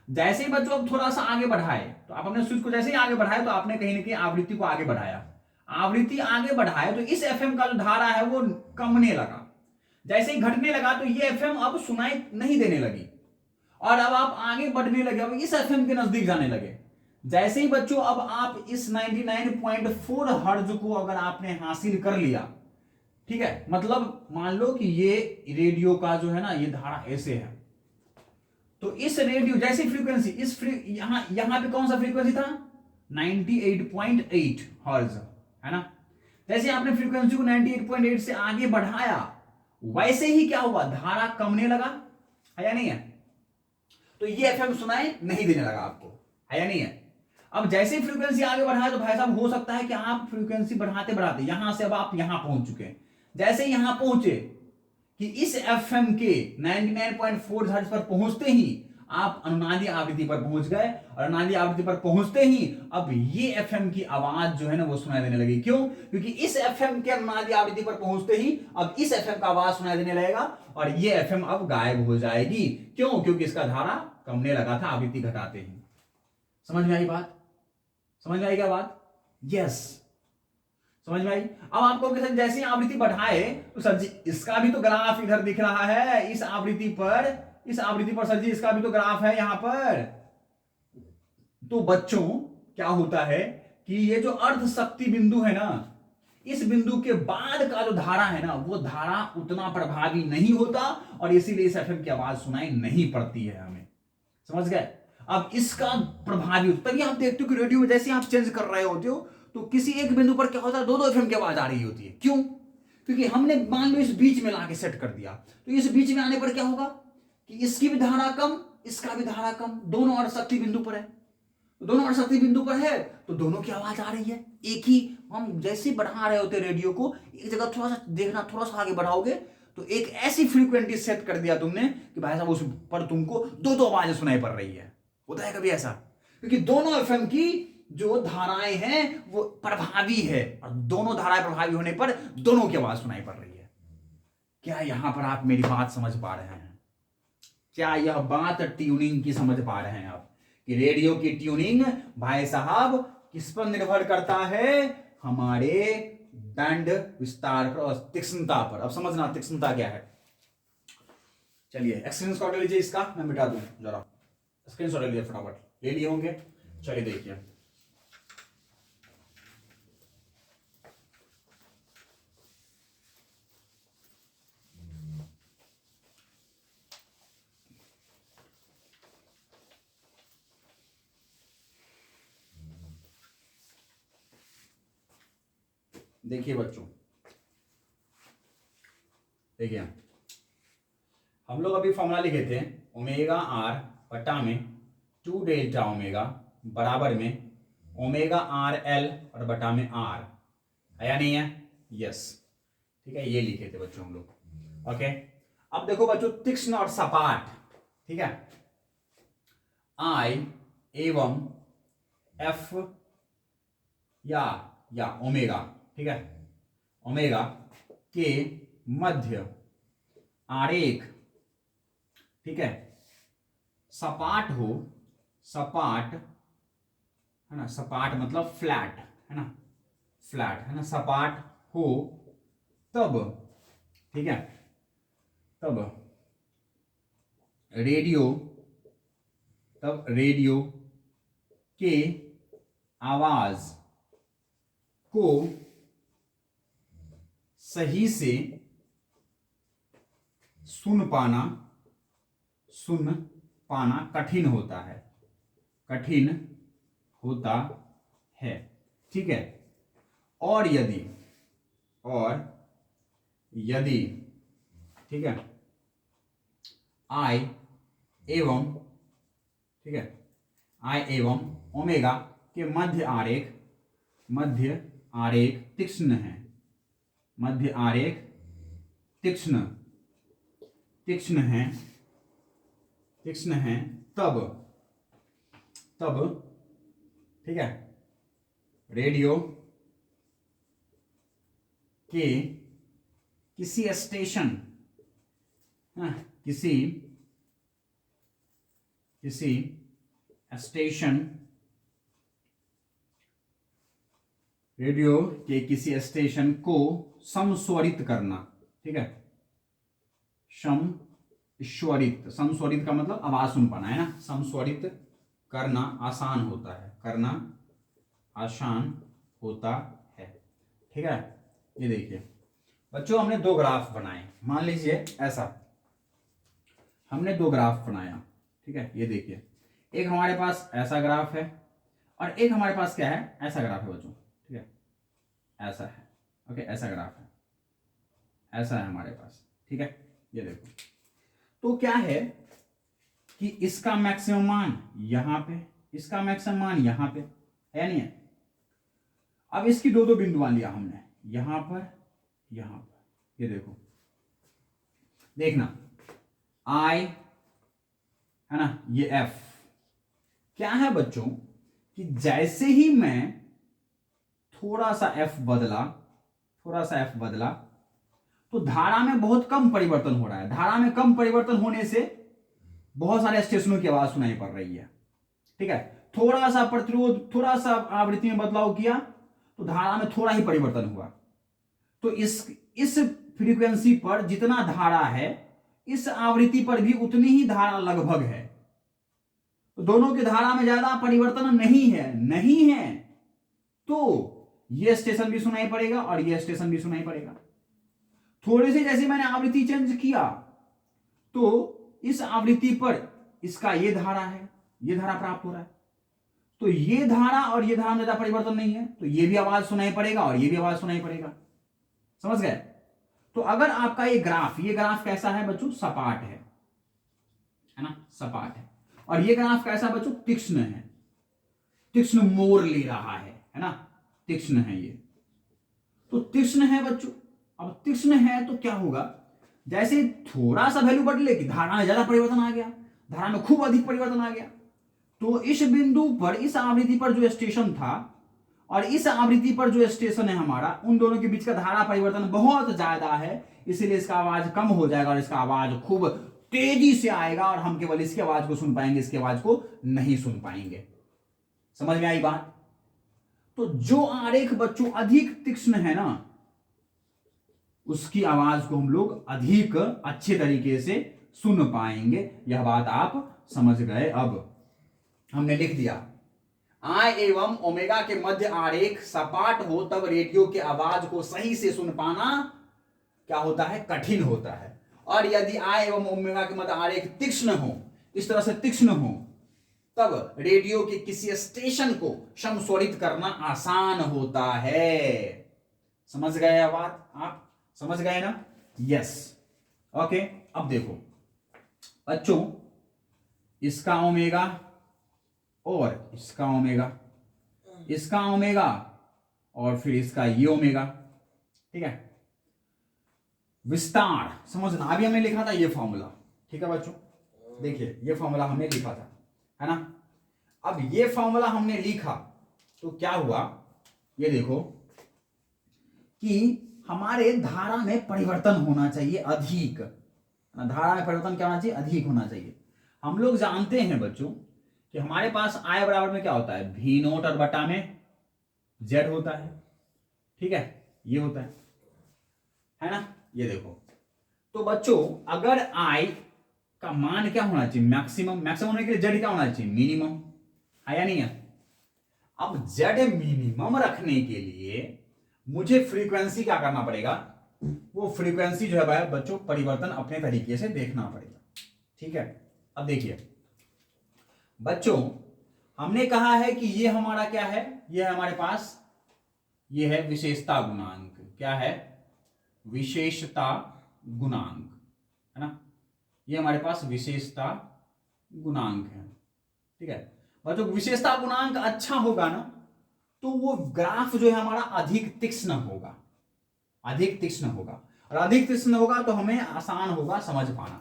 जैसे ही बच्चों अब थोड़ा सा आगे बढ़ाए तो आप अपने स्विच को जैसे ही आगे बढ़ाए तो आपने कहीं ना कहीं आवृत्ति को आगे बढ़ाया, तो इस एफएम का जो धारा है वो कमने लगा। जैसे ही घटने लगा तो ये एफएम अब सुनाई नहीं देने लगी, और अब आप आगे बढ़ने लगे, अब इस एफएम के नजदीक जाने लगे। जैसे ही बच्चों अब आप इस 99.4 हर्ट्ज को अगर आपने हासिल कर लिया, ठीक है, मतलब मान लो कि ये रेडियो का जो है ना ये धारा ऐसे है, तो इस रेडियो जैसी फ्रीक्वेंसी यहां पे कौन सा फ्रीक्वेंसी था 98.8 हर्ट्ज, है ना। जैसे आपने फ्रीक्वेंसी को 98.8 से आगे बढ़ाया वैसे ही क्या हुआ, धारा कमने लगा, है या नहीं है। तो ये एफएम सुनाई नहीं देने लगा आपको, है या नहीं है। अब जैसे फ्रीक्वेंसी आगे बढ़ाया तो भाई साहब हो सकता है कि आप फ्रीक्वेंसी बढ़ाते बढ़ाते यहां से अब आप यहां पहुंच चुके हैं। जैसे यहां पहुंचे कि इस एफएम के 99.4 हर्ट्ज पर पहुंचते ही आप अनुनादी आवृत्ति पर पहुंच गए, और अनुनादी आवृत्ति पर पहुंचते ही अब ये एफएम की आवाज जो है ना वो सुनाई देने लगी। क्यों? क्योंकि इस एफएम के अनुनादी आवृत्ति पर पहुंचते ही अब इस एफएम का आवाज सुनाई देने लगेगा और ये एफएम अब गायब हो जाएगी। क्यों? क्योंकि इसका धारा कमने लगा था आवृत्ति घटाते ही। समझ में आई बात? समझ में आई क्या बात? यस, समझ में आई। अब आपको जैसे ही आवृत्ति बढ़ाए तो सर जी इसका भी तो ग्राफ इधर दिख रहा है, इस आवृत्ति पर सर जी इसका भी तो ग्राफ है यहां पर, तो बच्चों क्या होता है कि ये जो अर्ध शक्ति बिंदु है ना, इस बिंदु के बाद का जो धारा है ना, वो धारा उतना प्रभावी नहीं होता और इसीलिए इस एफएम की आवाज सुनाई नहीं पड़ती है हमें। समझ गए? अब इसका प्रभावी, तभी आप देखते हो कि रेडियो में जैसे आप चेंज कर रहे होते हो तो किसी एक बिंदु पर क्या होता है, दो दो एफएम की आवाज आ रही होती है। क्यों? क्योंकि हमने मान लो इस बीच में लाके सेट कर दिया, तो इस बीच में आने पर क्या होगा कि इसकी भी धारा कम, इसका भी धारा कम, दोनों अर्ध शक्ति बिंदु पर है, दोनों अर्ध शक्ति बिंदु पर है तो दोनों की आवाज आ रही है एक ही। हम जैसे बढ़ा रहे होते रेडियो को, एक जगह थोड़ा सा देखना, थोड़ा सा आगे बढ़ाओगे तो एक ऐसी फ्रीक्वेंसी सेट कर दिया तुमने कि भाई साहब उस पर तुमको दो दो आवाजें सुनाई पड़ रही है। होता है कभी ऐसा? क्योंकि दोनों एफएम की जो धाराएं हैं वो प्रभावी है और दोनों धाराएं प्रभावी होने पर दोनों की आवाज सुनाई पड़ रही है। क्या यहां पर आप मेरी बात समझ पा रहे हैं? क्या यह बात ट्यूनिंग की समझ पा रहे हैं आप कि रेडियो की ट्यूनिंग भाई साहब किस पर निर्भर करता है? हमारे बैंड विस्तार पर और तीक्ष्णता पर। अब समझना तीक्ष्णता क्या है। चलिए स्क्रीनशॉट ले लीजिए इसका, मैं मिटा दूं जरा। स्क्रीनशॉट ले लीजिए फटाफट, ले लिए होंगे। चलिए देखिए, देखिए बच्चों, देखिए हम लोग अभी फॉर्मूला लिखे थे ओमेगा आर बटा में 2 डेल्टा ओमेगा बराबर में ओमेगा आर एल और बटा में आर, है या नहीं है? यस, ठीक है, ये लिखे थे बच्चों हम लोग। ओके, अब देखो बच्चों, तीक्ष्ण और सपाट, ठीक है, आई एवं एफ या ओमेगा, ठीक है, ओमेगा के मध्य आरेख, ठीक है, सपाट हो, सपाट है ना, सपाट मतलब फ्लैट है ना, फ्लैट है ना, सपाट हो तब, ठीक है, तब रेडियो के आवाज को सही से सुन पाना कठिन होता है, कठिन होता है, ठीक है। और यदि ठीक है, आई एवं, ठीक है, आई एवं ओमेगा के मध्य आरेख तीक्ष्ण है, मध्य आरेख तीक्ष्ण है तब, ठीक है, रेडियो के किसी स्टेशन, किसी स्टेशन, रेडियो के किसी स्टेशन को समस्वरित करना, ठीक है, समस्वरित का मतलब आवाज सुन पाना है ना, समस्वरित करना आसान होता है, करना आसान होता है, ठीक है। ये देखिए बच्चों, हमने दो ग्राफ बनाए, मान लीजिए ऐसा, हमने दो ग्राफ बनाया, ठीक है, ये देखिए, एक हमारे पास ऐसा ग्राफ है और एक हमारे पास क्या है, ऐसा ग्राफ है बच्चों, ठीक है, ऐसा है, ओके, ऐसा ग्राफ है, ऐसा है हमारे पास, ठीक है। ये देखो, तो क्या है कि इसका मैक्सिमम मान यहां पे, इसका मैक्सिमम मान यहां पे है, नहीं है? अब इसकी दो दो बिंदु मान लिया हमने, यहां पर, यहां पर, ये देखो, देखना, आई है ना, ये एफ, क्या है बच्चों कि जैसे ही मैं थोड़ा सा एफ बदला तो धारा में बहुत कम परिवर्तन हो रहा है, धारा में कम परिवर्तन होने से बहुत सारे स्टेशनों की आवाज सुनाई पड़ रही है, ठीक है। थोड़ा सा प्रतिरोध, थोड़ा सा आवृत्ति में बदलाव किया तो धारा में थोड़ा ही परिवर्तन हुआ, तो इस फ्रीक्वेंसी पर जितना धारा है, इस आवृत्ति पर भी उतनी ही धारा लगभग है, तो दोनों की धारा में ज्यादा परिवर्तन नहीं है, तो ये स्टेशन भी सुनाई पड़ेगा और ये स्टेशन भी सुनाई पड़ेगा। थोड़ी सी जैसे मैंने आवृत्ति चेंज किया तो इस आवृत्ति पर इसका ये धारा है, ये धारा प्राप्त हो रहा है, तो ये धारा और ये धारा में ज्यादा परिवर्तन नहीं है, तो ये भी आवाज सुनाई पड़ेगा और ये भी आवाज सुनाई पड़ेगा। समझ गए? तो अगर आपका ये ग्राफ कैसा है बच्चों? सपाट है ना, सपाट है। और ये ग्राफ कैसा बच्चों? तीक्ष्ण है, तीक्ष्ण मोड़ ले रहा है ना, तीक्ष्ण है ये। तो तीक्ष्ण है बच्चों। अब तीक्ष्ण है तो क्या होगा? जैसे थोड़ा सा वैल्यू बदले कि धारा में ज्यादा परिवर्तन आ गया, धारा में खूब अधिक परिवर्तन आ गया, तो इस बिंदु पर, इस आवृत्ति पर जो स्टेशन था और इस आवृत्ति पर जो स्टेशन है हमारा, उन दोनों के बीच का धारा परिवर्तन बहुत ज्यादा है, इसलिए इसका आवाज कम हो जाएगा और इसका आवाज खूब तेजी से आएगा और हम केवल इसकी आवाज को सुन पाएंगे, इसकी आवाज को नहीं सुन पाएंगे। समझ में आई बात? तो जो आरेख बच्चों अधिक तीक्ष्ण है ना, उसकी आवाज को हम लोग अधिक अच्छे तरीके से सुन पाएंगे। यह बात आप समझ गए। अब हमने लिख दिया, I एवं ओमेगा के मध्य आरेख सपाट हो तब रेडियो के आवाज को सही से सुन पाना क्या होता है? कठिन होता है। और यदि I एवं ओमेगा के मध्य आरेख तीक्ष्ण हो, इस तरह से तीक्ष्ण हो, तब रेडियो के किसी स्टेशन को समस्वरित करना आसान होता है। समझ गए बात? आप समझ गए ना? Yes, okay. अब देखो बच्चों, इसका ओमेगा और इसका ओमेगा, इसका ओमेगा और फिर इसका ये ओमेगा, ठीक है। विस्तार समझना, अभी हमने लिखा था ये फॉर्मूला, ठीक है बच्चों, देखिए ये फॉर्मूला हमने लिखा था, है ना। अब ये फॉर्मूला हमने लिखा तो क्या हुआ, ये देखो कि हमारे धारा में परिवर्तन होना चाहिए अधिक, धारा में परिवर्तन क्या होना चाहिए? अधिक होना चाहिए। हम लोग जानते हैं बच्चों कि हमारे पास I बराबर में क्या होता है? V नोट और बटा में Z होता है, ठीक है, ये होता है ना। ये देखो, तो बच्चों अगर I का मान क्या होना चाहिए? मैक्सिमम होने के लिए Z क्या होना चाहिए? मिनिमम, है या नहीं है? अब Z मिनिमम रखने के लिए मुझे फ्रीक्वेंसी क्या करना पड़ेगा? वो फ्रीक्वेंसी जो है बच्चों परिवर्तन अपने तरीके से देखना पड़ेगा, ठीक है। अब देखिए बच्चों, हमने कहा है कि ये हमारा क्या है? ये हमारे पास ये है विशेषता गुणांक। क्या है? विशेषता गुणांक, है ना। ये हमारे पास विशेषता गुणांक है, ठीक है बच्चों। विशेषता गुणांक अच्छा होगा ना, तो वो ग्राफ जो है हमारा अधिक तीक्ष्ण होगा, अधिक तीक्ष्ण होगा, और अधिक तीक्ष्ण होगा तो हमें आसान होगा समझ पाना।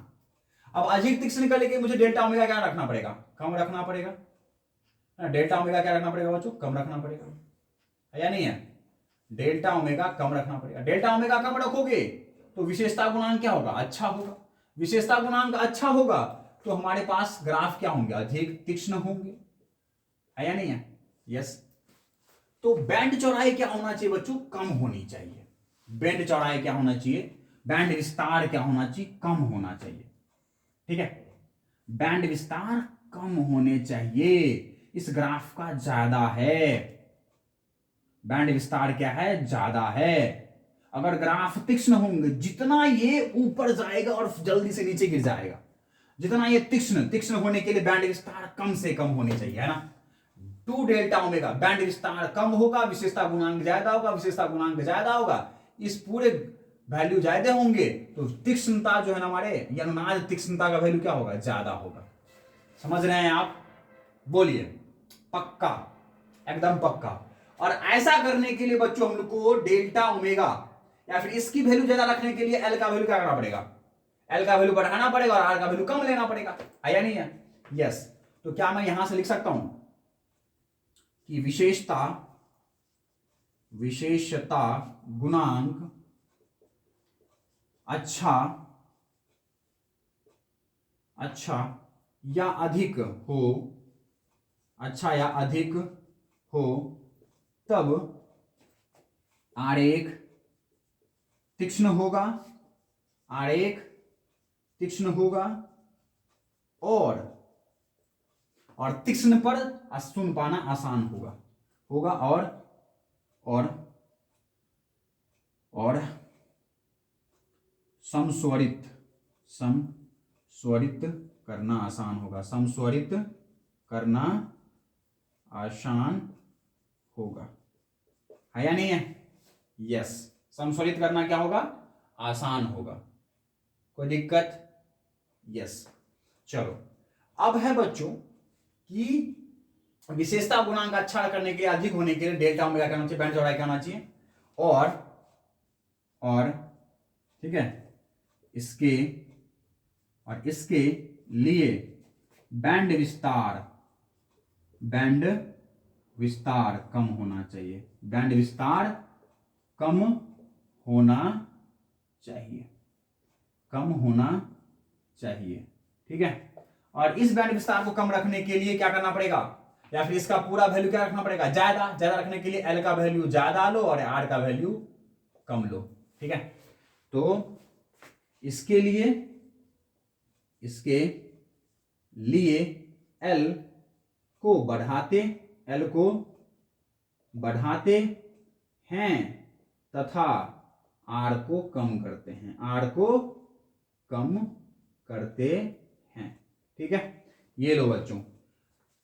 अब अधिक तीक्ष्ण के लिए मुझे डेल्टा ओमेगा क्या रखना पड़ेगा? कम रखना पड़ेगा। डेल्टा ओमेगा क्या रखना पड़ेगा बच्चों? कम रखना पड़ेगा, है या नहीं है? डेल्टा ओमेगा कम रखना पड़ेगा। डेल्टा ओमेगा कम रखोगे तो विशेषता गुणांक क्या होगा? अच्छा होगा। विशेषता गुणांक अच्छा होगा तो हमारे पास ग्राफ क्या होंगे? अधिक तीक्ष्ण होंगे, है या नहीं है? यस। तो बैंड चौड़ाई क्या होना चाहिए बच्चों? कम होनी चाहिए। बैंड चौड़ाई क्या होना चाहिए? बैंड विस्तार क्या होना चाहिए? कम होना चाहिए, ठीक है। बैंड विस्तार कम होने चाहिए, इस ग्राफ का ज्यादा है। बैंड विस्तार क्या है? ज्यादा है। अगर ग्राफ तीक्ष्ण होंगे, जितना ये ऊपर जाएगा और जल्दी से नीचे गिर जाएगा, जितना ये तीक्ष्ण होने के लिए बैंड विस्तार कम से कम होनी चाहिए, है ना। 2 डेल्टा ओमेगा, बैंड विस्तार कम होगा, विशेषता गुणांक ज्यादा होगा, विशेषता गुणांक ज्यादा होगा, इस पूरे वैल्यू ज्यादा होंगे तो तीक्ष्णता जो है ना हमारे, या अनुनाद तीक्ष्णता का वैल्यू क्या होगा? ज्यादा होगा। समझ रहे हैं आप? बोलिए। पक्का, एकदम पक्का। और ऐसा करने के लिए बच्चों हम लोग को डेल्टा ओमेगा या फिर इसकी वैल्यू ज्यादा रखने के लिए एल का वैल्यू क्या करना पड़ेगा? एल का वैल्यू बढ़ाना पड़ेगा और आर का वैल्यू कम लेना पड़ेगा, है या नहीं है? यस। तो क्या मैं यहां से लिख सकता हूं कि विशेषता गुणांक अच्छा या अधिक हो, तब आरेख तीक्ष्ण होगा और और तीक्ष्ण पर सुन पाना आसान होगा होगा और समस्वरित करना आसान होगा, समस्वरित करना आसान होगा, है या नहीं है? यस, समस्वरित करना क्या होगा? आसान होगा। कोई दिक्कत? यस। चलो, अब है बच्चों कि विशेषता गुणांक अच्छा करने के लिए, अधिक होने के लिए डेल्टा ओमेगा क्या होना चाहिए? बैंड चौड़ाई क्या होना चाहिए? और ठीक है, इसके लिए बैंड विस्तार कम होना चाहिए, बैंड विस्तार कम होना चाहिए, ठीक है। और इस बैंड विस्तार को कम रखने के लिए क्या करना पड़ेगा, या फिर इसका पूरा वैल्यू क्या रखना पड़ेगा? ज्यादा रखने के लिए एल का वैल्यू ज्यादा लो और आर का वैल्यू कम लो, ठीक है। तो इसके लिए एल को बढ़ाते हैं तथा आर को कम करते हैं, ठीक है। ये लो बच्चों,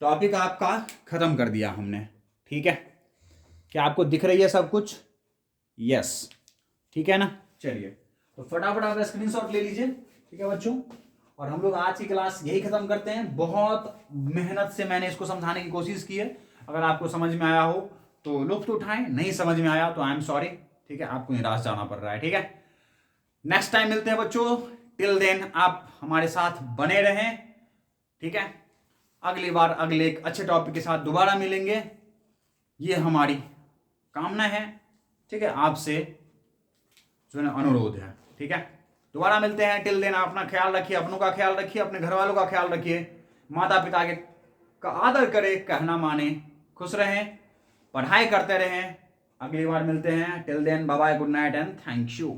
टॉपिक आपका खत्म कर दिया हमने, ठीक है। क्या आपको दिख रही है सब कुछ? यस, ठीक है ना। चलिए, तो फटाफट आप स्क्रीनशॉट ले लीजिए, ठीक है बच्चों। और हम लोग आज की क्लास यही खत्म करते हैं। बहुत मेहनत से मैंने इसको समझाने की कोशिश की है। अगर आपको समझ में आया हो तो लुत्फ उठाएं, नहीं समझ में आया तो आई एम सॉरी, ठीक है। आपको निराश जाना पड़ रहा है, ठीक है। नेक्स्ट टाइम मिलते हैं बच्चों। टिल देन आप हमारे साथ बने रहें, ठीक है। अगली बार अगले एक अच्छे टॉपिक के साथ दोबारा मिलेंगे, ये हमारी कामना है, ठीक है। आपसे जो है अनुरोध है, ठीक है। दोबारा मिलते हैं। टिल देन अपना ख्याल रखिए, अपनों का ख्याल रखिए, अपने घर वालों का ख्याल रखिए, माता पिता के का आदर करें, कहना माने, खुश रहें, पढ़ाई करते रहें। अगली बार मिलते हैं। Till then bye bye, good night and thank you.